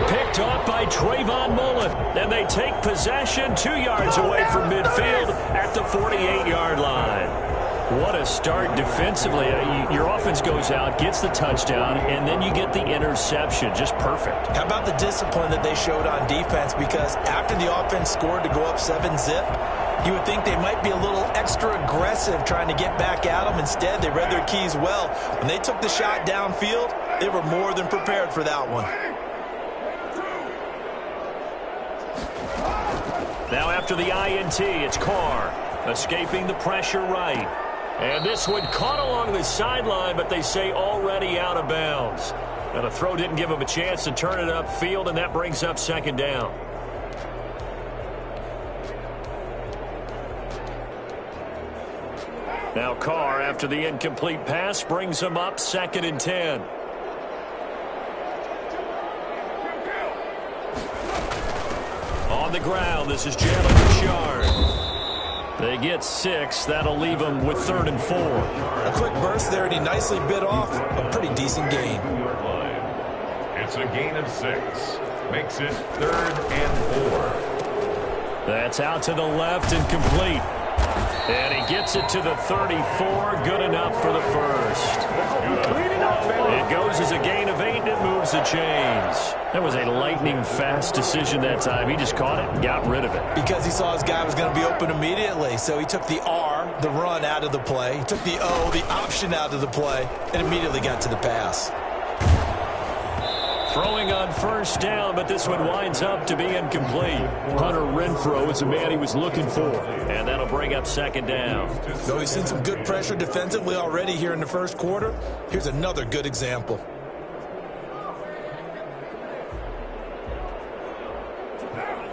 Picked off by Trayvon Mullen. And they take possession 2 yards away from midfield at the 48-yard line. What a start defensively. Your offense goes out, gets the touchdown, and then you get the interception. Just perfect. How about the discipline that they showed on defense? Because after the offense scored to go up 7-zip, you would think they might be a little extra aggressive trying to get back at them. Instead, they read their keys well. When they took the shot downfield, they were more than prepared for that one. Now after the INT, it's Carr escaping the pressure right. And this one caught along the sideline, but they say already out of bounds. Now the throw didn't give him a chance to turn it upfield, and that brings up 2nd down. Now Carr, after the incomplete pass, brings him up 2nd and 10. On the ground, this is Jalen Richard. They get 6. That'll leave them with 3rd and 4. A quick burst there, and he nicely bit off a pretty decent gain. It's a gain of 6. Makes it 3rd and 4. That's out to the left and complete. And he gets it to the 34. Good enough for the first. It goes as a gain of 8, and it moves the chains. That was a lightning-fast decision that time. He just caught it and got rid of it. Because he saw his guy was going to be open immediately. So he took the R, the run, out of the play. He took the O, the option, out of the play, and immediately got to the pass. Throwing on first down, but this one winds up to be incomplete. Hunter Renfrow is the man he was looking for, and that'll bring up second down. Though we've seen some good pressure defensively already here in the first quarter, here's another good example.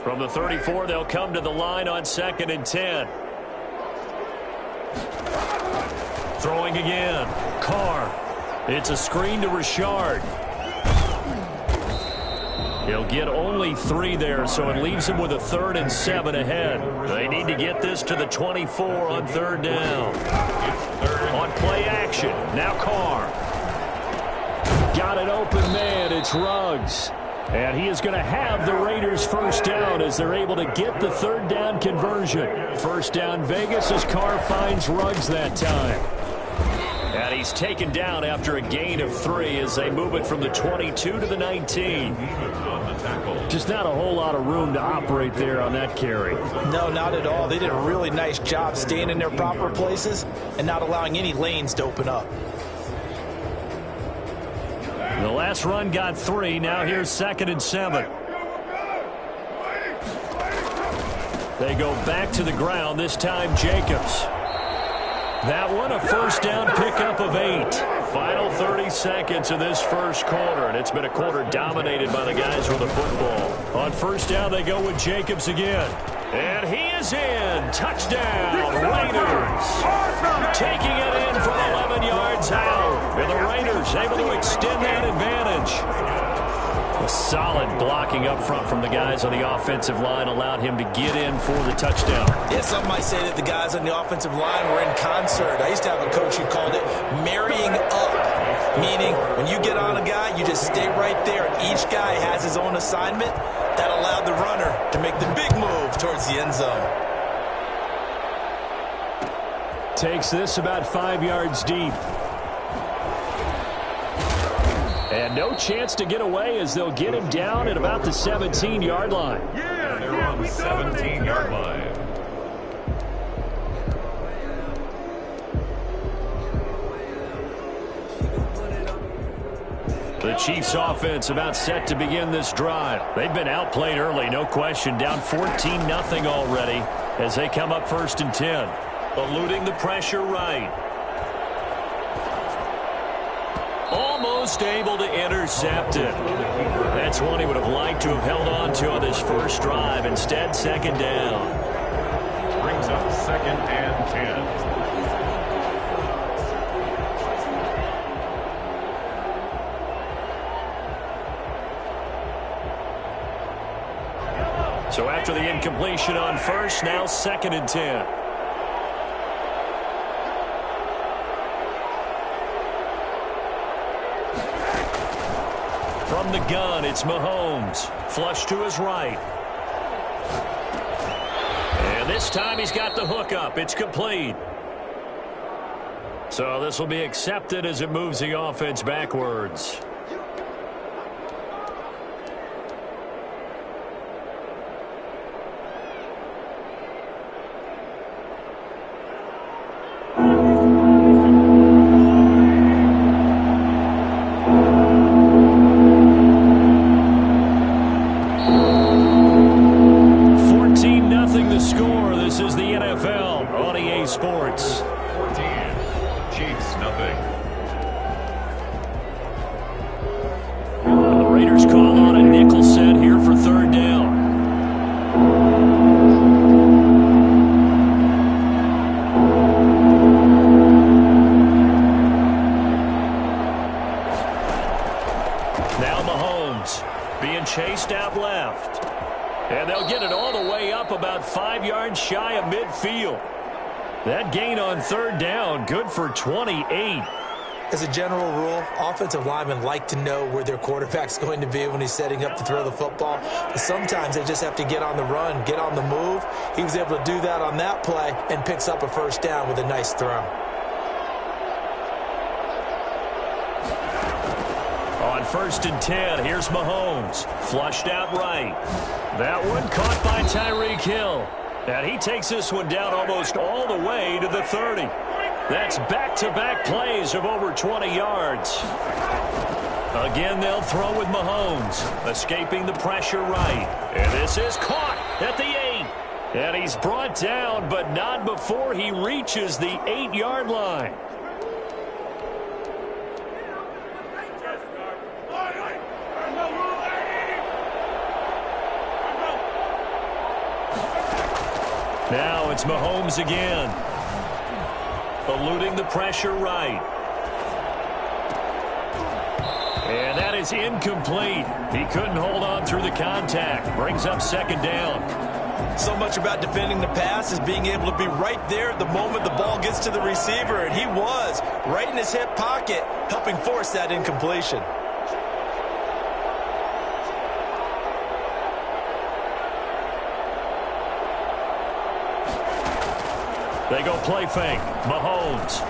From the 34, they'll come to the line on 2nd and 10. Throwing again. Carr. It's a screen to Richard. He'll get only 3 there, so it leaves him with a 3rd and 7 ahead. They need to get this to the 24 on 3rd down. On play action, now Carr. Got an open man, it's Ruggs. And he is going to have the Raiders first down as they're able to get the 3rd down conversion. First down Vegas as Carr finds Ruggs that time. And he's taken down after a gain of 3 as they move it from the 22 to the 19. Just not a whole lot of room to operate there on that carry. No, not at all. They did a really nice job staying in their proper places and not allowing any lanes to open up. The last run got 3. Now here's 2nd and 7. They go back to the ground, this time Jacobs. That one, a first down pickup of 8. Final 30 seconds of this first quarter, and it's been a quarter dominated by the guys with the football. On first down, they go with Jacobs again. And he is in. Touchdown, Raiders. Taking it in from 11 yards out. And the Raiders able to extend that advantage. A solid blocking up front from the guys on the offensive line allowed him to get in for the touchdown. Yeah, some might say that the guys on the offensive line were in concert. I used to have a coach who called it marrying up, meaning when you get on a guy, you just stay right there, and each guy has his own assignment. That allowed the runner to make the big move towards the end zone. Takes this about 5 yards deep. And no chance to get away as they'll get him down at about the 17-yard line. Yeah, they're on the 17-yard line. The Chiefs offense about set to begin this drive. They've been outplayed early, no question. Down 14-0 already as they come up 1st and 10. Eluding the pressure right. Almost able to intercept it. That's one he would have liked to have held on to on this first drive. Instead, 2nd down. Brings up 2nd and 10. So after the incompletion on first, now 2nd and 10. From the gun, it's Mahomes. Flush to his right. And this time he's got the hook up. It's complete. So this will be accepted as it moves the offense backwards. That gain on 3rd down, good for 28. As a general rule, offensive linemen like to know where their quarterback's going to be when he's setting up to throw the football. But sometimes they just have to get on the run, get on the move. He was able to do that on that play and picks up a first down with a nice throw. On 1st and 10, here's Mahomes. Flushed out right. That one caught by Tyreek Hill. And he takes this one down almost all the way to the 30. That's back-to-back plays of over 20 yards. Again, they'll throw with Mahomes. Escaping the pressure right. And this is caught at the 8. And he's brought down, but not before he reaches the 8-yard line. Now it's Mahomes again. Eluding the pressure right. And that is incomplete. He couldn't hold on through the contact. Brings up 2nd down. So much about defending the pass is being able to be right there at the moment the ball gets to the receiver, and he was right in his hip pocket, helping force that incompletion. They go play fake. Mahomes.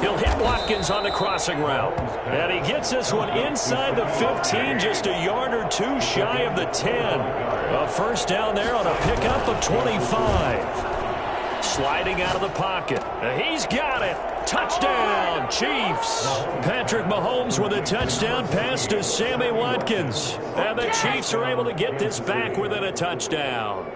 He'll hit Watkins on the crossing route. And he gets this one inside the 15, just a yard or two shy of the 10. A first down there on a pickup of 25. Sliding out of the pocket. He's got it. Touchdown, Chiefs. Patrick Mahomes with a touchdown pass to Sammy Watkins. And the Chiefs are able to get this back within a touchdown.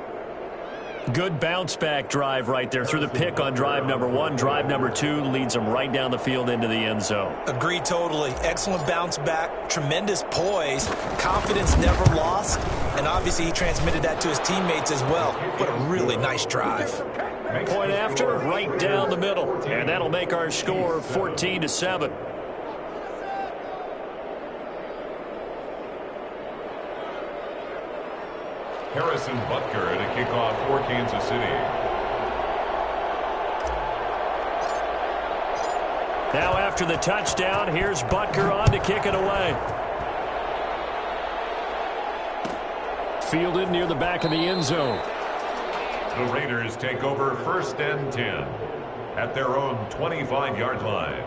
Good bounce-back drive right there through the pick on drive number 1. Drive number 2 leads them right down the field into the end zone. Agreed totally. Excellent bounce-back, tremendous poise, confidence never lost, and obviously he transmitted that to his teammates as well. What a really nice drive. Point after, right down the middle, and that'll make our score 14-7. Harrison Butker to kick off for Kansas City. Now after the touchdown, here's Butker on to kick it away. Fielded near the back of the end zone. The Raiders take over 1st and 10 at their own 25-yard line.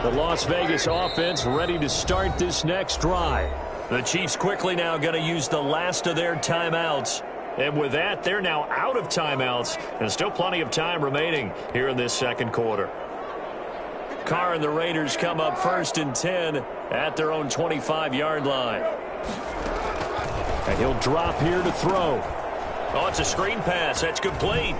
The Las Vegas offense ready to start this next drive. The Chiefs quickly now going to use the last of their timeouts. And with that, they're now out of timeouts. And still plenty of time remaining here in this 2nd quarter. Carr and the Raiders come up 1st and 10 at their own 25-yard line. And he'll drop here to throw. Oh, it's a screen pass. That's complete.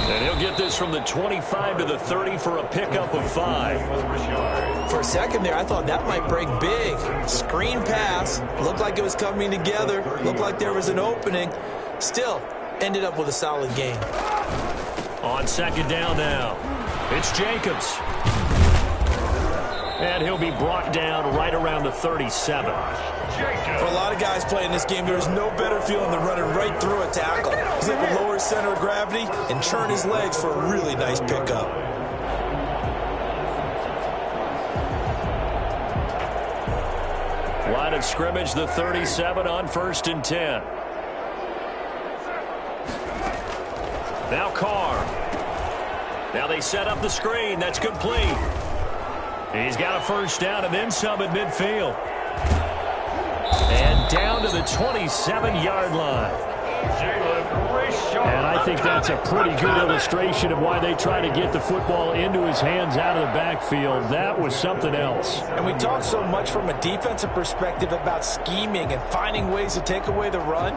And he'll get this from the 25 to the 30 for a pickup of 5. For a second there, I thought that might break big. Screen pass. Looked like it was coming together. Looked like there was an opening. Still, ended up with a solid game. On 2nd down now, it's Jacobs. And he'll be brought down right around the 37. For a lot of guys playing this game, there's no better feeling than running right through a tackle. He's able to lower his center of gravity and churn his legs for a really nice pickup. Line of scrimmage, the 37 on 1st and 10. Now Carr. Now they set up the screen. That's complete. He's got a first down and then some at midfield. And down to the 27-yard line. And I think that's a pretty good illustration of why they try to get the football into his hands out of the backfield. That was something else. And we talk so much from a defensive perspective about scheming and finding ways to take away the run.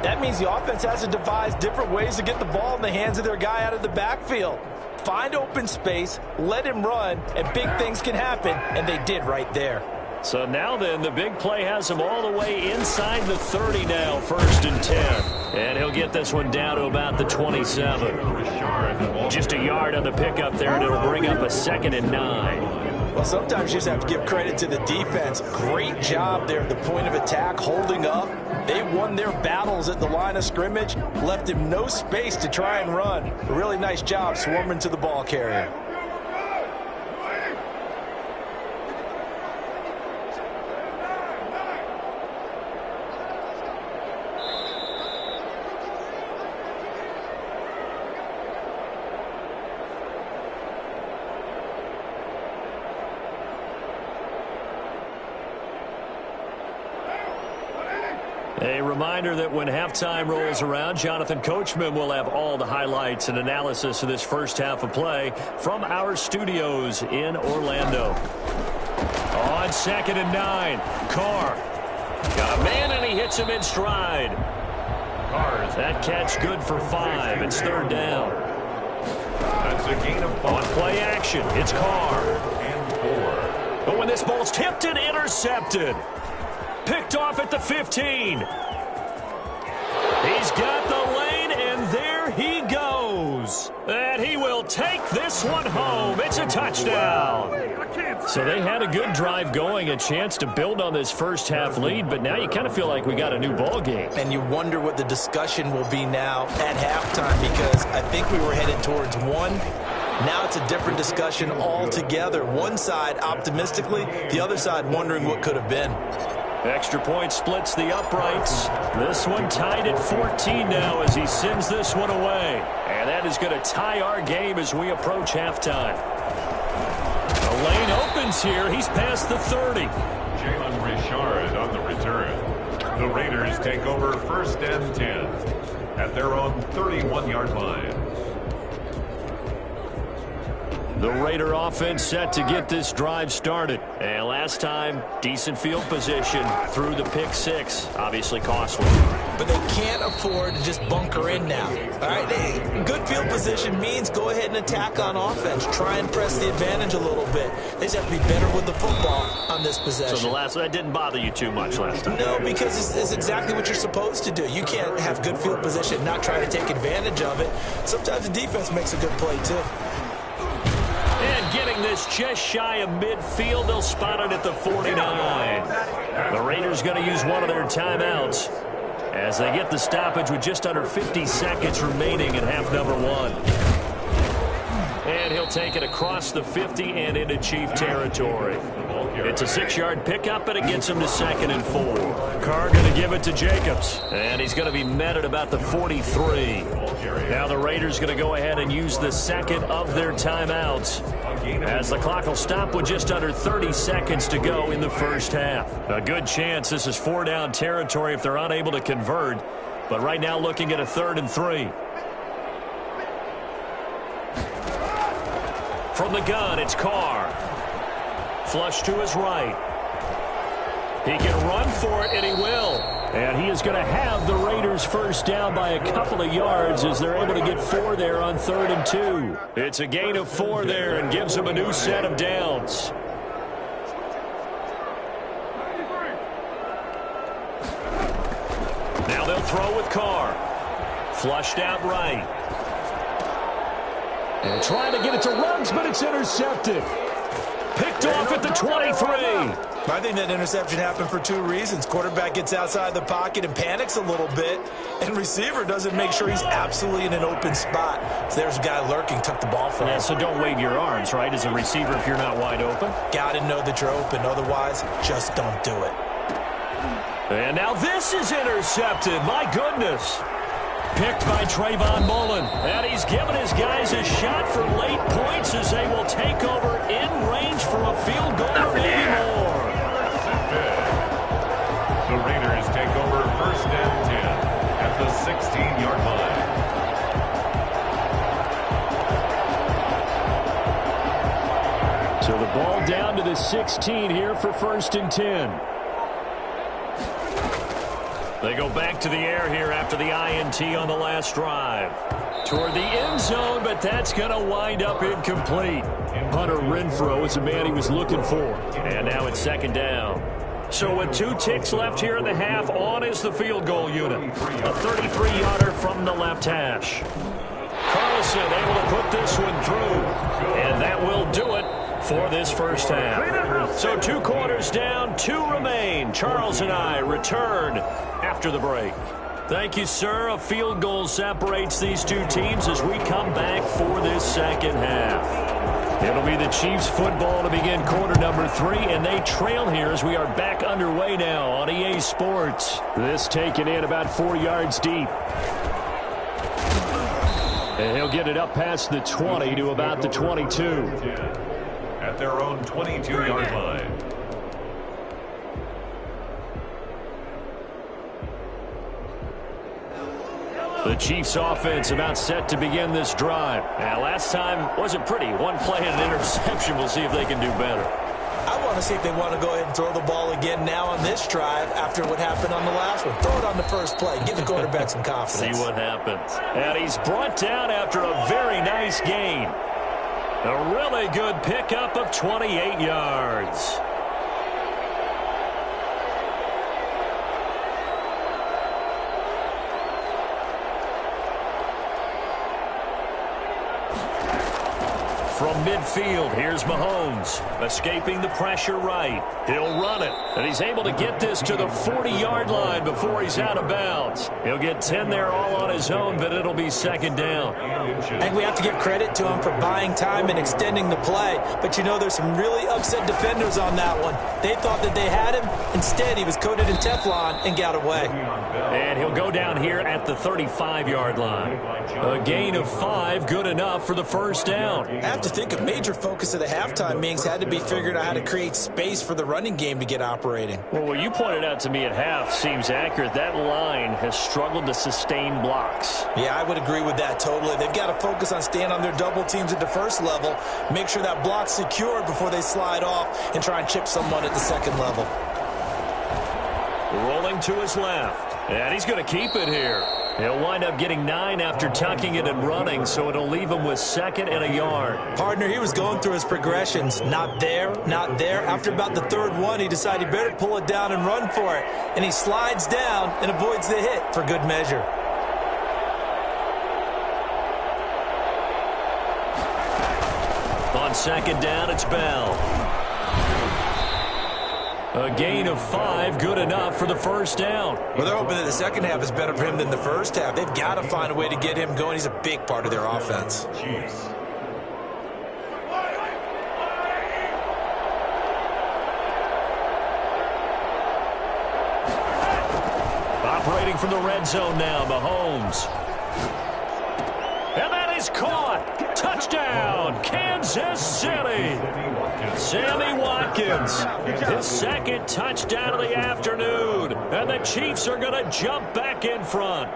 That means the offense has to devise different ways to get the ball in the hands of their guy out of the backfield. Find open space, let him run, and big things can happen, and they did right there. So now then, the big play has him all the way inside the 30 now, 1st and 10. And he'll get this one down to about the 27. Just a yard on the pickup there, and it'll bring up a 2nd and 9. Well, sometimes you just have to give credit to the defense. Great job there at the point of attack, holding up. They won their battles at the line of scrimmage, left him no space to try and run. A really nice job swarming to the ball carrier. A reminder that when halftime rolls around, Jonathan Coachman will have all the highlights and analysis of this first half of play from our studios in Orlando. On 2nd and 9, Carr. Got a man, and he hits him in stride. That catch good for 5. It's 3rd down. That's a gain of 5. On play action, it's Carr. And 4. But when this ball's tipped and intercepted. Picked off at the 15. He's got the lane, and there he goes. And he will take this one home. It's a touchdown. So they had a good drive going, a chance to build on this first half lead, but now you kind of feel like we got a new ball game. And you wonder what the discussion will be now at halftime, because I think we were headed towards one. Now it's a different discussion altogether. One side optimistically, the other side wondering what could have been. Extra point splits the uprights. This one tied at 14 now as he sends this one away. And that is going to tie our game as we approach halftime. The lane opens here. He's past the 30. Jalen Richard on the return. The Raiders take over 1st and 10 at their own 31-yard line. The Raider offense set to get this drive started. And last time, decent field position through the pick 6. Obviously costly. But they can't afford to just bunker in now. All right, good field position means go ahead and attack on offense. Try and press the advantage a little bit. They just have to be better with the football on this possession. So that didn't bother you too much last time? No, because it's exactly what you're supposed to do. You can't have good field position and not try to take advantage of it. Sometimes the defense makes a good play too. And getting this just shy of midfield, they'll spot it at the 49. The Raiders going to use one of their timeouts as they get the stoppage with just under 50 seconds remaining in half number 1. And he'll take it across the 50 and into Chief territory. It's a 6-yard pickup, and it gets him to 2nd and 4. Carr going to give it to Jacobs, and he's going to be met at about the 43. Now the Raiders going to go ahead and use the second of their timeouts as the clock will stop with just under 30 seconds to go in the first half. A good chance this is 4-down territory if they're unable to convert, but right now looking at a 3rd and 3. From the gun, it's Carr. Flush to his right. He can run for it, and he will. And he is going to have the Raiders first down by a couple of yards as they're able to get 4 there on 3rd and 2. It's a gain of 4 there and gives them a new set of downs. Now they'll throw with Carr. Flushed out right. And trying to get it to Ruggs, but it's intercepted. Picked off at the 23. I think that interception happened for 2 reasons. Quarterback gets outside the pocket and panics a little bit, and receiver doesn't make sure he's absolutely in an open spot. So there's a guy lurking, took the ball from him. So don't wave your arms, right, as a receiver if you're not wide open? Got to know that you're open. Otherwise, just don't do it. And now this is intercepted. My goodness. Picked by Trayvon Mullen. And he's given his guys a shot for late points as they will take over in range for a field goal or maybe more. The Raiders take over 1st and 10 at the 16-yard line. So the ball down to the 16 here for 1st and 10. They go back to the air here after the INT on the last drive. Toward the end zone, but that's going to wind up incomplete. Hunter Renfrow is the man he was looking for. And now it's 2nd down. So with 2 ticks left here in the half, on is the field goal unit. A 33-yarder from the left hash. Carlson able to put this one through. And that will do it for this first half. So 2 quarters down, 2 remain. Charles and I return after the break. Thank you, sir. A field goal separates these two teams as we come back for this second half. It'll be the Chiefs football to begin quarter number 3, and they trail here as we are back underway now on EA Sports. This taken in about 4 yards deep. And he'll get it up past the 20 to about the 22. At their own 22-yard line. The Chiefs offense about set to begin this drive. Now, last time wasn't pretty. One play and an interception. We'll see if they can do better. I want to see if they want to go ahead and throw the ball again now on this drive after what happened on the last one. Throw it on the first play. Give the quarterback some confidence. See what happens. And he's brought down after a very nice gain. A really good pickup of 28 yards. From midfield, here's Mahomes, escaping the pressure right. He'll run it, and he's able to get this to the 40-yard line before he's out of bounds. He'll get 10 there all on his own, but it'll be second down. And we have to give credit to him for buying time and extending the play. But, you know, there's some really upset defenders on that one. They thought that they had him. Instead, he was coated in Teflon and got away. And he'll go down here at the 35-yard line. A gain of 5, good enough for the first down. I have to think a major focus of the halftime meetings had to be figuring out how to create space for the running game to get operating. Well, what you pointed out to me at half seems accurate. That line has struggled to sustain blocks. Yeah, I would agree with that totally. They've got to focus on staying on their double teams at the first level, make sure that block's secured before they slide off and try and chip someone at the second level. Rolling to his left, and he's going to keep it here. He'll wind up getting 9 after tucking it and running, so it'll leave him with 2nd and a yard. Partner, he was going through his progressions. Not there, not there. After about the 3rd one, he decided he better pull it down and run for it. And he slides down and avoids the hit for good measure. On second down, it's Bell. A gain of 5, good enough for the first down. Well, they're hoping that the second half is better for him than the first half. They've got to find a way to get him going. He's a big part of their offense. Chiefs. Operating from the red zone now, Mahomes. And that is caught. Touchdown, Kansas City. Sammy Watkins, his 2nd touchdown of the afternoon. And the Chiefs are going to jump back in front.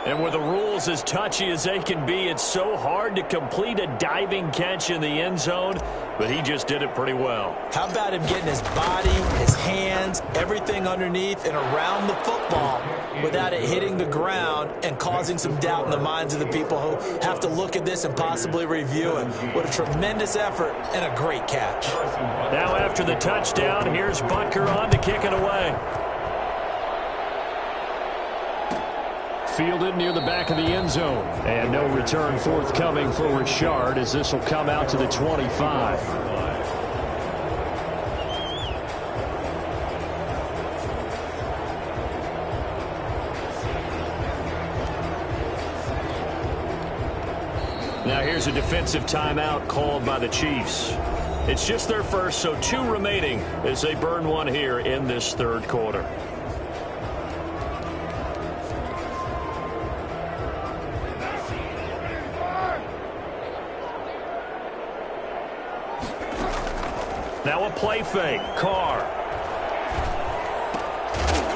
And with the rules as touchy as they can be, it's so hard to complete a diving catch in the end zone, but he just did it pretty well. How about him getting his body, his hands, everything underneath and around the football without it hitting the ground and causing some doubt in the minds of the people who have to look at this and possibly review it. What a tremendous effort and a great catch. Now after the touchdown, here's Butker on to kick it away. Fielded near the back of the end zone. And no return forthcoming for Richard as this will come out to the 25. Now here's a defensive timeout called by the Chiefs. It's just their first, so 2 remaining as they burn one here in this 3rd quarter. Now a play fake. Carr.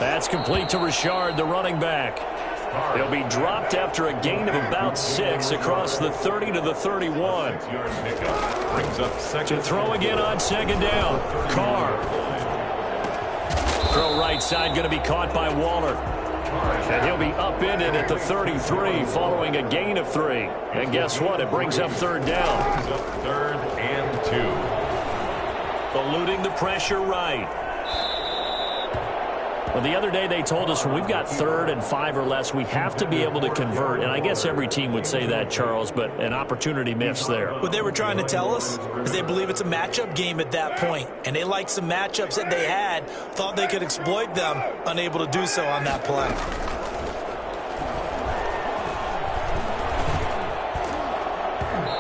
That's complete to Richard, the running back. He'll be dropped after a gain of about 6 across the 30 to the 31. To throw again on second down. Carr. Throw right side going to be caught by Waller. And he'll be upended at the 33 following a gain of 3. And guess what? It brings up 3rd down. 3rd and 2. Eluding the pressure right. Well, the other day they told us when we've got 3rd and 5 or less, we have to be able to convert. And I guess every team would say that, Charles, but an opportunity missed there. What they were trying to tell us is they believe it's a matchup game at that point. And they liked some matchups that they had, thought they could exploit them, unable to do so on that play.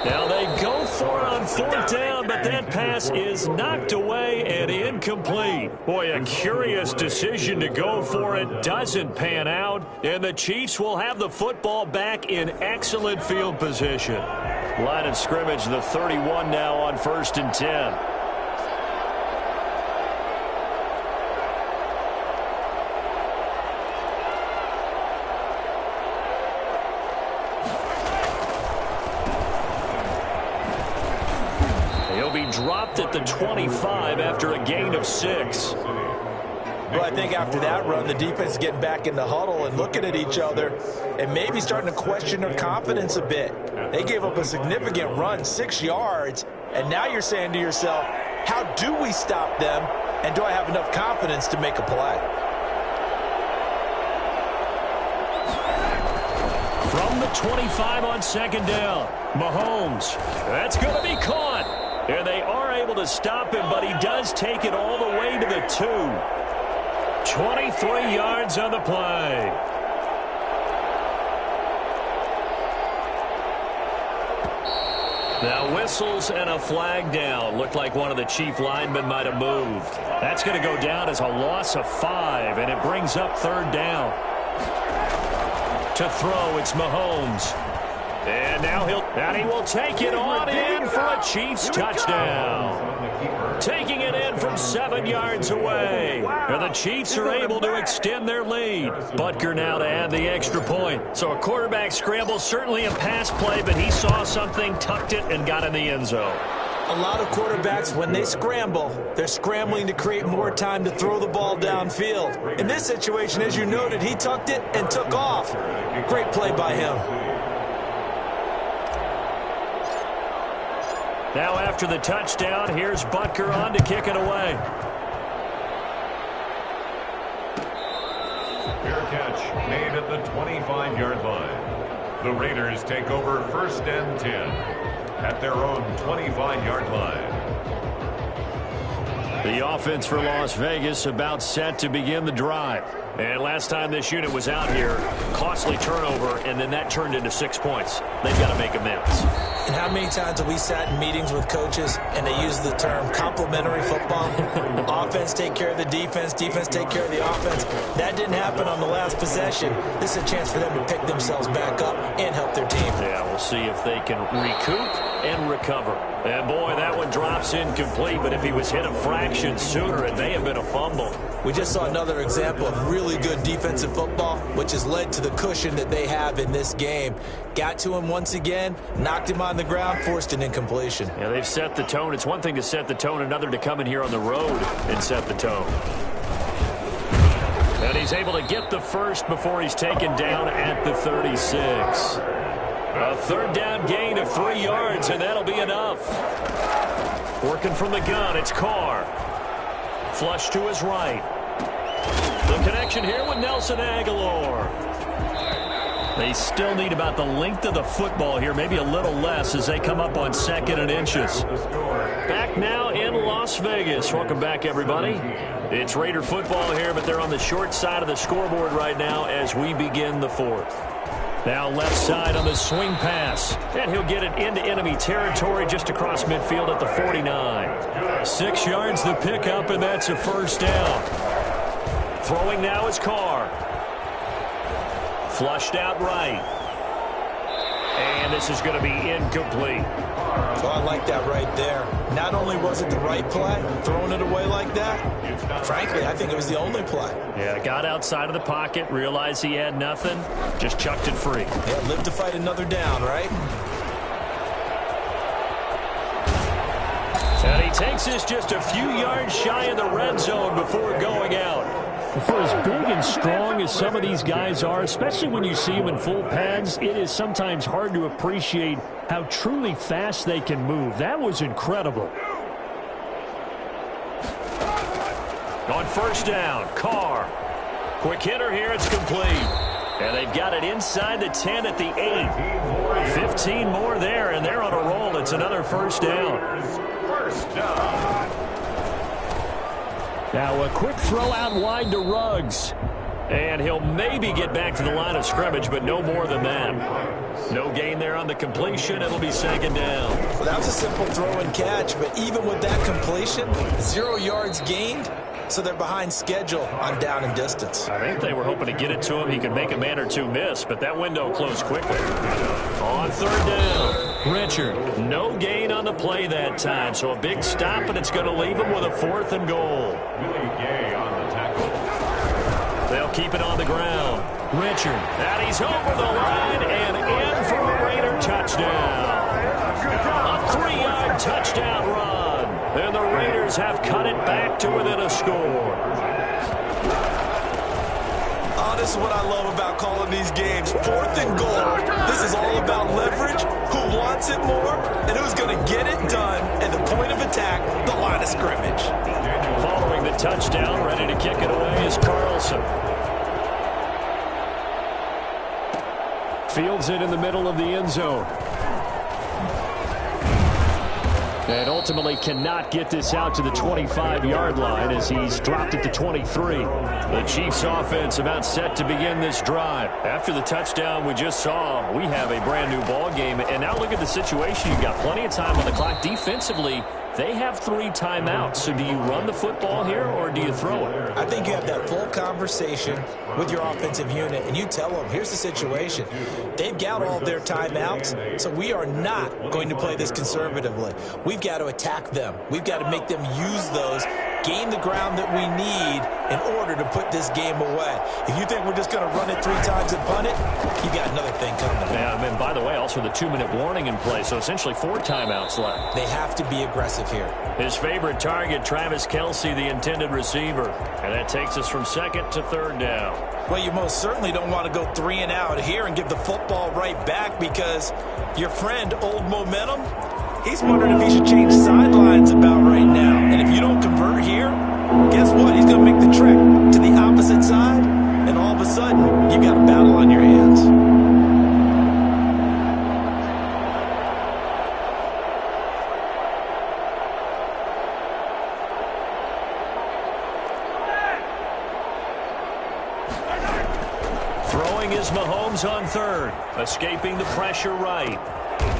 Now they go for it on 4th down, but that pass is knocked away and incomplete. Boy, a curious decision to go for it. Doesn't pan out, and the Chiefs will have the football back in excellent field position. Line of scrimmage, the 31 now on 1st and 10. Dropped at the 25 after a gain of 6. Well, I think after that run, the defense is getting back in the huddle and looking at each other and maybe starting to question their confidence a bit. They gave up a significant run, 6 yards, and now you're saying to yourself, how do we stop them, and do I have enough confidence to make a play? From the 25 on 2nd down, Mahomes. That's going to be caught. And they are able to stop him, but he does take it all the way to the 2. 23 yards on the play. Now whistles and a flag down. Looked like one of the Chief linemen might have moved. That's going to go down as a loss of 5, and it brings up 3rd down. To throw, it's Mahomes. And now he will take it on in for a Chiefs touchdown. Taking it in from 7 yards away. And the Chiefs are able to extend their lead. Butker now to add the extra point. So a quarterback scramble, certainly a pass play, but he saw something, tucked it, and got in the end zone. A lot of quarterbacks, when they scramble, they're scrambling to create more time to throw the ball downfield. In this situation, as you noted, he tucked it and took off. Great play by him. Now after the touchdown, here's Butker on to kick it away. Fair catch made at the 25-yard line. The Raiders take over 1st and 10 at their own 25-yard line. The offense for Las Vegas about set to begin the drive. And last time this unit was out here, costly turnover, and then that turned into 6 points. They've got to make amends. And how many times have we sat in meetings with coaches and they use the term complementary football? Offense take care of the defense, defense take care of the offense. That didn't happen on the last possession. This is a chance for them to pick themselves back up and help their team. Yeah, we'll see if they can recoup and recover. And boy, that one drops incomplete, but if he was hit a fraction sooner, it may have been a fumble. We just saw another example of really good defensive football, which has led to the cushion that they have in this game. Got to him once again, knocked him on the ground, forced an incompletion. Yeah, they've set the tone. It's one thing to set the tone, another to come in here on the road and set the tone. And he's able to get the first before he's taken down at the 36. A 3rd down gain of 3 yards, and that'll be enough. Working from the gun, it's Carr. Flush to his right. The connection here with Nelson Aguilar. They still need about the length of the football here, maybe a little less as they come up on 2nd and inches. Back now in Las Vegas. Welcome back, everybody. It's Raider football here, but they're on the short side of the scoreboard right now as we begin the 4th. Now left side on the swing pass. And he'll get it into enemy territory just across midfield at the 49. 6 yards the pickup, and that's a 1st down. Throwing now is Carr. Flushed out right. And this is going to be incomplete. Oh, I like that right there. Not only was it the right play, throwing it away like that, frankly, I think it was the only play. Yeah, got outside of the pocket, realized he had nothing, just chucked it free. Yeah, live to fight another down, right? And he takes this just a few yards shy of the red zone before going out. For as big and strong as some of these guys are, especially when you see them in full pads, it is sometimes hard to appreciate how truly fast they can move. That was incredible. On 1st down, Carr. Quick hitter here. It's complete. And they've got it inside the 10 at the 8. 15 more there, and they're on a roll. It's another first down. First down. Now a quick throw out wide to Ruggs. And he'll maybe get back to the line of scrimmage, but no more than that. No gain there on the completion. It'll be second down. Well, that was a simple throw and catch, but even with that completion, 0 yards gained. So they're behind schedule on down and distance. I think they were hoping to get it to him. He could make a man or two miss, but that window closed quickly. On third down, Richard, no gain on the play that time. So a big stop, and it's going to leave him with a 4th and goal. Willie Gay on the tackle. They'll keep it on the ground. Richard, and he's over the line and in for a Raider touchdown. A 3-yard touchdown run. And the Raiders have cut it back to within a score. This is what I love about calling these games. 4th and goal. This is all about leverage, who wants it more, and who's going to get it done at the point of attack, the line of scrimmage. Following the touchdown, ready to kick it away is Carlson. Fields it in the middle of the end zone. And ultimately cannot get this out to the 25-yard line as he's dropped it to 23. The Chiefs offense about set to begin this drive. After the touchdown we just saw, we have a brand new ball game. And now look at the situation. You've got plenty of time on the clock. Defensively, they have 3 timeouts. So do you run the football here or do you throw it? I think you have that full conversation with your offensive unit, and you tell them, here's the situation. They've got all their timeouts, so we are not going to play this conservatively. We've got to attack them. We've got to make them use those, gain the ground that we need in order to put this game away. If you think we're just going to run it 3 times and punt it, you got another thing coming. Yeah, and by the way, also the 2-minute warning in play, so essentially 4 timeouts left. They have to be aggressive here. His favorite target, Travis Kelce, the intended receiver. And that takes us from 2nd to 3rd down. Well, you most certainly don't want to go 3 and out here and give the football right back because your friend, Old Momentum, he's wondering if he should change sidelines about right now. And if you don't convert here, guess what? He's going to make the trek to the opposite side, and all of a sudden, you've got a battle on your hands. Throwing is Mahomes on 3rd, escaping the pressure right.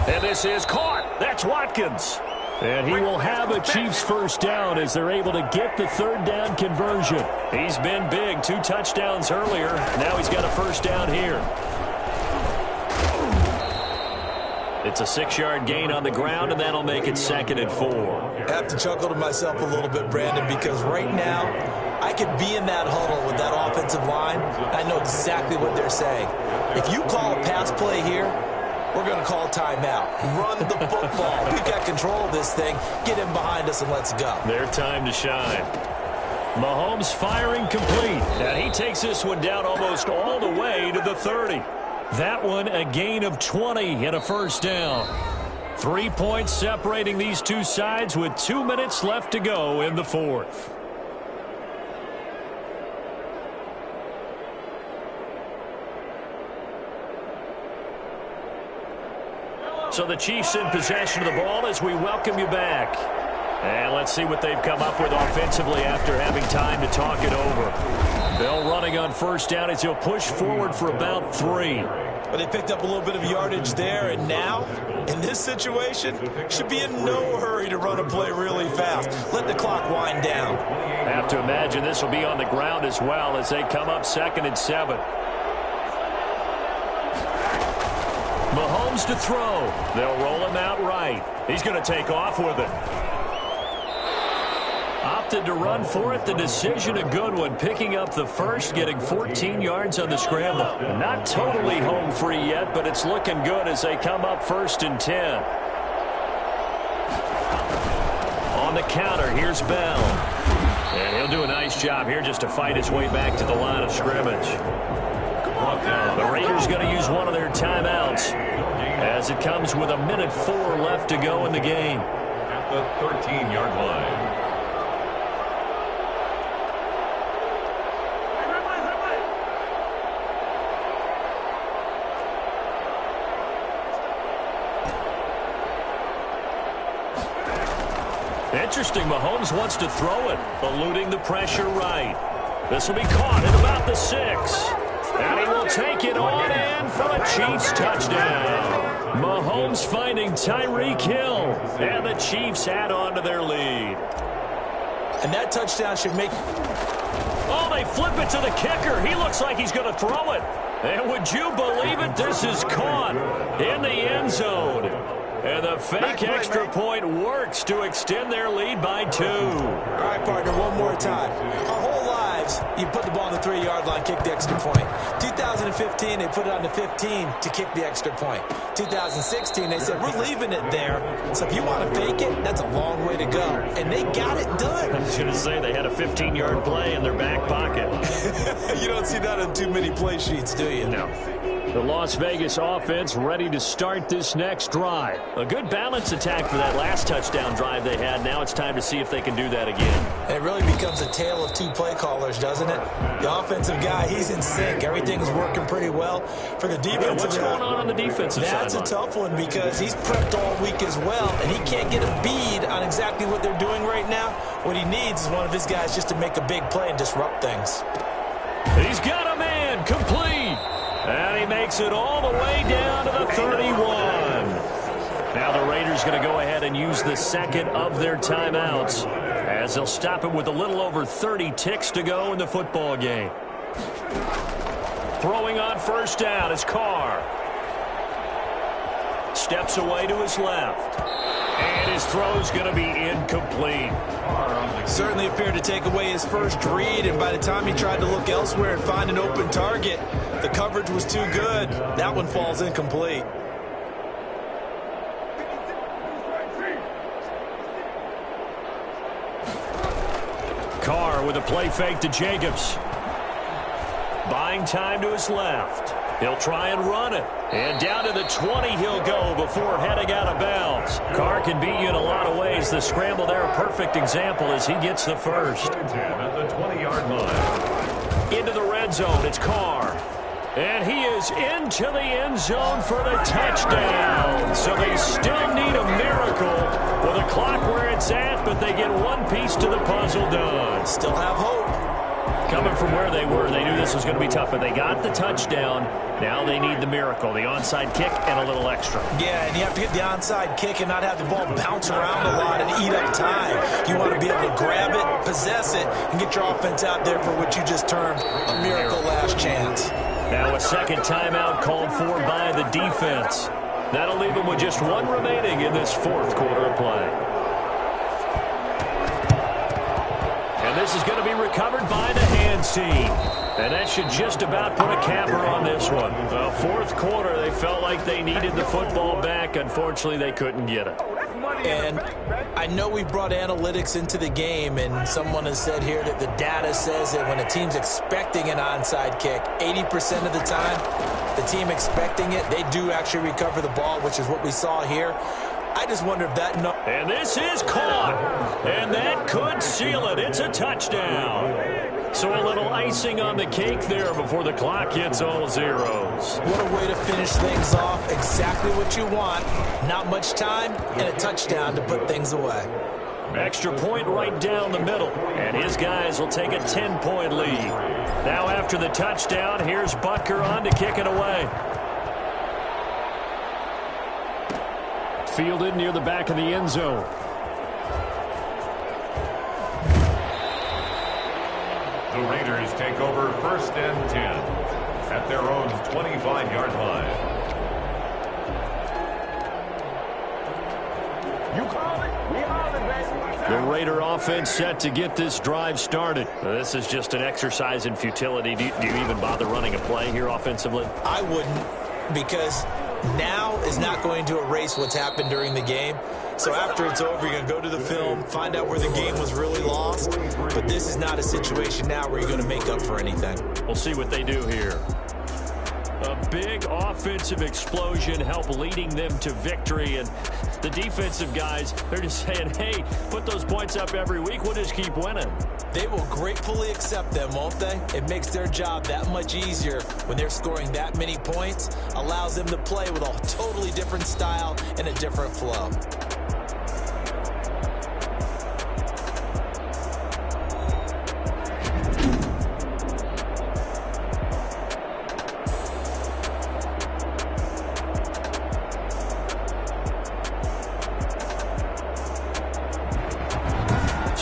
And this is caught. That's Watkins. And he will have a Chiefs first down as they're able to get the 3rd down conversion. He's been big. 2 touchdowns earlier. Now he's got a first down here. It's a 6-yard gain on the ground, and that'll make it 2nd and 4. I have to chuckle to myself a little bit, Brandon, because right now I could be in that huddle with that offensive line. I know exactly what they're saying. If you call a pass play here, we're going to call timeout. Run the football. We've got control of this thing. Get him behind us and let's go. Their time to shine. Mahomes firing complete. And he takes this one down almost all the way to the 30. That one a gain of 20 and a first down. 3 points separating these two sides with 2 minutes left to go in the 4th. So the Chiefs in possession of the ball as we welcome you back. And let's see what they've come up with offensively after having time to talk it over. Bell running on first down as he'll push forward for about 3. But they picked up a little bit of yardage there, and now, in this situation, should be in no hurry to run a play really fast. Let the clock wind down. I have to imagine this will be on the ground as well as they come up 2nd and 7. Mahomes to throw. They'll roll him out right. He's going to take off with it. Opted to run for it. The decision a good one. Picking up the first, getting 14 yards on the scramble. Not totally home free yet, but it's looking good as they come up 1st and 10. On the counter, here's Bell. And he'll do a nice job here just to fight his way back to the line of scrimmage. The Raiders going to use one of their timeouts as it comes with 1:04 left to go in the game. At the 13-yard line. Interesting, Mahomes wants to throw it, eluding the pressure right. This will be caught at about the 6. And he will take it on in for a Chiefs touchdown. Mahomes finding Tyreek Hill. And the Chiefs add on to their lead. And that touchdown should make... Oh, they flip it to the kicker. He looks like he's going to throw it. And would you believe it? This is caught in the end zone. And the fake extra point works to extend their lead by 2. All right, partner, one more time. Our whole lives, you put the ball on the 3-yard line, kick the extra point. 2015, they put it on the 15 to kick the extra point. 2016, they said, we're leaving it there. So if you want to fake it, that's a long way to go. And they got it done. I was going to say they had a 15-yard play in their back pocket. You don't see that on too many play sheets, do you? No. The Las Vegas offense ready to start this next drive. A good balance attack for that last touchdown drive they had. Now it's time to see if they can do that again. It really becomes a tale of 2 play callers, doesn't it? The offensive guy, he's in sync. Everything's working pretty well. For the defensive guy, what's going on the defensive side? That's a tough one because he's prepped all week as well, and he can't get a bead on exactly what they're doing right now. What he needs is one of his guys just to make a big play and disrupt things. He's got a man complete. And he makes it all the way down to the 31. Now the Raiders going to go ahead and use the second of their timeouts as they'll stop it with a little over 30 ticks to go in the football game. Throwing on first down is Carr. Steps away to his left. And his throw's going to be incomplete. Certainly appeared to take away his first read, and by the time he tried to look elsewhere and find an open target, the coverage was too good. That one falls incomplete. Carr with a play fake to Jacobs. Buying time to his left. He'll try and run it. And down to the 20 he'll go before heading out of bounds. Carr can beat you in a lot of ways. The scramble there, a perfect example as he gets the first. At the 20-yard line. Into the red zone, it's Carr. And he is into the end zone for the touchdown. So they still need a miracle with the clock where it's at, but they get one piece to the puzzle done. Still have hope. Coming from where they were, they knew this was going to be tough, but they got the touchdown. Now they need the miracle, the onside kick and a little extra. Yeah, and you have to get the onside kick and not have the ball bounce around a lot and eat up time. You want to be able to grab it, possess it, and get your offense out there for what you just termed a miracle last chance. Now a second timeout called for by the defense. That'll leave them with just one remaining in this fourth quarter of play. And this is going to be recovered by the hands team. And that should just about put a capper on this one. Well, fourth quarter, they felt like they needed the football back. Unfortunately, they couldn't get it. And I know we brought analytics into the game, and someone has said here that the data says that when a team's expecting an onside kick, 80% of the time, the team expecting it, they do actually recover the ball, which is what we saw here. I just wonder if that... And this is caught. And that could seal it. It's a touchdown. So a little icing on the cake there before the clock hits all zeros. What a way to finish things off. Exactly what you want. Not much time and a touchdown to put things away. Extra point right down the middle. And his guys will take a 10-point lead. Now after the touchdown, here's Butker on to kick it away. Fielded near the back of the end zone. The Raiders take over first and 10 at their own 25-yard line. You call it, we call it, baby. The Raider offense set to get this drive started. This is just an exercise in futility. Do you even bother running a play here offensively? I wouldn't, because now is not going to erase what's happened during the game. So after it's over, you're going to go to the film, find out where the game was really lost. But this is not a situation now where you're going to make up for anything. We'll see what they do here. A big offensive explosion help leading them to victory. And the defensive guys, they're just saying, hey, put those points up every week. We'll just keep winning. They will gratefully accept them, won't they? It makes their job that much easier when they're scoring that many points. Allows them to play with a totally different style and a different flow.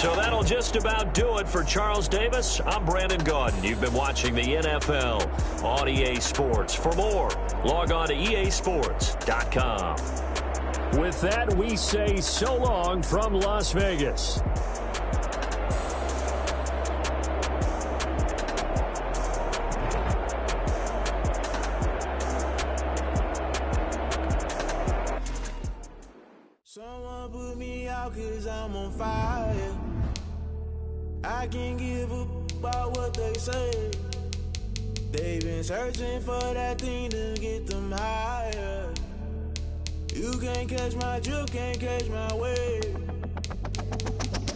So that'll just about do it for Charles Davis. I'm Brandon Gaudin. You've been watching the NFL on EA Sports. For more, log on to easports.com. With that, we say so long from Las Vegas. Someone put me out 'cause I'm on fire. I can't give up about what they say. They've been searching for that thing to get them higher. You can't catch my drift, can't catch my wave.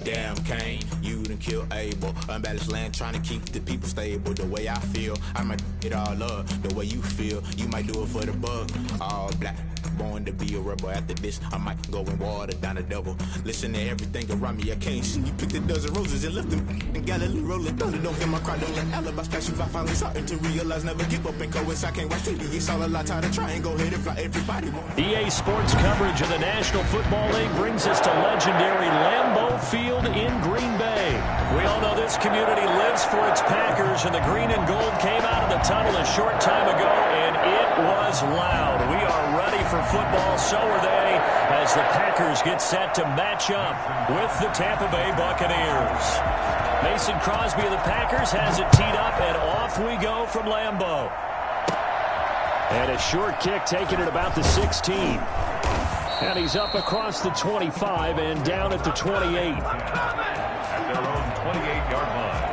Damn, Kane, you done killed Abel. Unbalanced land, trying to keep the people stable. The way I feel, I might it all up. The way you feel, you might do it for the buck. All black, born to be a rebel. After this, I might go and water down the devil. Listen to everything around me, I can't see. You picked a dozen roses and left them in Galilee rolling thunder. Don't get my cry, don't let alibis pass you. I finally starting to realize, never give up and coincide. Can't watch TV, it's all a lot. Tired of trying, go ahead and fly. Everybody wants. EA Sports coverage of the National Football League brings us to legendary Lambeau Field in Green Bay. We all know this community lives for its Packers, and the green and gold came out of the tunnel a short time ago, and it was loud. We are ready for football, so are they, as the Packers get set to match up with the Tampa Bay Buccaneers. Mason Crosby of the Packers has it teed up, and off we go from Lambeau. And a short kick taken at about the 16. And he's up across the 25 and down at the 28. At their own 28-yard line.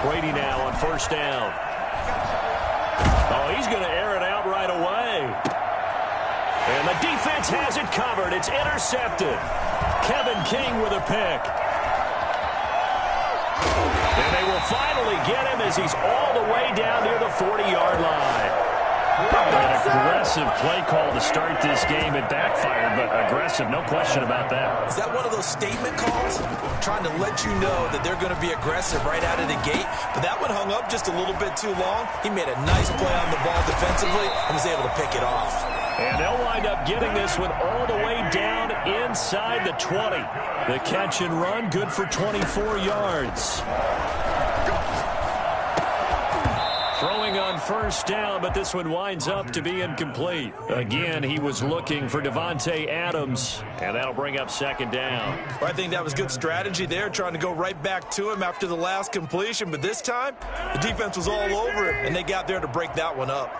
Brady now on first down. Oh, he's going to air it out right away. And the defense has it covered. It's intercepted. Kevin King with a pick. And they will finally get him as he's all the way down near the 40-yard line. An aggressive play call to start this game. It backfired, but aggressive, no question about that. Is that one of those statement calls? Trying to let you know that they're going to be aggressive right out of the gate. But that one hung up just a little bit too long. He made a nice play on the ball defensively and was able to pick it off. And they'll wind up getting this one all the way down inside the 20. The catch and run, good for 24 yards. Throwing on first down, but this one winds up to be incomplete. Again, he was looking for Davante Adams, and that'll bring up second down. Well, I think that was good strategy there, trying to go right back to him after the last completion. But this time, the defense was all over it, and they got there to break that one up.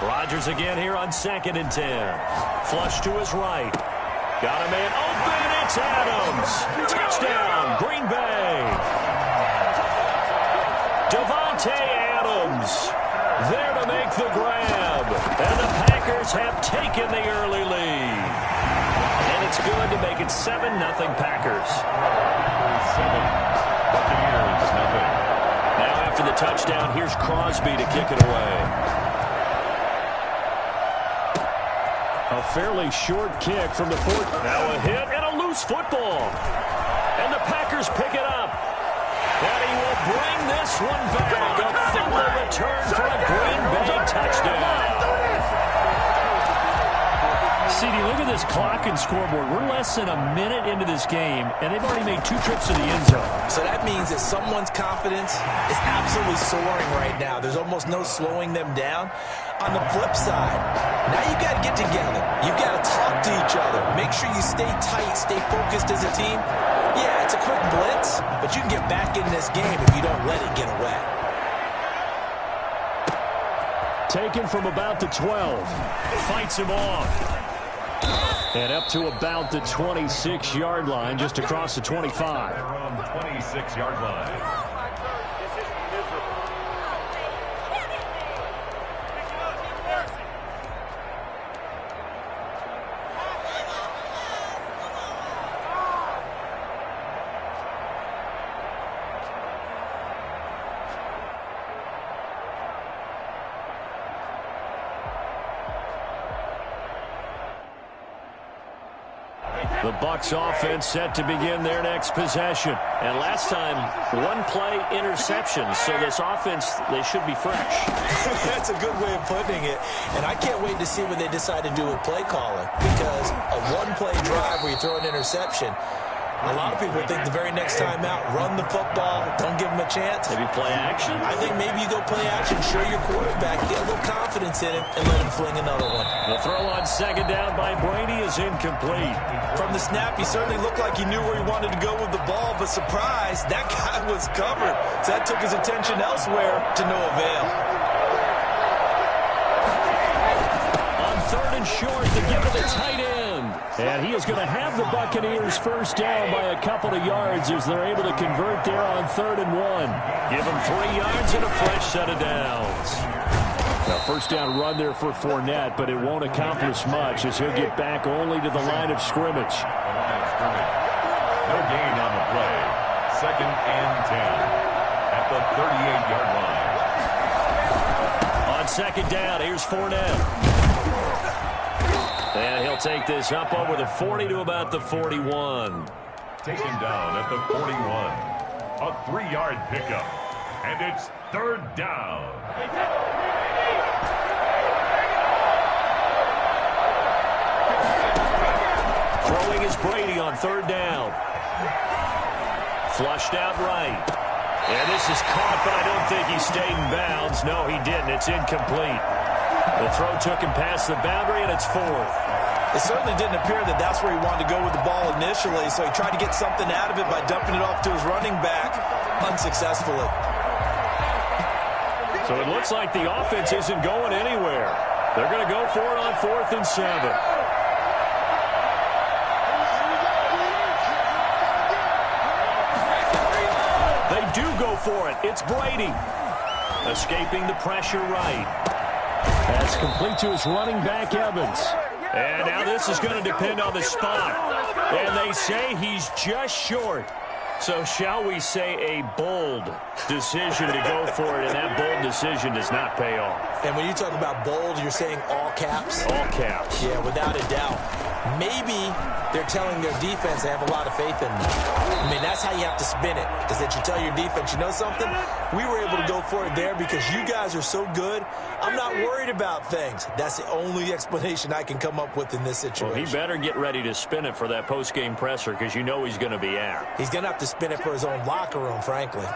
Rodgers again here on 2nd and 10. Flush to his right. Got a man open. It's Adams. Touchdown, Green Bay. Davante Adams there to make the grab. And the Packers have taken the early lead. And it's good to make it 7-0 Packers. 7. Buccaneers, nothing. Now after the touchdown, here's Crosby to kick it away. A fairly short kick from the 4th. Now a hit and a loose football. And the Packers pick it up. And he will bring this one back. A fumble return for a Green Bay touchdown. CD, look at this clock and scoreboard. We're less than a minute into this game, and they've already made 2 trips to the end zone. So that means that someone's confidence is absolutely soaring right now. There's almost no slowing them down. On the flip side, now you got to get together. You've got to talk to each other. Make sure you stay tight, stay focused as a team. Yeah, it's a quick blitz, but you can get back in this game if you don't let it get away. Taken from about the 12. Fights him off. And up to about the 26-yard line, just across the 25. Around the 26-yard line. The Bucs offense set to begin their next possession. And last time, one-play interception. So this offense, they should be fresh. That's a good way of putting it. And I can't wait to see what they decide to do with play calling. Because a one-play drive where you throw an interception, a lot of people think the very next time out, run the football, don't give them a chance. Maybe play action? I think maybe you go play action, show your quarterback, get a little confidence in him, and let him fling another one. The throw on second down by Brady is incomplete. From the snap, he certainly looked like he knew where he wanted to go with the ball, but surprise, that guy was covered. So that took his attention elsewhere to no avail. On third and short, to give it the tight end. And he is going to have the Buccaneers first down by a couple of yards as they're able to convert there on 3rd and 1. Give him 3 yards and a fresh set of downs. Now, first down run there for Fournette, but it won't accomplish much as he'll get back only to the line of scrimmage. No gain on the play. 2nd and 10 at the 38-yard line. On second down, here's Fournette. And he'll take this up over the 40 to about the 41. Taken down at the 41. A 3-yard pickup. And it's 3rd down. Throwing is Brady on 3rd down. Flushed out right. And this is caught, but I don't think he stayed in bounds. No, he didn't. It's incomplete. The throw took him past the boundary, and it's 4th. It certainly didn't appear that that's where he wanted to go with the ball initially, so he tried to get something out of it by dumping it off to his running back unsuccessfully. So it looks like the offense isn't going anywhere. They're going to go for it on 4th and 7. They do go for it. It's Brady. Escaping the pressure right. That's complete to his running back, Evans. And now this is going to depend on the spot. And they say he's just short. So shall we say a bold decision to go for it, and that bold decision does not pay off. And when you talk about bold, you're saying all caps? All caps. Yeah, without a doubt. Maybe they're telling their defense they have a lot of faith in them. I mean, that's how you have to spin it. Is that you tell your defense, you know something? We were able to go for it there because you guys are so good. I'm not worried about things. That's the only explanation I can come up with in this situation. Well, he better get ready to spin it for that post-game presser because you know he's going to be out. He's going to have to spin it for his own locker room, frankly.